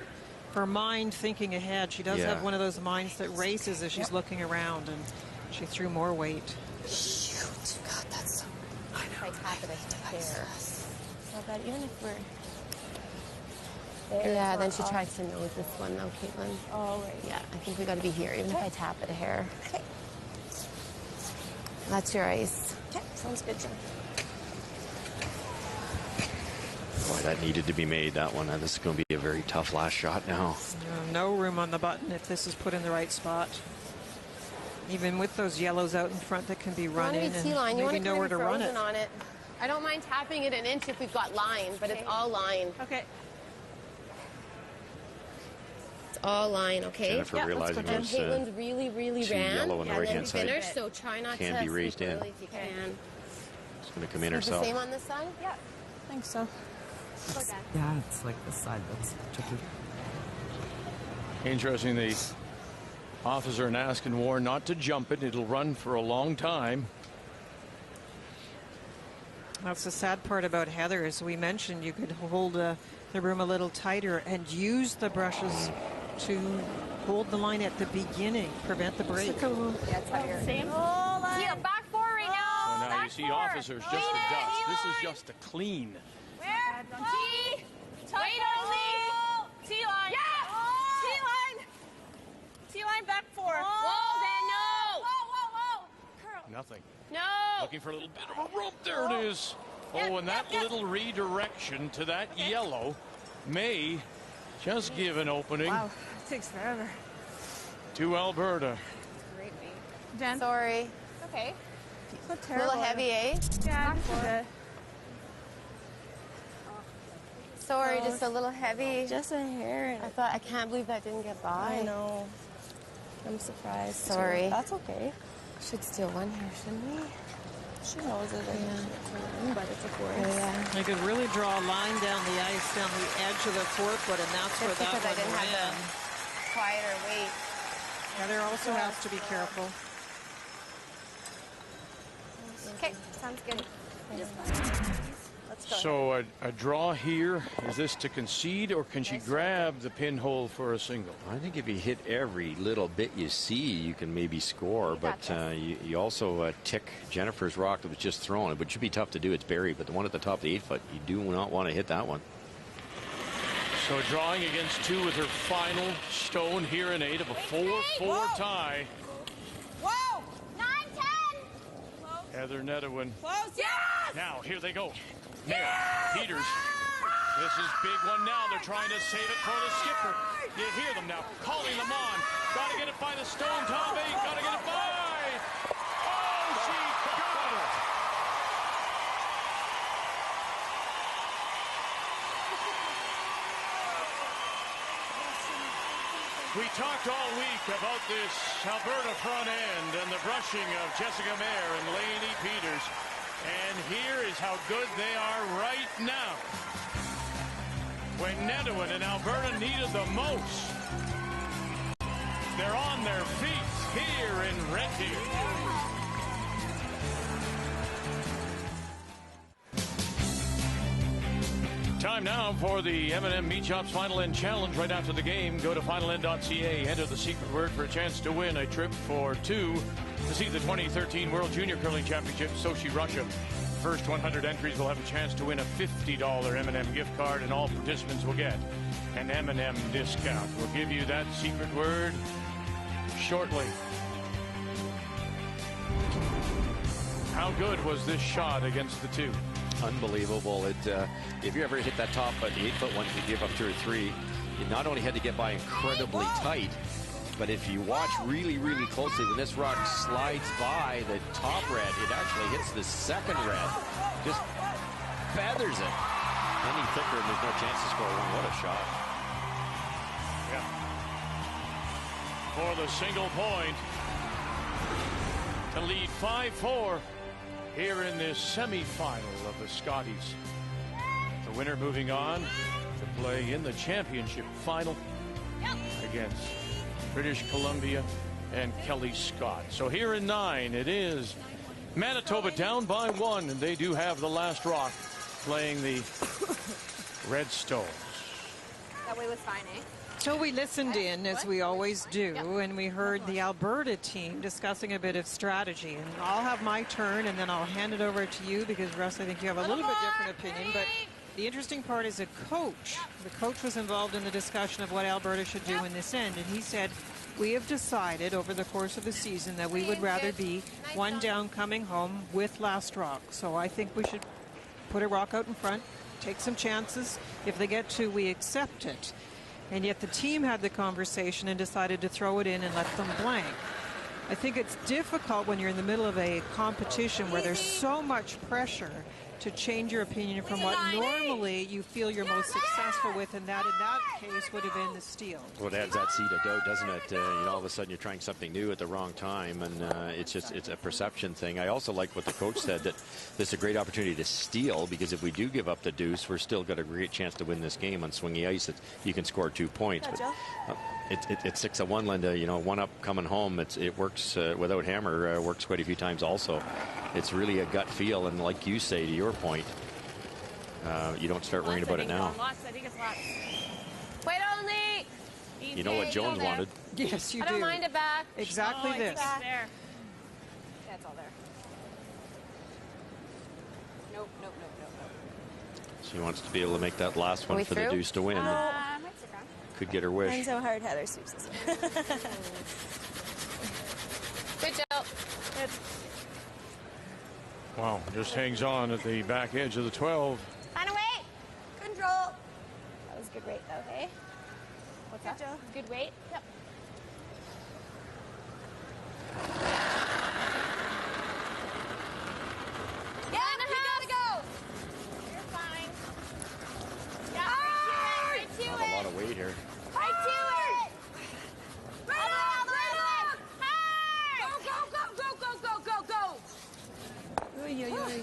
her mind thinking ahead. She does have one of those minds that races as she's looking around, and she threw more weight. Shoot. God, that's so... I know. Like happening there. Not bad, even if we're... There, yeah, then she tries to nose this one, though, Caitlin. Oh, right. Yeah, I think we got to be here, even if I tap it a hair. Okay. That's your ice. Okay, sounds good, Jen. Boy, that needed to be made, that one. This is going to be a very tough last shot now. No room on the button if this is put in the right spot. Even with those yellows out in front that can be run in, and maybe know where to run it. On it. I don't mind tapping it an inch if we've got line, but it's all line. Okay. It's all line, okay? Jennifer realizing and Caitlin's really ran. Yellow on the right-hand side. Finished, so try not can to be raised in. if you can. It's going to come in Is it herself. the same on this side? Yeah. I think so. Yeah, it's like the side that's tricky. Interesting, the officer in Askin warned not to jump it. It'll run for a long time. That's the sad part about Heather, as we mentioned, you could hold the room a little tighter and use the brushes to hold the line at the beginning, prevent the break. Yeah, it's higher. Same. Yeah, back four right now. So now you see officers just a dust. This is just a clean. Where? T. Wait only. T-line. Yeah. T-line. T-line back 4. Whoa, then no. Whoa. Curl. Nothing. No. Looking for a little bit of a rope. There it is. Oh, and that little redirection to that yellow may just give an opening. Wow, it takes forever. To Alberta. Great beat. Jen. Sorry. Okay. So A terrible. little heavy, eh? Yeah, just a bit. Sorry, just a little heavy. Just a hair. I can't believe that didn't get by. I know. I'm surprised. Sorry. That's okay. Should steal one here, shouldn't we? She knows it. Yeah. But it's a force. Yeah. You could really draw a line down the ice, down the edge of the 4-foot, and that's where that because I didn't one have ran. the quieter weight. Heather also has to be careful. Okay, sounds good. Let's go. So a draw here. Is this to concede, or can she grab the pinhole for a single? I think if you hit every little bit you see, you can maybe score. But you also tick Jennifer's rock that was just thrown. It should be tough to do. It's buried. But the one at the top of the 8-foot, you do not want to hit that one. So drawing against 2 with her final stone here in 8 of a 4-4 tie. Whoa! 9-10! Heather Nedohin. Close, yes! Now, here they go. Nair, Peters. This is big one now. They're trying to save it for the skipper. You hear them now, calling them on. Got to get it by the stone, top 8. Got to get it by. Oh, she got it. We talked all week about this Alberta front end and the brushing of Jessica Mayer and Lainey Peters. And here is how good they are right now. When Nedohin and Alberta needed the most, they're on their feet here in Red Deer. Time now for the M&M Meat Shops Final End Challenge. Right after the game, go to finalend.ca. Enter the secret word for a chance to win a trip for 2 to see the 2013 World Junior Curling Championship, Sochi, Russia. First 100 entries will have a chance to win a $50 M&M gift card, and all participants will get an M&M discount. We'll give you that secret word shortly. How good was this shot against the 2? Unbelievable. If you ever hit that top of the 8-foot one, you give up 2 or 3. You not only had to get by incredibly tight, but if you watch really, really closely, when this rock slides by the top red, it actually hits the second red. Just feathers it. Any thicker, and there's no chance to score one. What a shot. Yeah. For the single point to lead 5-4 here in this semifinal of the Scotties. The winner moving on to play in the championship final against British Columbia and Kelly Scott. So here in 9, it is Manitoba down by 1, and they do have the last rock playing the Redstones. That way was fine, eh? So we listened in, as we always do, and we heard the Alberta team discussing a bit of strategy. And I'll have my turn, and then I'll hand it over to you, because, Russ, I think you have a little bit different opinion. But the interesting part is a coach. The coach was involved in the discussion of what Alberta should do in this end. And he said, we have decided over the course of the season that we would rather be one down coming home with last rock. So I think we should put a rock out in front, take some chances. If they get 2, we accept it. And yet the team had the conversation and decided to throw it in and let them blank. I think it's difficult when you're in the middle of a competition where there's so much pressure to change your opinion from what normally you feel you're most successful with, and that in that case would have been the steal. Well, it adds that seed of doubt, doesn't it? All of a sudden you're trying something new at the wrong time, and it's a perception thing. I also like what the coach said, that this is a great opportunity to steal, because if we do give up the deuce, we're still got a great chance to win this game on swingy ice. You can score 2 points. But, it's 6-1, Linda. 1 up coming home. It works without hammer. Works quite a few times also. It's really a gut feel, and like you say, to your point, you don't start worrying about it now. Lots, I think it's lots. Wait only. You know what Jones wanted. Yes, you do. I don't mind it back. Exactly this. It's there. Yeah, it's all there. Nope. She wants to be able to make that last one for the deuce to win. Could get her wish. Mine's so hard, Heather sweeps this one. Good job. Good. Wow, just hangs on at the back edge of the 12. Find a weight. Control. That was good weight, though, hey? What's that? Good weight? Yep. Yeah, you gotta go. You're fine. Yeah, right to it. Not a lot of weight here. Right to it. Right on. Go. Oy, oy, oy.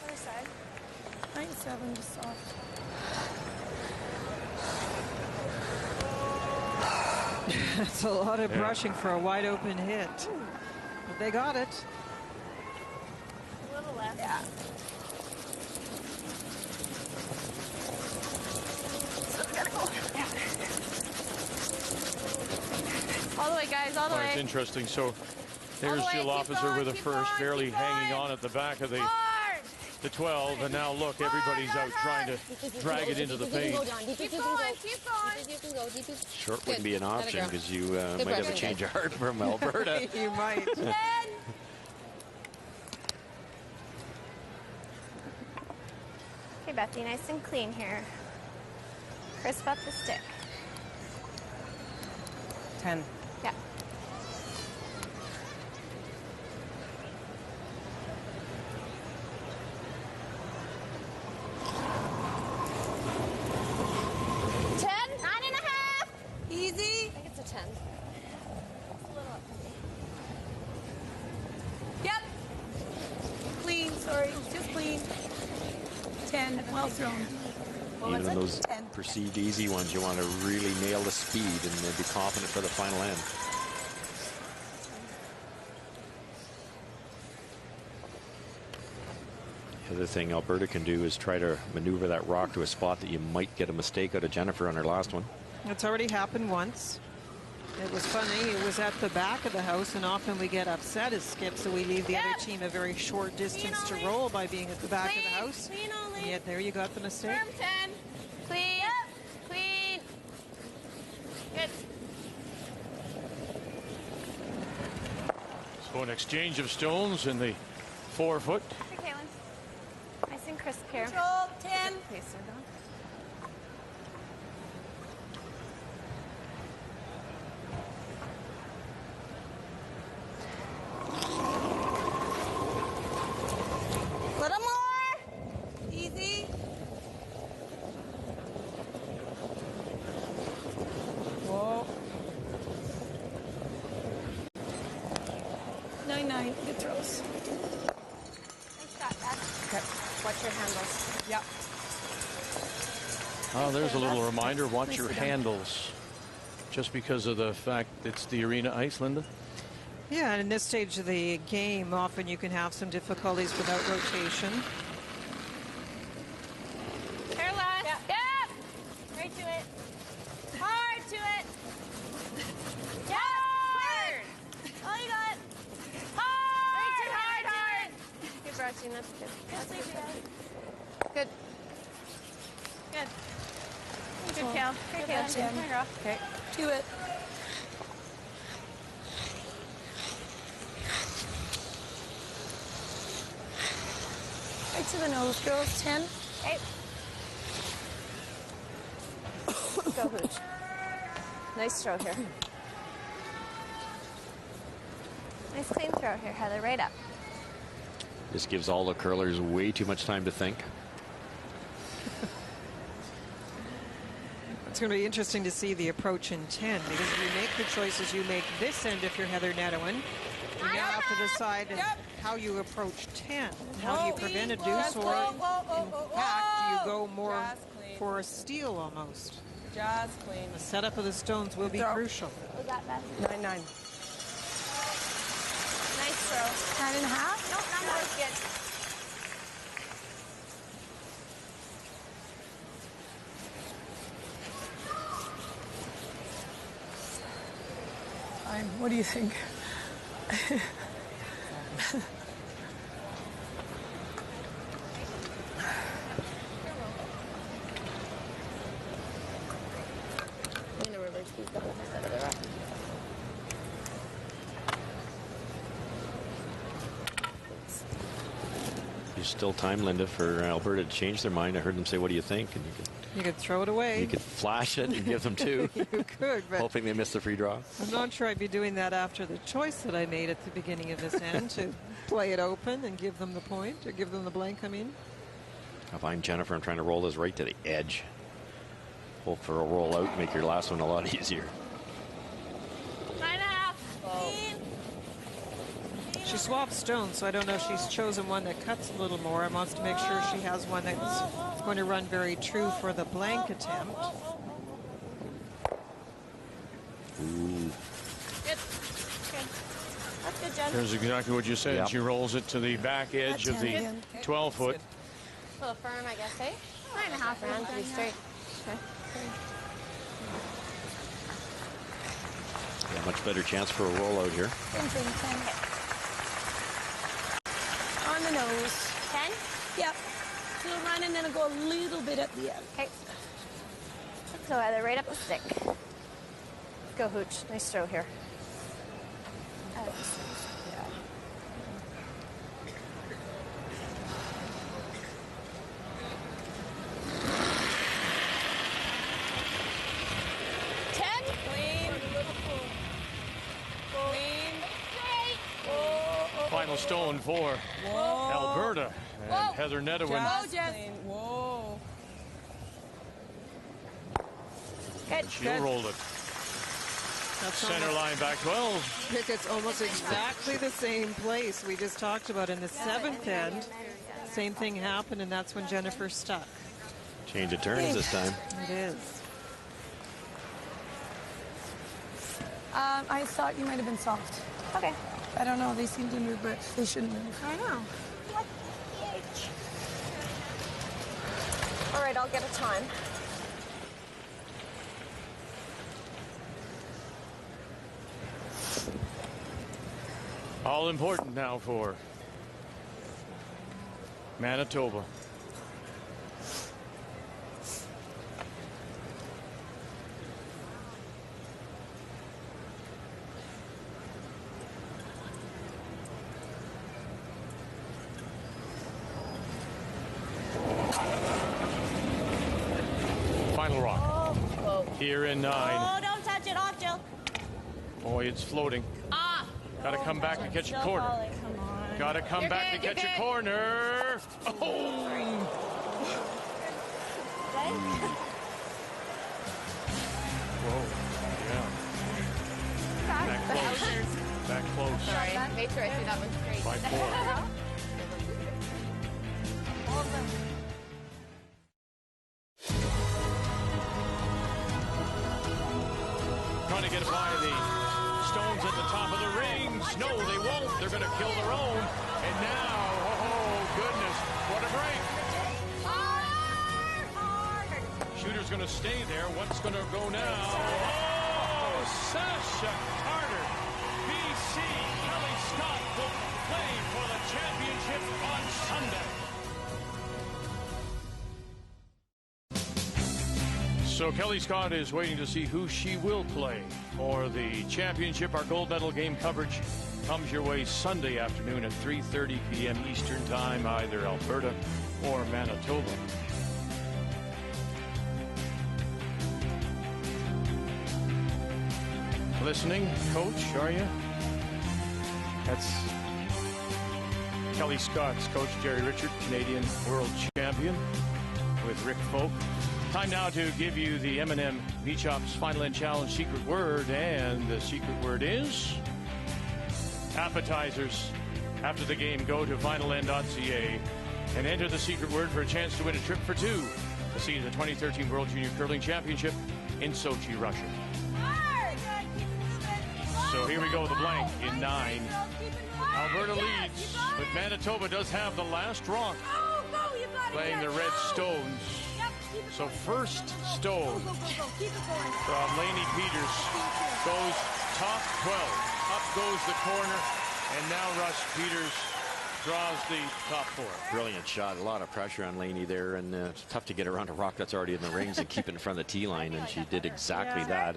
Other side. 9-7, just soft. That's a lot of brushing for a wide open hit. But they got it. little left. Yeah. So we gotta go. Yeah. All the way, guys, all the way. It's interesting. So there's Jill Officer with a first, barely hanging on at the back of the 12, and now look, everybody's out trying to drag it into the paint. Keep going, keep going. Short wouldn't be an option because you might have a change of heart from Alberta. You might. Okay, Bethy, nice and clean here. Crisp up the stick. 10. Yeah. Easy. I think it's a 10. It's a little up to me. Yep. Clean, sorry. Just clean. 10. Well thrown. Even in those perceived easy ones, you want to really nail the speed and then be confident for the final end. The other thing Alberta can do is try to maneuver that rock to a spot that you might get a mistake out of Jennifer on her last one. It's already happened once. It was funny. It was at the back of the house, and often we get upset as skips, so we leave the other team a very short distance to roll by being at the back of the house. And yet there you got the mistake. Firm 10. Clean. Clean. Good. So an exchange of stones in the 4-foot. Okay, Caitlin. Nice and crisp here. Control. 10. Pacer down. Little more. Easy. Whoa. 9-9. Good throws. Nice shot, Beth. Watch your handles. Yep. Oh, there's a little reminder. Watch your handles. Just because of the fact it's the arena ice, Linda. Yeah, and in this stage of the game, often you can have some difficulties without rotation. Careless. Yep. Right to it. Hard to it. Yeah. Hard. Oh, you got it. Hard. Right to hard, hard. Good brushing. That's good. That's good. Good. Good. Good, Cal. Good, Cal. Come on, girl. Okay. To it. Right to the nose, girls. 10. Okay. Go, Hooch. Nice throw here. Nice clean throw here, Heather. Right up. This gives all the curlers way too much time to think. It's going to be interesting to see the approach in 10, because if you make the choices you make this end, if you're Heather Nedohin, you now have to decide how you approach 10. How do you prevent a deuce, or in fact, do you go more for a steal almost? Just clean. The setup of the stones will be crucial. Was that best? 9-9. Nice throw. 9.5? Nope, that was good. What do you think? I'm going to reverse these down instead of the rock. There's still time, Linda, for Alberta to change their mind. I heard them say, "What do you think?" And you could throw it away. You could flash it and give them two. You could, but hoping they miss the free draw. I'm not sure I'd be doing that after the choice that I made at the beginning of this end to play it open and give them the point, or give them the blank, I mean. If I'm Jennifer, I'm trying to roll this right to the edge. Hope for a roll out, make your last one a lot easier. 9.5. She swapped stones, so I don't know if she's chosen one that cuts a little more and wants to make sure she has one that's going to run very true for the blank attempt. Ooh. Good. Good. That's good, Good, Jen. Here's exactly what you said. Yep. She rolls it to the back edge of the 12-foot. A little firm, I guess, eh? 9.5 round to be straight. Okay. Yeah, much better chance for a rollout here. On the nose. 10? Yep. Still run and then it'll go a little bit at the end. Okay. So either right up the stick. Go, Hooch. Nice throw here. Yeah. Final stone for Alberta and Heather Nedohin. Whoa. Good. She'll roll it. Center line back 12. Nick, it's almost exactly the same place we just talked about in the 7th end. Same thing happened, and that's when Jennifer stuck. Change of turns this time. It is. I thought you might have been soft. Okay. I don't know. They seem to move, but they shouldn't move. I know. All right, I'll get a time. All important now for Manitoba. Final rock. Here in 9. Oh, don't touch it off, Jill. Boy, it's floating. Got to come back to catch a corner. Got to come back to catch a corner. Oh! Whoa. Yeah. Back close. Back close. Sorry, made sure I threw that one straight. By 4. Trying to get by the stones at the top of the rings. No, they won't. They're going to kill their own. And now, oh, goodness, what a break. Shooter's going to stay there. What's going to go now? Oh, Sasha Carter. BC Kelly Scott will play for the championship on Sunday. So Kelly Scott is waiting to see who she will play for the championship. Our gold medal game coverage comes your way Sunday afternoon at 3:30 p.m. Eastern Time, either Alberta or Manitoba. Listening, Coach, are you? That's Kelly Scott's coach, Jerry Richard, Canadian world champion, with Rick Folk. Time now to give you the M&M Meat Shop's Final End Challenge secret word, and the secret word is appetizers. After the game, go to finalend.ca and enter the secret word for a chance to win a trip for 2 to see the 2013 World Junior Curling Championship in Sochi, Russia. So here we go, the blank in 9. Alberta leads, but Manitoba does have the last rock, playing the red stones. So first stone from Lainey Peters goes top 12. Up goes the corner, and now Russ Peters draws the top 4. Brilliant shot. A lot of pressure on Lainey there, and it's tough to get around a rock that's already in the rings and keep it in front of the tee line, and she did exactly that.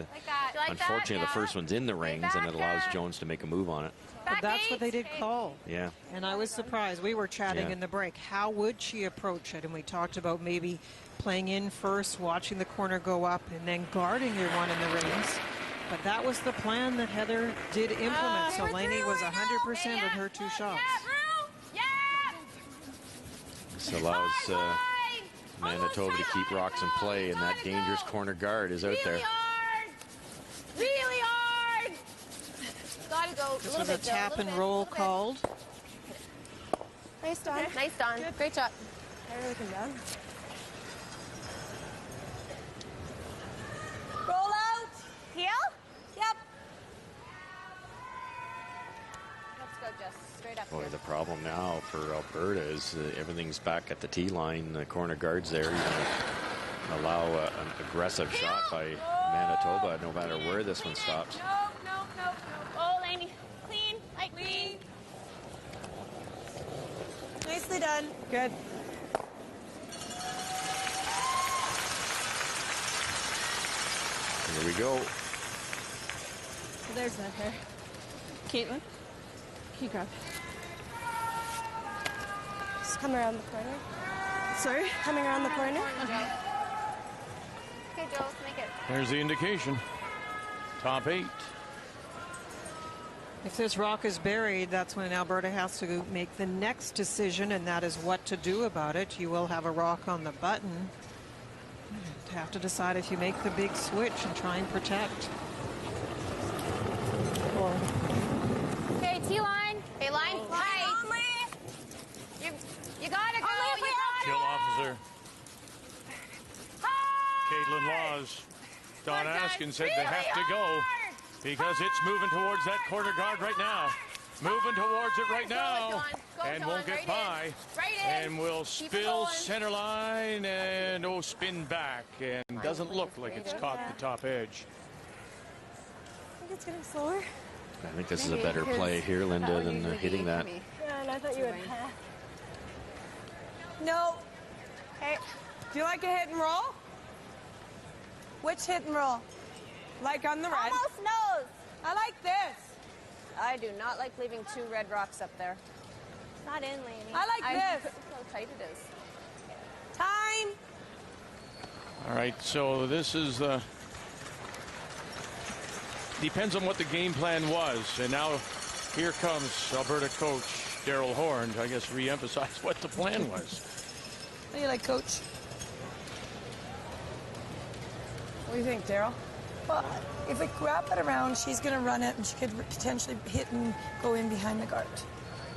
Unfortunately, the first one's in the rings, and it allows Jones to make a move on it. But that's what they did call. Yeah. And I was surprised. We were chatting in the break. How would she approach it? And we talked about maybe playing in first, watching the corner go up, and then guarding your one in the rings. But that was the plan that Heather did implement. So Lainey was 100% with her 2 shots. This allows Manitoba to keep rocks in play, and that dangerous corner guard is out there. Really hard. Gotta go. This was a tap and roll called. Nice, Don. Nice, Don. Great job. I really come down. Roll out. Heel? Yep. straight up Boy, here. the problem now for Alberta is everything's back at the tee line. The corner guards there. You're gonna allow an aggressive shot by Manitoba, no matter where this one stops. No. Oh, Lainey. Clean. Like clean. Nicely done. Good. Here we go. There's that hair. Caitlin, can you grab? Just come around the corner. Sorry? Coming around the corner. Okay. Okay, Joel, let's make it. There's the indication. Top 8. If this rock is buried, that's when Alberta has to make the next decision, and that is what to do about it. You will have a rock on the button. You have to decide if you make the big switch and try and protect. Okay, T-line. Okay, line tight. You gotta go. Kill officer. Caitlin Laws. Don Askin said they have to go because it's moving towards that corner guard right now. Moving towards it right now. And won't get by. And will spill center line and spin back. And doesn't look like it's caught the top edge. I think it's getting slower. I think this is a better play here, Linda, than hitting that. Yeah, and I thought you would. No. Hey, do you like a hit and roll? Which hit and roll? Like on the red? Almost nose. I like this. I do not like leaving 2 red rocks up there. Not in, Lainey. I like this. Look how tight it is. Time. All right, so this is the... Depends on what the game plan was. And now here comes Alberta coach Daryl Horn to, I guess, re-emphasize what the plan was. What do you like, Coach? What do you think, Daryl? Well, if we wrap it around, she's going to run it, and she could potentially hit and go in behind the guard.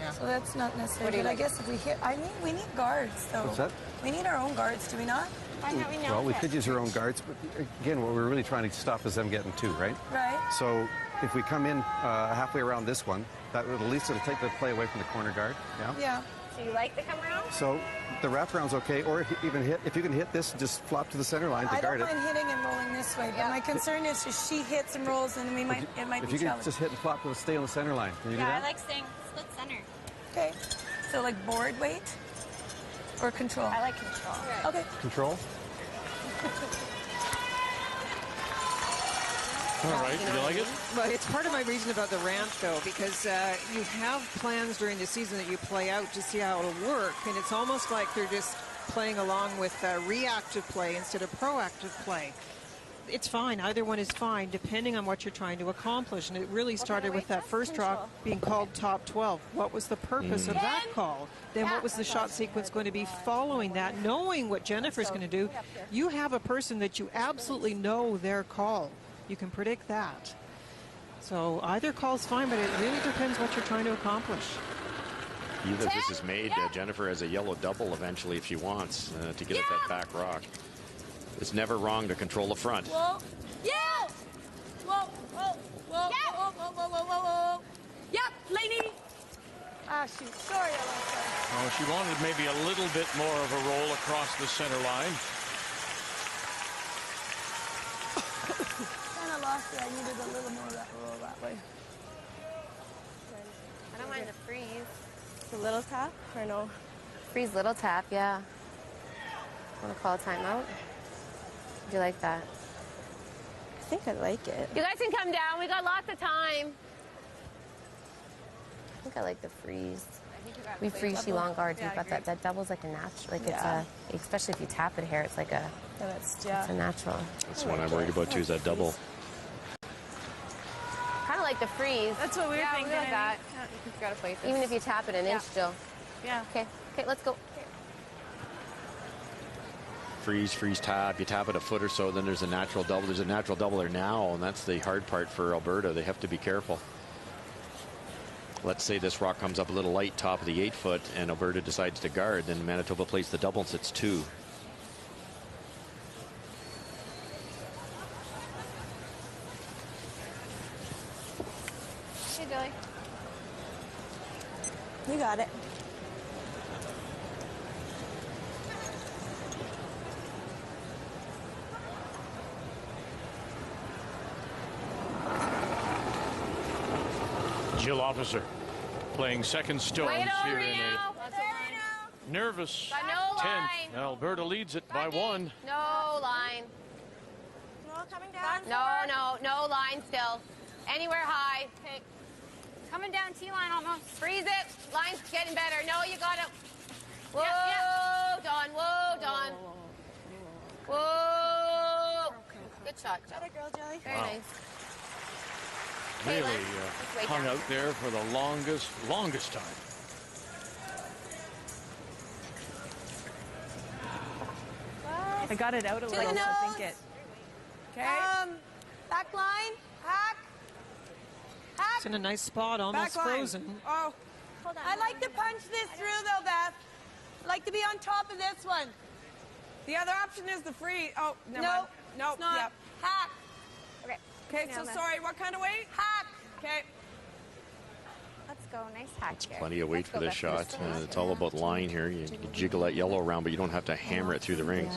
Yeah. So that's not necessary. But I guess if we hit, we need guards, though. What's that? We need our own guards, do we not? Why can't we know Well, we that? could use our own guards, but again, what we're really trying to stop is them getting 2, right? Right. So if we come in halfway around this one, that would at least it'll take the play away from the corner guard. Yeah. Yeah. So you like the come around? So the wraparound's okay, or even hit. If you can hit this, just flop to the center line to I guard don't it. mind hitting and rolling this way, but my concern is if she hits and rolls, and it might If be you can challenging. just hit and flop to stay on the center line, can you do Yeah, that? I like staying split center. Okay. So like board weight or control? I like control. Okay. Control. All right, you like it? Well, it's part of my reason about the ramp, though, because you have plans during the season that you play out to see how it'll work, and it's almost like they're just playing along with reactive play instead of proactive play. It's fine. Either one is fine, depending on what you're trying to accomplish. And it really started with that first drop being called top 12. What was the purpose of that call? Then what was the shot sequence going to be following that? Knowing what Jennifer's going to do, you have a person that you absolutely know their call. You can predict that. So either call's fine, but it really depends what you're trying to accomplish. Either this is made Jennifer as a yellow double eventually if she wants to get at that back rock. It's never wrong to control the front. Whoa. Yeah. Whoa. Whoa. Whoa. Yep. Whoa. Whoa. Whoa. Whoa. Whoa. Whoa. Yep, Lainey. Ah, shoot. Sorry, I lost that. Oh, she wanted maybe a little bit more of a roll across the center line. Kind of lost it. I needed a little more of that roll that way. I don't mind the freeze. The little tap or no? Freeze little tap, yeah. Want to call a timeout? Do you like that? I think I like it. You guys can come down. We got lots of time. I think I like the freeze. We freeze she long guards. We've got that doubles like a natural. Like it's a, especially if you tap it here, it's like a. It's a natural. That's what I'm worried about too. Is that double? Kind of like the freeze. That's what we were thinking. Like that. You gotta play this. Even if you tap it an inch still. Yeah. Okay. Okay. Let's go. Freeze, tap. You tap it a foot or so, then there's a natural double. There's a natural double there now, and that's the hard part for Alberta. They have to be careful. Let's say this rock comes up a little light, top of the 8 foot, and Alberta decides to guard. Then Manitoba plays the double, and it's 2. Hey, Billy. got it. Jill Officer playing second stones here in a nervous No 10th. line. Alberta leads it by 1. No line. Coming down. No line still. Anywhere high. Okay. Coming down T-line almost. Freeze it. Line's getting better. No, you got it. Whoa, Yeah. Dawn. Whoa, Dawn. Whoa. Good shot, Jill. Better girl, Jelly. Very nice. Really Caitlin, hung down. out there for the longest time. I got it out a little, so I think it. Okay. Back line. Hack. It's in a nice spot, almost Back line. frozen. Oh. Hold on. I like to punch this through, though, Beth. I like to be on top of this one. The other option is the free. Oh, never No, mind. No, it's not. Yep. Hack. Okay. Okay, so sorry, what kind of weight? Hack. Okay. Let's go. Nice hack here. Plenty of weight Let's for go, this Beth. shot. It's all about line here. You jiggle that yellow around, but you don't have to hammer it through the rings.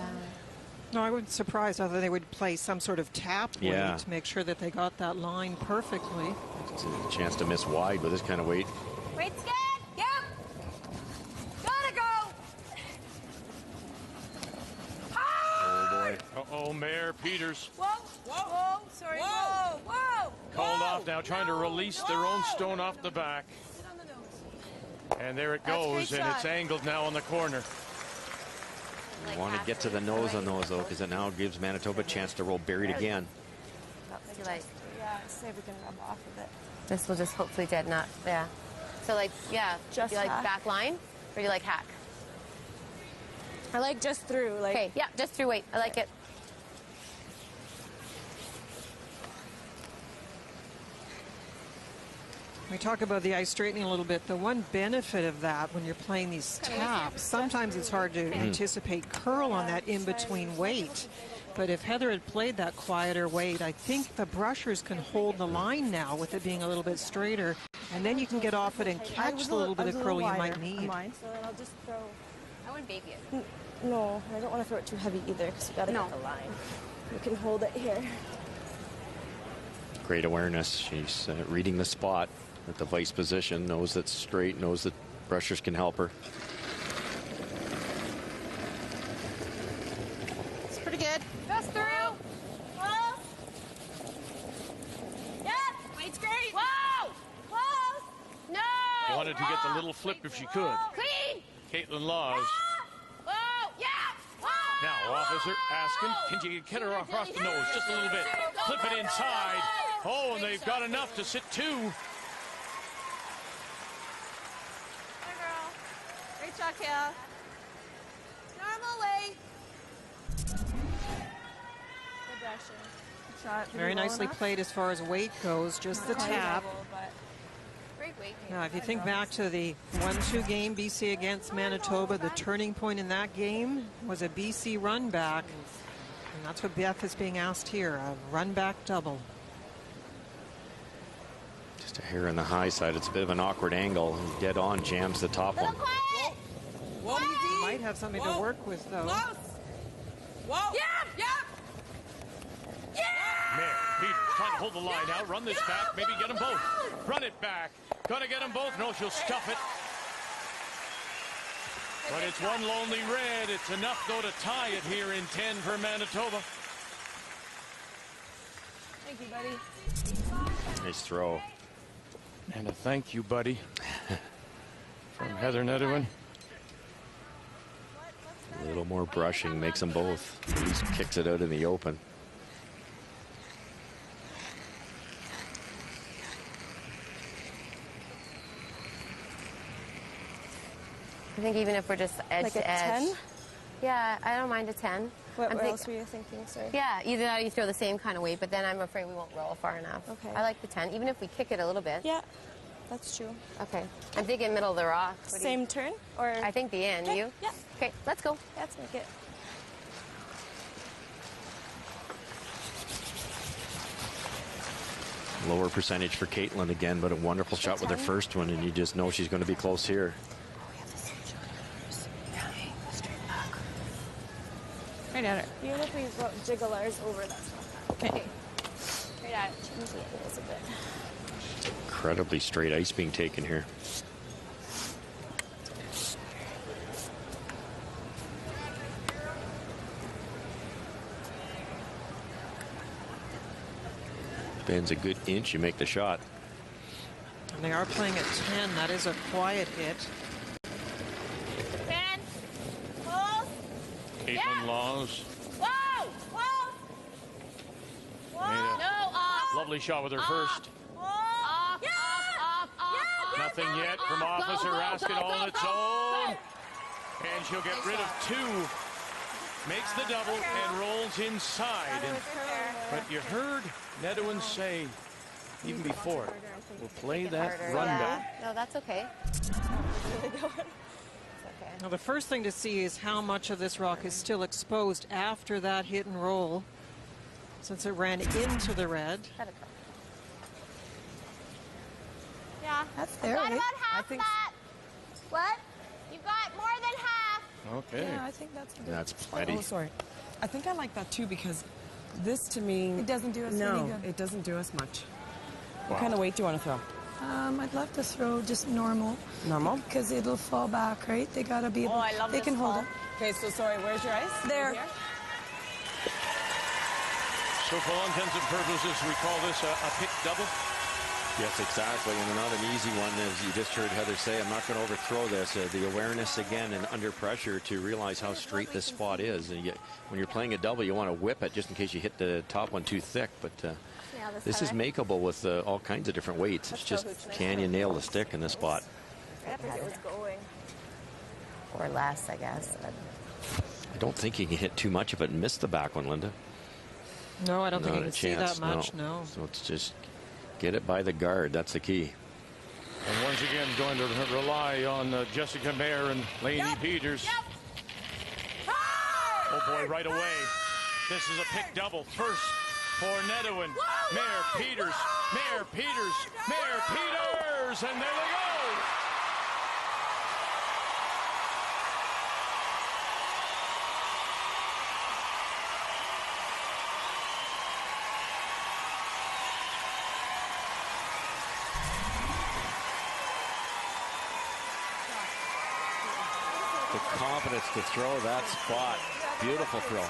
No, I wasn't surprised. I thought they would play some sort of tap weight Yeah. to make sure that they got that line perfectly. It's a chance to miss wide with this kind of weight. Wait, scared. Yep. Gotta go. Oh, boy. Uh-oh, Mayor Peters Whoa. Whoa. Sorry. Whoa. Whoa. called off now, trying to release their own stone off the back. And there it That's a goes, great and it's shot. angled now on the corner. You want to get to the nose on those, though, because it now gives Manitoba a chance to roll buried again. So like, Yeah, see if we can rub off of it. this will just hopefully deaden up. Yeah. So like, yeah. Just do you like hack. back line or do you like hack? I like just through. Like. Okay, yeah, just through weight. I like it. We talk about the ice straightening a little bit. The one benefit of that when you're playing these taps, sometimes it's hard to anticipate curl on that in-between weight. But if Heather had played that quieter weight, I think the brushers can hold the line now with it being a little bit straighter. And then you can get off it and catch the little bit of curl you might need. So then I'll just throw. I wouldn't baby it. No, I don't want to throw it too heavy either because we got to get the line. We can hold it here. Great awareness. She's reading the spot at the vice position, knows that's straight, knows that brushers can help her. It's pretty good. Just through. Close. Yep. Weight's great. Whoa! Close. No! Wanted to get the little flip if she could. Clean! Caitlin Laws. Whoa! Yeah! Whoa! Now, officer asking, can you get her across the nose just a little bit? Flip it inside. Oh, and they've got enough to sit two. Good girl. Great shot, Kayla. Normal weight. Good brushing. Good shot. Did Very you roll nicely enough? played as far as weight goes, just the tap. Great weight. Now, if you think back to the 1-2 game, BC against Manitoba, the turning point in that game was a BC run back. And that's what Beth is being asked here, a run back double. Just a hair on the high side. It's a bit of an awkward angle. Dead on jams the top one. Whoa, easy. Might have something to work with, though. Close. Whoa. Yep. Mayor Peters trying to hold the line out, run this back, maybe get them both. Run it back. Gonna get them both. No, she'll stuff it. But it's one lonely red. It's enough, though, to tie it here in 10 for Manitoba. Thank you, buddy. Nice throw. And a thank you, buddy, from Heather Nedohin. A little more brushing makes them both. At least kicks it out in the open. I think even if we're just edge Like to a edge. 10? Yeah, I don't mind a 10. What else were you thinking, sir? Yeah, either that or you throw the same kind of weight, but then I'm afraid we won't roll far enough. Okay. I like the 10, even if we kick it a little bit. Yeah, that's true. Okay. I'm thinking middle of the rock. What do you- Same turn? Or I think the end. Okay, You? yeah. Okay, let's go. Let's make it. Lower percentage for Caitlin again, but a wonderful shot with her first one, and you just know she's going to be close here. Right at her. Even if we jiggle ours over, that's not bad. Okay. Right at it. Change the angles a bit. Incredibly straight ice being taken here. Bends a good inch, you make the shot. And they are playing at 10. That is a quiet hit. 10. Close. Caitlin Laws. Whoa! Close. Whoa! No, off. Lovely shot with her first. Off. Off. Nothing yet from Officer Raskin all on its own. And she'll get rid of 2. Makes the double and rolls inside. But you heard Nedohin say, even before, we'll play that run back. No, that's okay. Now, the first thing to see is how much of this rock is still exposed after that hit and roll, since it ran into the red. Yeah. That's there, Got right? about half that. What? You got more than half. Okay. Yeah, I think that's good. That's plenty. Oh, sorry. I think I like that too, because this to me... It doesn't do us any No, good. it doesn't do us much. Wow. What kind of weight do you want to throw? I'd love to throw just normal. Normal? Because it'll fall back, right? They gotta be able. I love they this can hold ball. it. Okay, so sorry, where's your ice? There. Here? So for all intents and purposes, we call this a pick double. Yes, exactly, and not an easy one, as you just heard Heather say. I'm not going to overthrow this. The awareness again and under pressure to realize how straight this spot is. And when you're playing a double, you want to whip it just in case you hit the top one too thick. But this is makeable with all kinds of different weights. It's just, can you nail the stick in this spot? I think it was going. Or less, I guess. I don't think you can hit too much of it and miss the back one, Linda. No, I don't think Not you a can see chance, that much, no. So it's just get it by the guard. That's the key. And once again, going to rely on Jessica Mayer and Lainey Peters. Oh boy, right away. This is a pick double. First for Nedohin. Mayer Peters. Mayer Peters. Mayer Peters. And there they go. The confidence to throw that spot. Beautiful throw.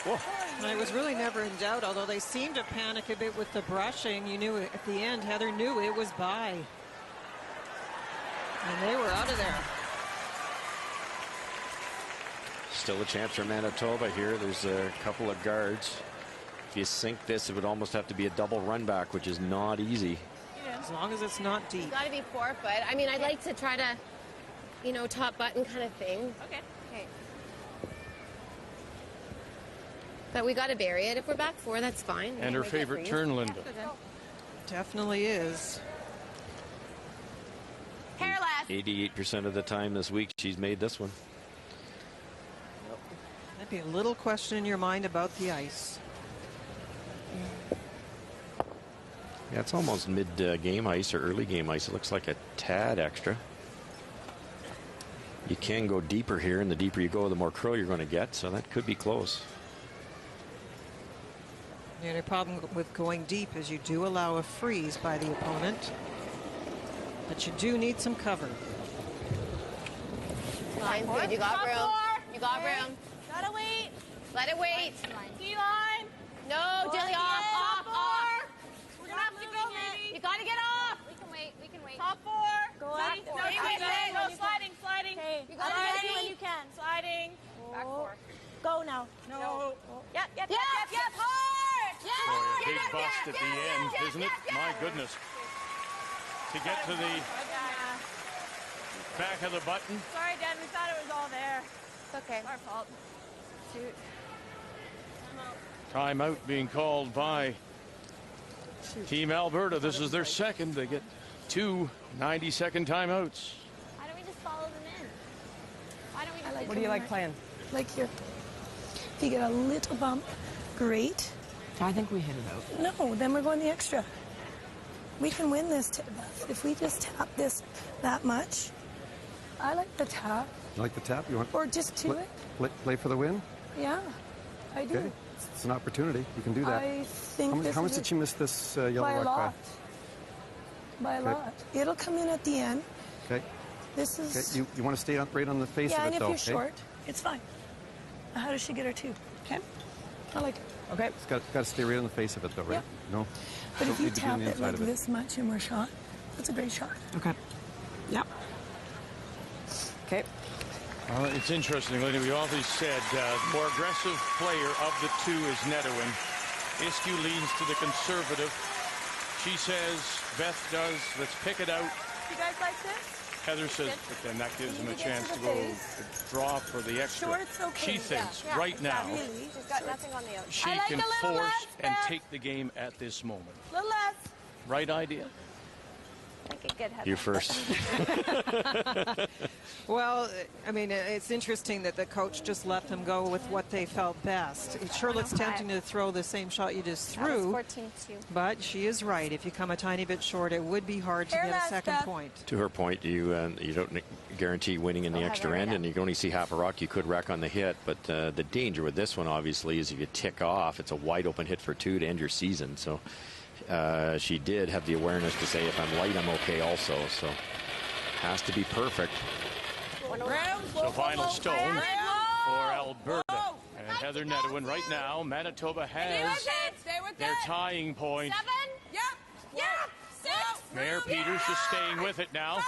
Whoa. And I was really never in doubt, although they seemed to panic a bit with the brushing. You knew at the end, Heather knew it was by. And they were out of there. Still a chance for Manitoba here. There's a couple of guards. If you sink this, it would almost have to be a double run back, which is not easy. As long as it's not deep. It's got to be 4 foot. I mean, I'd like to try to, top button kind of thing. Okay. But we got to bury it. If we're back 4, that's fine. And her favorite turn, Linda. Definitely is. Hair left. 88% of the time this week, she's made this one. That'd be a little question in your mind about the ice. Yeah, it's almost mid-game ice or early game ice. It looks like a tad extra. You can go deeper here, and the deeper you go, the more curl you're going to get, so that could be close. The only problem with going deep is you do allow a freeze by the opponent, but you do need some cover. Line's good. You got room. You got room. Gotta wait. Let it wait. D-line. No, Dilly, off. We're gonna have to go, baby. You got to get off. We can wait. Top 4. Go up. No, sliding. Okay. You got got it it when you can. Sliding. Back 4. Go now. No. Yep. Hard. Boy, a big bust at the end, isn't it? My goodness. To get to the back of the button. Sorry, Dad. We thought it was all there. It's okay. Our fault. Shoot. Timeout being called by Team Alberta. This is their second. They get 2 90-second timeouts. Why don't we just follow them in? Why don't we just What do you like playing? Like here. If you get a little bump, great. I think we hit it out. No, then we're going the extra. We can win this, if we just tap this that much. I like the tap. You like the tap? You want? Or just to it. Play for the win? Yeah, I do. Okay. It's an opportunity. You can do that. I think how much did you miss this yellow by a rock lot. By a lot. It'll come in at the end. Okay. This is... Okay. You want to stay right on the face of it, though, and if you're short, it's fine. How does she get her two? Okay. I like it. Okay. It's got to stay right on the face of it, though, right? Yeah. No. But if you tap it like this much and we're shot, that's a great shot. Okay. Yep. Okay. Well, it's interesting, Linda. We always said the more aggressive player of the two is Nedohin. Iskew leans to the conservative. She says, Beth does. Let's pick it out. You guys like this? Heather says, but then that gives him a chance to go draw for the extra. Sure, it's okay. She thinks right now She's got nothing on the outside. she can force and take the game at this moment. A little less. Right idea? Okay, good. Heather. You first. Well, I mean, it's interesting that the coach just let them go with what they felt best. It sure looks tempting to throw the same shot you just threw. 14-2. But she is right. If you come a tiny bit short, it would be hard to get a second point. To her point, you don't guarantee winning in the extra end, and you can only see half a rock. You could wreck on the hit, but the danger with this one, obviously, is if you tick off, it's a wide open hit for two to end your season. So she did have the awareness to say, if I'm light, I'm okay also. So has to be perfect. So final stone for Alberta. And Heather Nedohin right now. Manitoba has their tying point. 7. Yep. 6. Mayor Peters just staying with it now.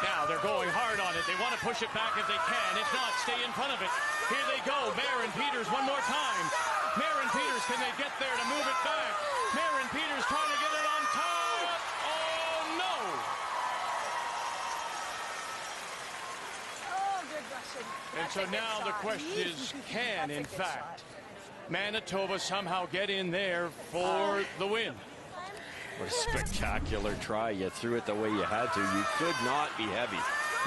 Now they're going hard on it. They want to push it back if they can. If not, stay in front of it. Here they go. Mayor and Peters one more time. Mayor and Peters, can they get there to move it back? Mayor and Peters trying to get it on top. Oh, no. And so now the question is, can, in fact, Manitoba somehow get in there for the win? What a spectacular try. You threw it the way you had to. You could not be heavy.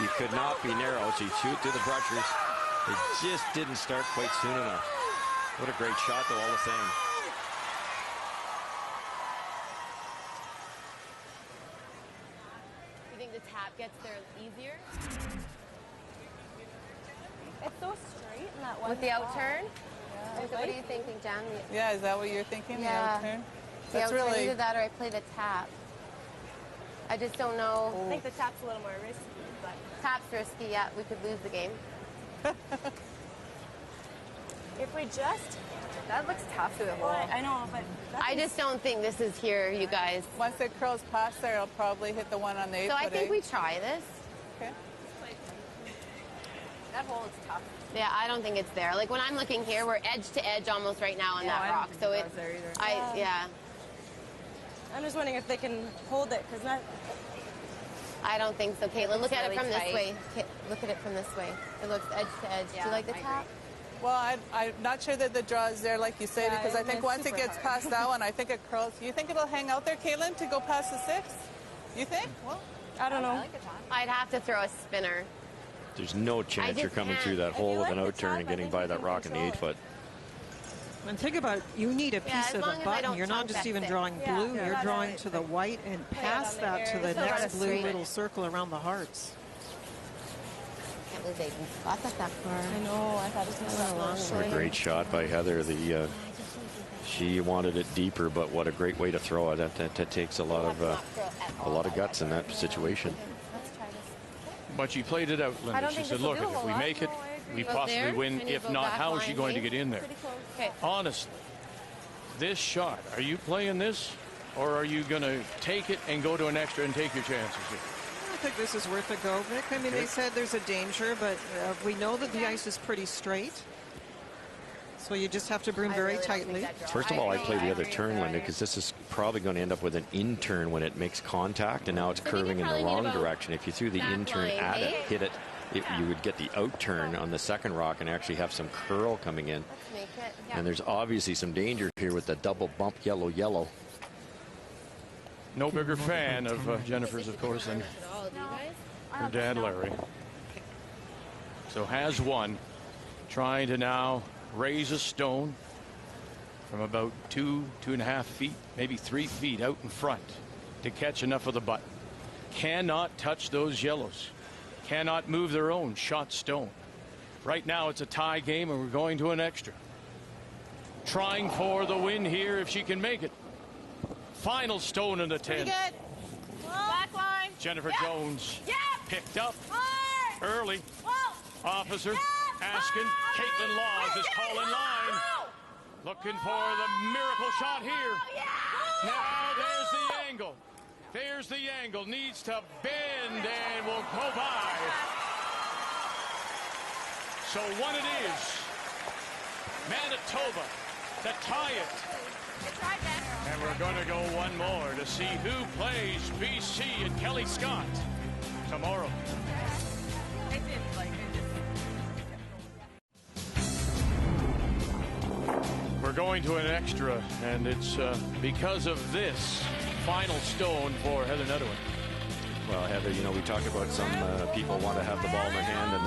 You could not be narrow. So you shoot through the brushers. It just didn't start quite soon enough. What a great shot, though, all the same. You think the tap gets there easier? It's so straight in that one. With the out turn? Yeah. So what are you thinking, Jan? Yeah, is that what you're thinking? Yeah. The out turn? That's really either that or I play the tap. I just don't know. I think the tap's a little more risky, but tap's risky. Yeah, we could lose the game. If we just, that looks tough to the hole. I know, but I just don't think this is here, you guys. Once it curls past there, I'll probably hit the one on the 8th. So I think we try this. Okay. That hole is tough. Yeah, I don't think it's there. Like when I'm looking here, we're edge to edge almost right now on that rock. So it, there either. yeah. I'm just wondering if they can hold it, because that. I don't think so, Caitlin. Look at it from this way. Look at it from this way. It looks edge to edge. Yeah, do you like the tap? Well, I'm not sure that the draw is there, like you say, because I think once it gets past that one, I think it curls. You think it'll hang out there, Caitlin, to go past the 6? You think? Well, I don't know. I'd have to throw a spinner. There's no chance you're coming through that hole with an out turn and getting by that rock in the 8-foot. And think about, you need a piece of the button. You're not just even drawing blue, you're drawing to the white and past that to the next blue little circle around the hearts. I can't believe they even got that far. I know, I thought it was going to go long. A great shot by Heather. She wanted it deeper, but what a great way to throw it. That takes a lot of guts in that situation. But she played it out, Linda. She said, look, if we make it, we possibly win. If not, how is she going to get in there? Honestly, this shot, are you playing this, or are you going to take it and go to an extra and take your chances here? I think this is worth a go, Vic. I mean, they said there's a danger, but we know that the ice is pretty straight. So you just have to broom very tightly. First of all, I play the other turn, Linda, because this is probably going to end up with an in-turn when it makes contact, and now it's curving in the wrong direction. If you threw the in-turn at it, hit it, you would get the out-turn on the second rock and actually have some curl coming in. And there's obviously some danger here with the double bump yellow. No bigger fan of Jennifer's, of course, than her dad, Larry. So has one, trying to now raise a stone. from about 2.5 feet, maybe 3 feet out in front to catch enough of the butt. Cannot touch those yellows. Cannot move their own shot stone. Right now it's a tie game and we're going to an extra. Trying for the win here if she can make it. Final stone in the 10. Back line. Jennifer Jones picked up early. Officer asking. Caitlin Laws is calling line. Looking for the miracle shot here. Now there's the angle. There's the angle. Needs to bend and will go by. So one it is. Manitoba to tie it. And we're going to go one more to see who plays BC and Kelly Scott tomorrow. We're going to an extra, and it's because of this final stone for Heather Nedohin. Well, Heather, you know, we talked about some people want to have the ball in their hand in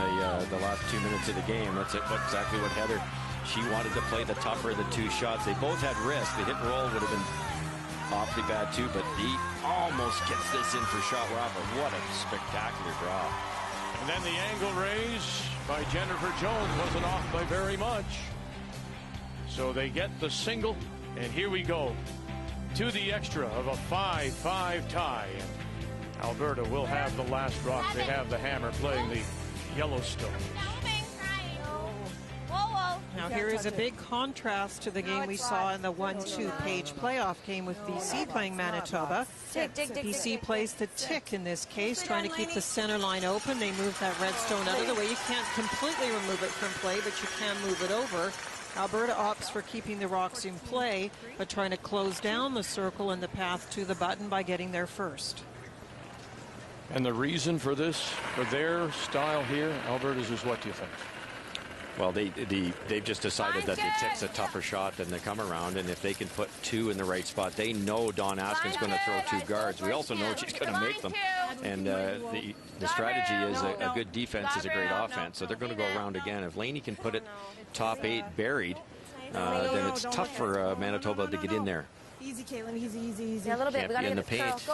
the last 2 minutes of the game. That's exactly what Heather, she wanted to play the tougher of the two shots. They both had risk. The hit and roll would have been awfully bad too, but he almost gets this in for shot robber. What a spectacular draw. And then the angle raise by Jennifer Jones wasn't off by very much. So they get the single, and here we go to the extra of a 5-5 tie. And Alberta will have the last rock. They have the hammer playing the Yellowstone. Now here is a big contrast to the game we saw in the 1-2 page playoff game with BC playing Manitoba. BC plays the tick in this case, trying to keep the center line open. They move that red stone out of the way. You can't completely remove it from play, but you can move it over. Alberta opts for keeping the rocks in play, but trying to close down the circle and the path to the button by getting there first. And the reason for this, for their style here, Alberta's, is what do you think? Well, they've just decided that the tick's a tougher shot than the come around, and if they can put two in the right spot, they know Dawn Askin's going to throw two guards. We also know she's going to make them, and the strategy is a good defense is a great offense, so they're going to go around again. If Laney can put it top 8 buried, then it's tough for Manitoba to get in there. Easy, Caitlin, easy. Yeah, a little bit. Can't We got be to in get the it. paint.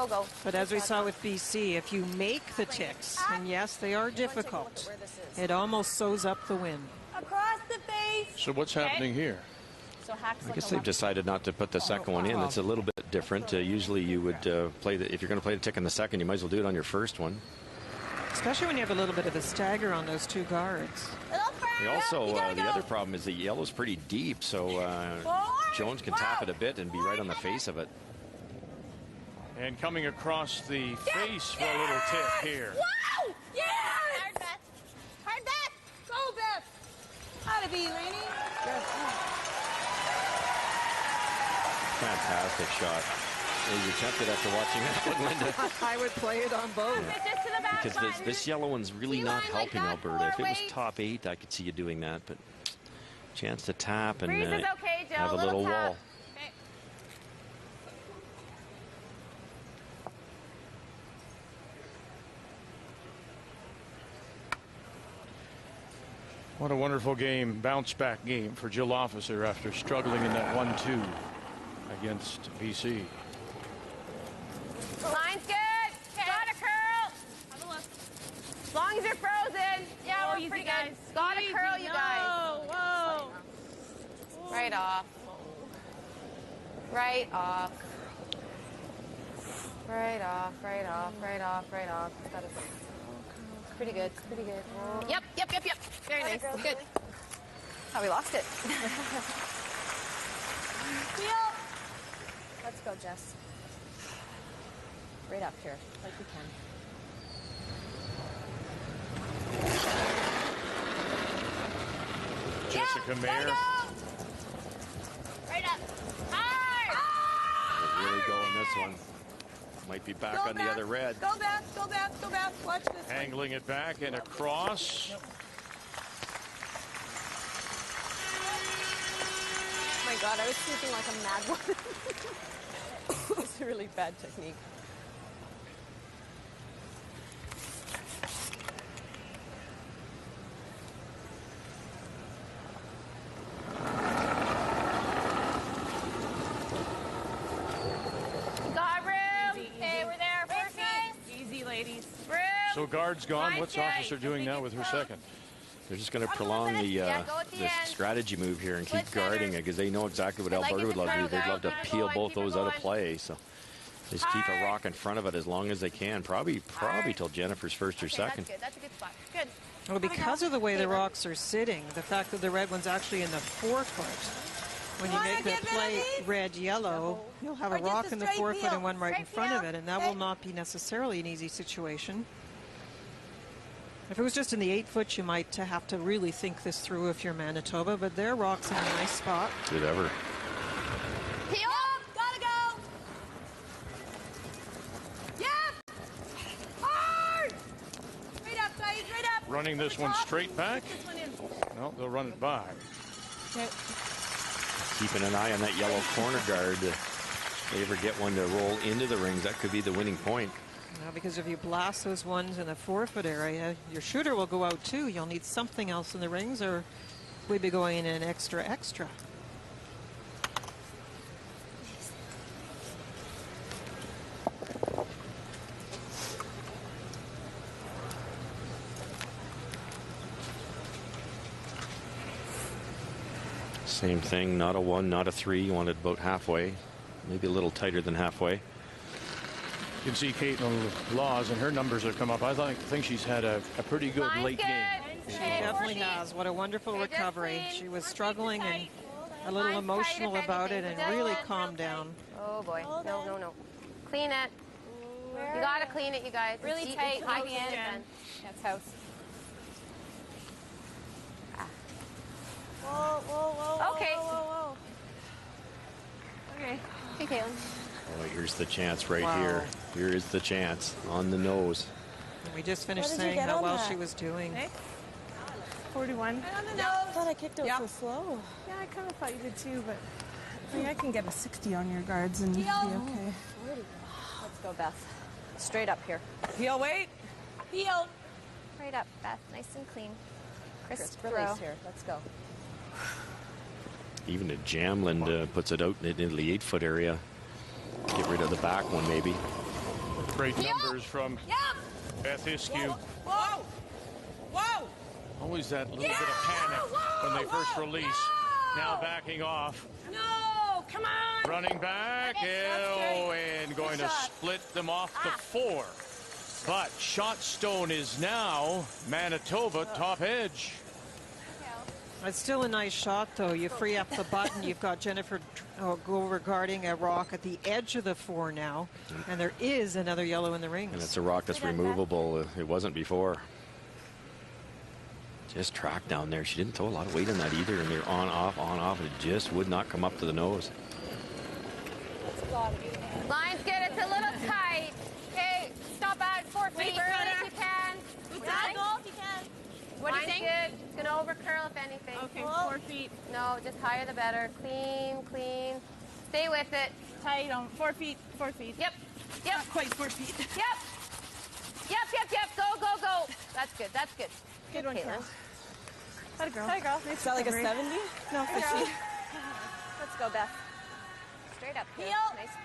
Go. But as we saw with BC, if you make the ticks, and yes, they are difficult, it almost sews up the win. Across the face. So what's happening here? So hacks I guess they've decided not to put the second one in. It's a little bit different. Usually you would play if you're going to play the tick in the second, you might as well do it on your first one. Especially when you have a little bit of a stagger on those two guards. They also, the other problem is the yellow's pretty deep, so Jones can tap it a bit and be right on the face of it. And coming across the face for a little tip here. Wow! Yes! Hard Beth! Go, Beth! How'd it be, Laney? Fantastic shot. You're tempted after watching that one, Linda. I would play it on both. Because this yellow one's really not helping Alberta. If it was top 8, I could see you doing that, but chance to tap and have a little wall. Okay. What a wonderful game, bounce back game for Jill Officer after struggling in that 1-2 against BC. Line's good. Got a curl. Have a look. As long as you're frozen. Yeah, we're pretty good. Got a curl, you guys. Whoa. Right off. Right off. It's pretty good. Yep. Very nice. Good. Oh, we lost it. Let's go, Jess. Right up here, like we can. Jessica Mayer. Right up. Hard! Really going this one. Might be back on the other red. Go back. Watch this. Angling it back and across. Oh my God, I was sweeping like a mad one. It's a really bad technique. ladies. So guard's gone. What's Officer doing now with her second? They're just going to prolong the strategy move here and keep guarding it because they know exactly what Alberta would love to do. They'd love to peel both those out of play. So just keep a rock in front of it as long as they can. Probably till Jennifer's first or second. That's a good spot. Good. Well, because of the way the rocks are sitting, the fact that the red one's actually in the forefoot, when you make the play red-yellow, you'll have a rock in the forefoot and one right in front of it, and that will not be necessarily an easy situation. If it was just in the 8-foot, you might have to really think this through if you're Manitoba, but their rock's in a nice spot. Good ever. Peel! Gotta go! Yep! Hard! Straight up, guys, straight up! Running this one straight back? This one in. No, they'll run it by. Okay. Keeping an eye on that yellow corner guard. If they ever get one to roll into the rings, that could be the winning point. Now, because if you blast those ones in the forefoot area, your shooter will go out too. You'll need something else in the rings, or we'd be going in an extra. Same thing, not a 1, not a 3. You want it about halfway, maybe a little tighter than halfway. You can see Caitlin Laws, and her numbers have come up. I think she's had a pretty good late game. She definitely has. What a wonderful recovery. She was struggling and a little emotional about it and really calmed down. Oh, boy. No. Clean it. You got to clean it, you guys. Really It's tight. house Again. again. That's house. Whoa. Okay. Whoa. Okay. Okay, Caitlin. Oh, here's the chance right Wow. here. Here is the chance on the nose. And we just finished What did you saying get how on well that? she was doing. 41. Right on the I nose. thought I kicked out so slow. Yeah, I kind of thought you did too, but I mean, I can get a 60 on your guards and be okay. Let's go, Beth. Straight up here. Heel, wait. Heel. Right up, Beth. Nice and clean. Crisp throw. Release here. Let's go. Even a Jamland puts it out into the 8-foot area. Get rid of the back one, maybe. Great numbers from Beth Iskew. Whoa! Always that little bit of panic when they first release. Now backing off. No, come on. Running back. And going to split them off to 4. But shot stone is now Manitoba top edge. It's still a nice shot, though. You free up the button. You've got Jennifer go regarding a rock at the edge of the 4 now. And there is another yellow in the rings. And it's a rock that's removable. It wasn't before. Just track down there. She didn't throw a lot of weight on that either. And they're on, off. It just would not come up to the nose. Lines good. It's a little tight. Okay, stop at 4 feet. Wait, Burn brother. if you can. Good tackle if you can. What do you think? Good. It's going to overcurl if anything. Okay, 4 feet. No, just higher the better. Clean. Stay with it. Tight on 4 feet. 4 feet. Yep. Not quite 4 feet. Yep. Go. That's good. Good one, Caitlin. Carol. That a girl. Hi, girl. Is that like a 70? No, 50. Let's go, Beth. Straight up here. Heel. Nice.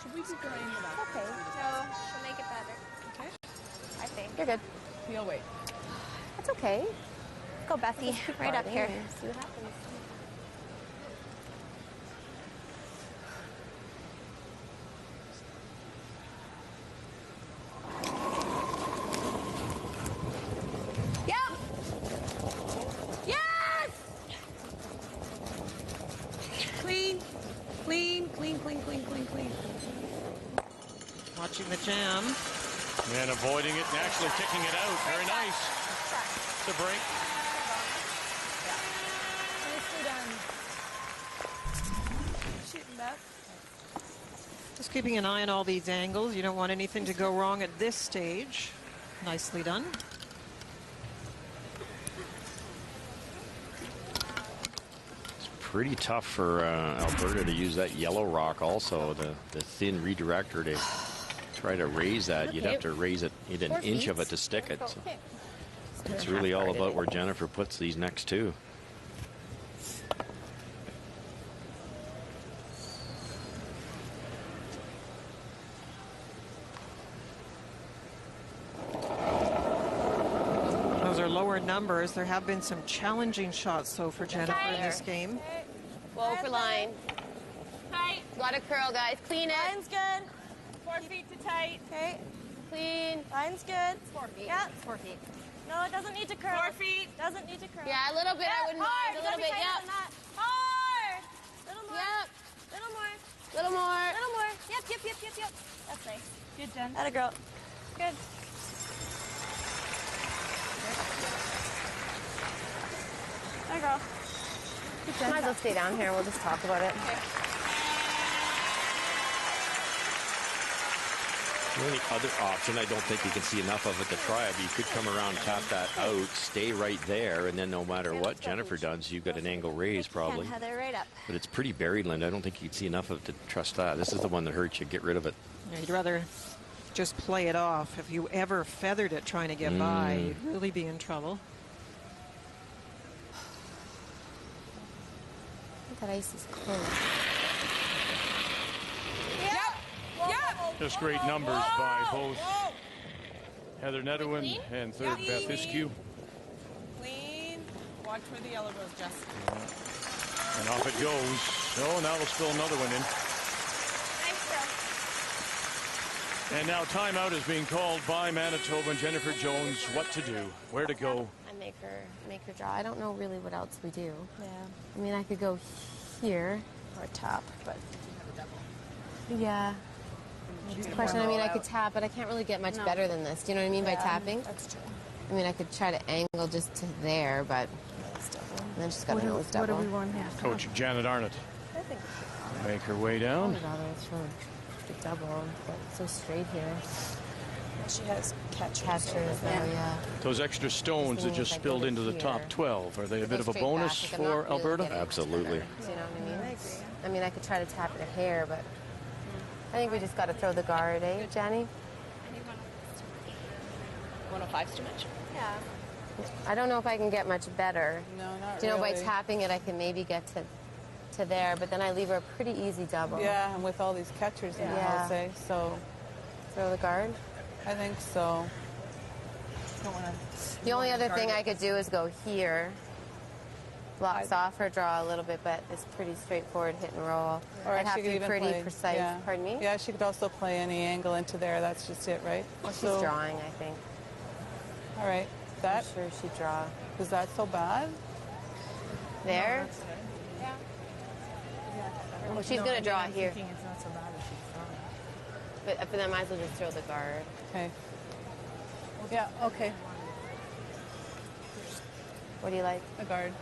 Should we just go in the back? Okay. No, she'll make it better. Okay. I think. You're good. Heel, wait. That's okay. Go, Bethy. Right up here. See what happens. Clean. Watching the jam. And avoiding it and actually kicking it out. Very nice. It's a break. Nicely done. Shooting, Beth. Just keeping an eye on all these angles. You don't want anything to go wrong at this stage. Nicely done. Pretty tough for Alberta to use that yellow rock also, the thin redirector to try to raise that. You'd have to raise it, need an inch of it to stick it. So it's really all about where Jennifer puts these next two. lower numbers. There have been some challenging shots, though, for Jennifer in this game. Whoa for line. Tight. A lot of curl, guys. Clean it. Line's good. 4 feet to tight. Okay. Clean. Line's good. 4 feet. Yeah. 4 feet. No, it doesn't need to curl. 4 feet. Doesn't need to curl. Yeah, a little bit. I wouldn't hard. mind. A little bit. Yep. Hard. Little more. Yep. Little more. Little more. Little more. Yep. That's nice. Good, Jen. Atta girl. Good. Atta girl. Good, Jen. Might as well stay down here. We'll just talk about it. Okay. The only other option, I don't think you can see enough of it to try it, but you could come around, tap that out, stay right there, and then no matter what Jennifer does, you've got an angle raise probably. Heather, right up. But it's pretty buried, Linda. I don't think you can see enough of it to trust that. This is the one that hurts you. Get rid of it. Yeah, you'd rather just play it off. If you ever feathered it trying to get by, you'd really be in trouble. That ice is cold. Just great numbers by both Heather Nedohin and third Beth Iskew. Clean. Watch where the yellow goes, Jess. And off it goes. Oh, now we'll spill another one in. And now timeout is being called by Manitoba and Jennifer Jones. What to do, where to go. I make her draw. I don't know really what else we do. Yeah. I mean, I could go here or tap, but yeah. That's the question. I mean, I could tap, but I can't really get much better than this. Do you know what I mean by tapping? That's true. I mean, I could try to angle just to there, but and then she's got a nose double. What do we want here? Coach Janet Arnott. I think Make her way down. Oh, it's from the double, but so straight here. she has catchers. Catchers, yeah. Those extra stones that just spilled into the top 12, are they a bit of a bonus for Alberta? Absolutely. Do you know what I mean? I mean, I could try to tap it here, but I think we just got to throw the guard, eh, Jenny? 105's too much. Yeah. I don't know if I can get much better. No, not Do you know, really. by tapping it, I can maybe get to there, but then I leave her a pretty easy double. Yeah, and with all these catchers in the house, eh? So throw the guard? I think so. The only other thing I could do is go here. Blocks off her draw a little bit, but it's pretty straightforward hit and roll. Or I'd have she to could be even pretty play, precise. yeah. Pardon me? Yeah, she could also play any angle into there. That's just it, right? Well, she's drawing, I think. All right. That? I'm sure she'd draw. Is that so bad? There? Yeah. Well, she's going to draw here. It's not so bad if she's drawing. But then I might as well just throw the guard. Okay. Yeah, okay. What do you like? A guard.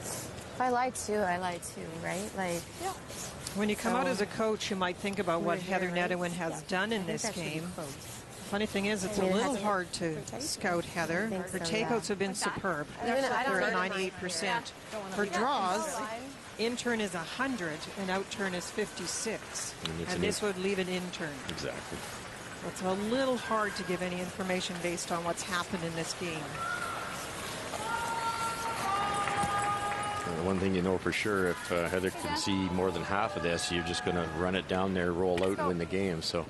If I lie too, I lie too, right? Like, When you come So- out as a coach, you might think about what We're Heather here, right? Nedohin has done in this that's actually game. close. Funny thing is, it's I mean, a it little hasn't- hard to scout Heather. think Her so, takeouts yeah. have been superb. Even I don't They're at really mind 98%. here. Her draws, in turn is 100 and out turn is 56. it's And an this would leave an in turn. Exactly. It's a little hard to give any information based on what's happened in this game. The one thing you know for sure, if Heather can see more than half of this, you're just going to run it down there, roll out, and win the game. So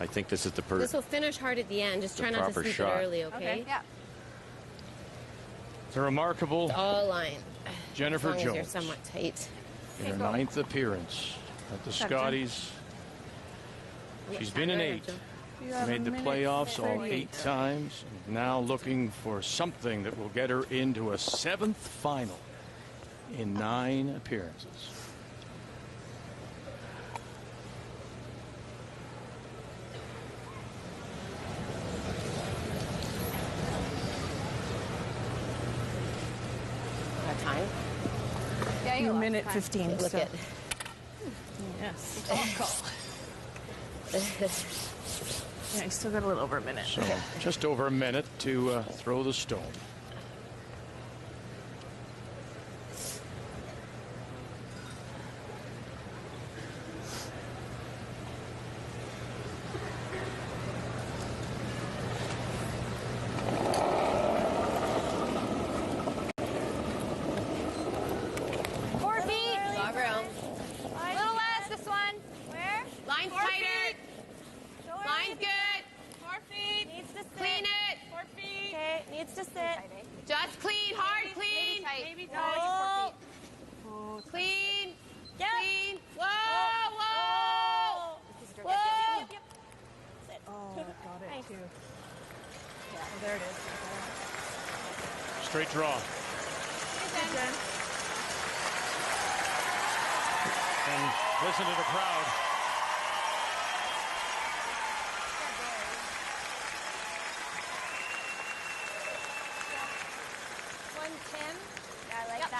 I think this is the This will finish hard at the end. Just try not to proper sneak shot. it early, okay? Yeah. It's a remarkable It's all line. Jennifer as long as you're Jones somewhat tight. in her 9th appearance at the Scotties. She's been in 8. Made the playoffs all 8 times. Now looking for something that will get her into a 7th final in 9 appearances. Got time? Yeah, you A got minute time. 15. Look so. at. Yes. Yeah, you still got a little over a minute. So just over a minute to throw the stone. Little less, this one. Where? Line's 4 tighter. feet. Show her. Line's good. 4 feet. Needs to sit. Clean it. 4 feet. Straight draw. And listen to the crowd.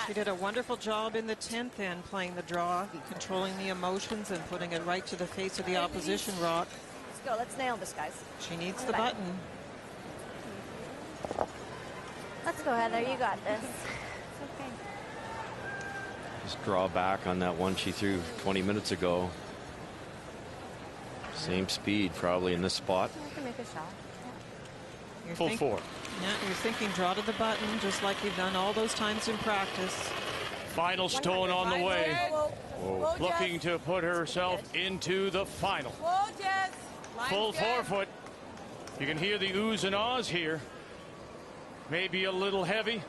She did a wonderful job in the 10th end playing the draw, controlling the emotions and putting it right to the face of the opposition rock. Let's go. Let's nail this, guys. She needs the button. Let's go, Heather. You got this. It's okay. Just draw back on that one she threw 20 minutes ago. Same speed probably in this spot. You can make a shot. Full four. Yeah, you're thinking draw to the button, just like you've done all those times in practice. Final stone on the way. Whoa, Looking to put herself into the final. Whoa, Jess. Full 4 foot. You can hear the oohs and ahs here. Maybe a little heavy.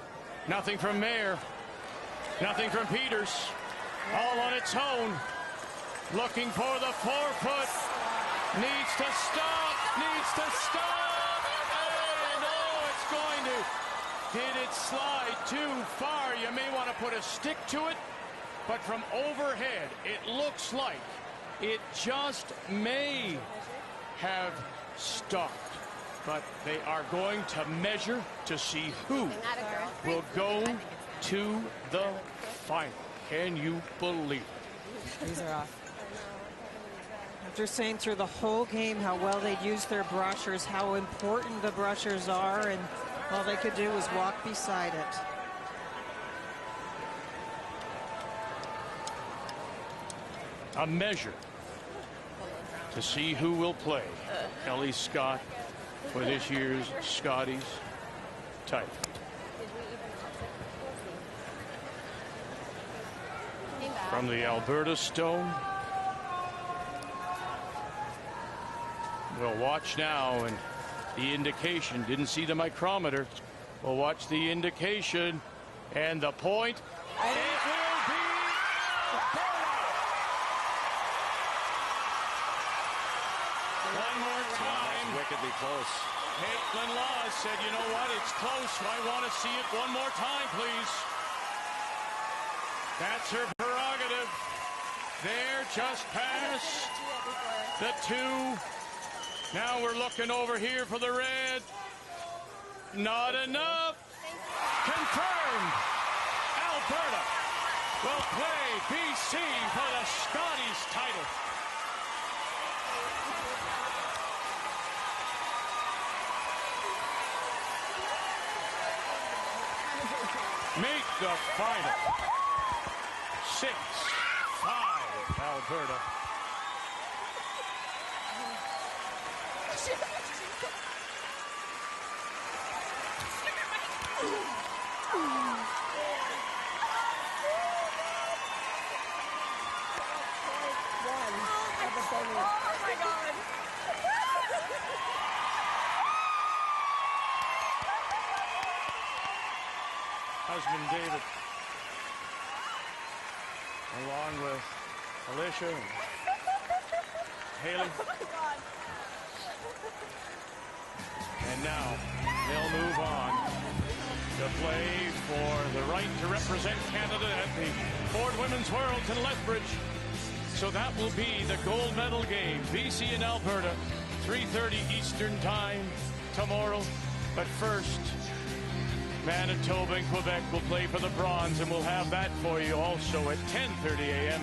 Nothing from Mayer. Nothing from Peters. All on its own. Looking for the 4 foot. Needs to stop. Needs to stop. And oh, it's going to. Did it slide too far? You may want to put a stick to it. But from overhead, it looks like it just may have stopped. But they are going to measure to see who will go to the final. Can you believe it? These are off. After saying through the whole game how well they'd use their brushers, how important the brushers are, and all they could do was walk beside it. A measure to see who will play Ellie Scott for this year's Scotties title. From the Alberta Stone. We'll watch now, and the indication, didn't see the micrometer. We'll watch the indication, and the point. It will be Alberta. One more time. That's wickedly close. Caitlin Laws said, you know what, it's close. I want to see it one more time, please. That's her prerogative. There, just past the 2. Now we're looking over here for the red. Not enough. Confirmed. Alberta will play BC for the Scotties title. Make the final. 6-5 Alberta. Oh my God. Husband David, along with Alicia and Haley. And now they'll move on to play for the right to represent Canada at the Ford Women's Worlds in Lethbridge. So that will be the gold medal game. BC and Alberta, 3:30 Eastern Time tomorrow. But first, Manitoba and Quebec will play for the bronze, and we'll have that for you also at 10:30 a.m.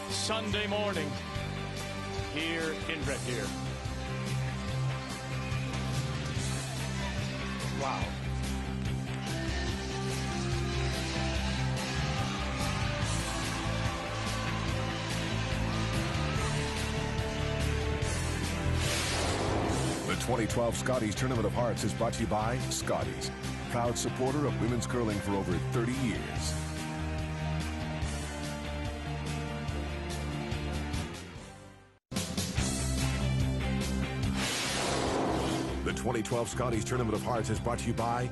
Sunday morning here in Red Deer. Wow. The 2012 Scotties Tournament of Hearts is brought to you by Scotties, proud supporter of women's curling for over 30 years. The 2012 Scotties Tournament of Hearts is brought to you by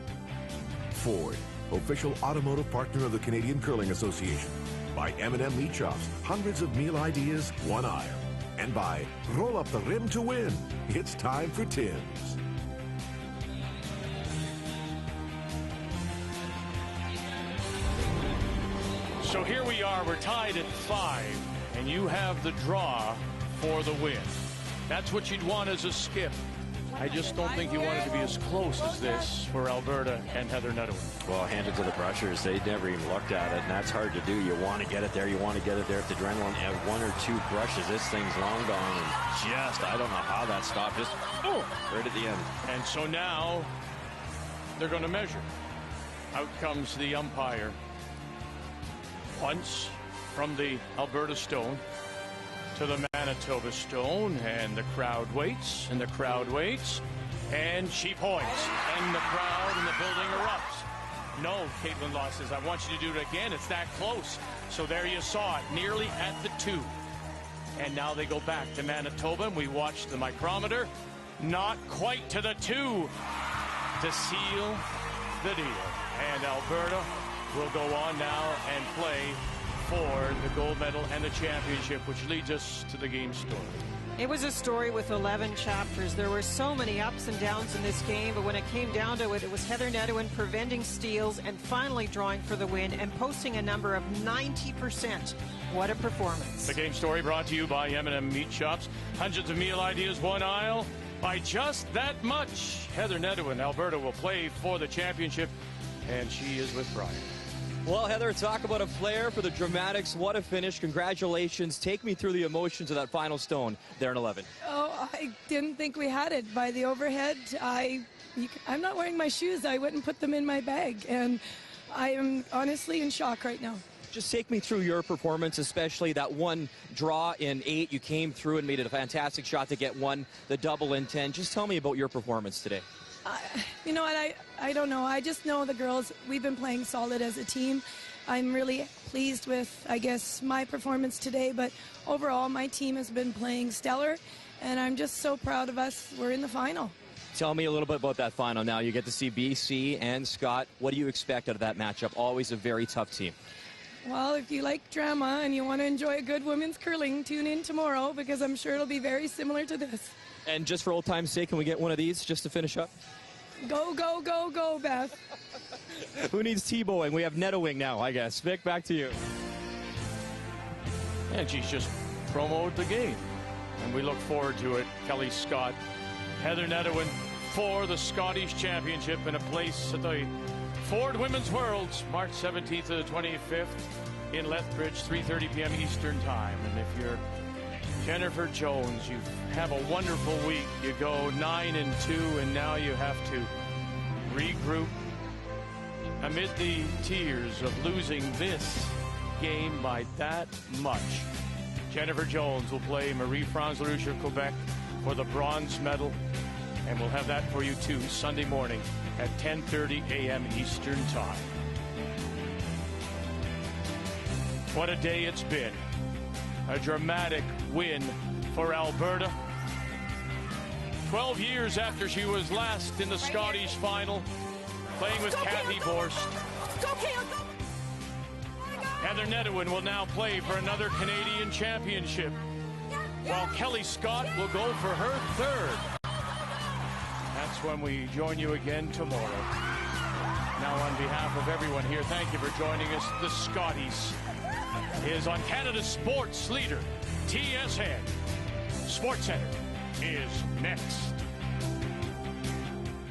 Ford, official automotive partner of the Canadian Curling Association. By M&M Meat Chops, hundreds of meal ideas, one aisle. And by Roll Up the Rim to Win. It's time for Tim's. So here we are. We're tied at 5, and you have the draw for the win. That's what you'd want as a skip. I just don't think you want it to be as close as this for Alberta and Heather Nedohin. Well, handed to the brushers. They never even looked at it, and that's hard to do. You want to get it there. You want to get it there. If the adrenaline at 1 or 2 brushes, this thing's long gone. And just, I don't know how that stopped. Just, right at the end. And so now they're going to measure. Out comes the umpire. Once from the Alberta stone to the Manitoba stone, and the crowd waits, and the crowd waits, and she points, and the crowd and the building erupts. No, Caitlin Law says, I want you to do it again. It's that close. So there you saw it, nearly at the 2. And now they go back to Manitoba, and we watch the micrometer. Not quite to the 2 to seal the deal. And Alberta will go on now and play for the gold medal and the championship, which leads us to the game story. It was a story with 11 chapters. There were so many ups and downs in this game, but when it came down to it, it was Heather Nedohin preventing steals and finally drawing for the win and posting a number of 90%. What a performance. The game story brought to you by M&M Meat Shops. Hundreds of meal ideas, one aisle. By just that much, Heather Nedohin, Alberta, will play for the championship, and she is with Brian. Well, Heather, talk about a flair for the dramatics. What a finish. Congratulations. Take me through the emotions of that final stone there in 11. Oh, I didn't think we had it. By the overhead, I'm not wearing my shoes. I wouldn't put them in my bag. And I am honestly in shock right now. Just take me through your performance, especially that one draw in 8. You came through and made it a fantastic shot to get 1, the double in 10. Just tell me about your performance today. You know what, I don't know. I just know the girls, we've been playing solid as a team. I'm really pleased with, I guess, my performance today, but overall my team has been playing stellar, and I'm just so proud of us. We're in the final. Tell me a little bit about that final now. You get to see BC and Scott. What do you expect out of that matchup? Always a very tough team. Well, if you like drama and you want to enjoy a good women's curling, tune in tomorrow, because I'm sure it'll be very similar to this. And just for old time's sake, can we get one of these just to finish up? Go, go, go, go, Beth. Who needs T-bowing? We have Nedohin now, I guess. Vic, back to you. And she's just promoted the game. And we look forward to it. Kelly Scott, Heather Nedohin for the Scotties Championship in a place at the Ford Women's Worlds, March 17th to the 25th in Lethbridge, 3:30 p.m. Eastern Time. And if you're Jennifer Jones, you have a wonderful week. You go 9-2, and now you have to regroup amid the tears of losing this game by that much. Jennifer Jones will play Marie-France LaRouche of Quebec for the bronze medal, and we'll have that for you too Sunday morning at 10:30 a.m. Eastern Time. What a day it's been. A dramatic win for Alberta. 12 years after she was last in the Scotties final, playing with Kathy Borst. Heather Nedohin will now play for another Canadian championship, while Kelly Scott will go for her 3rd. That's when we join you again tomorrow. Now, on behalf of everyone here, thank you for joining us. The Scotties is on Canada's sports leader, TSN. SportsCenter is next.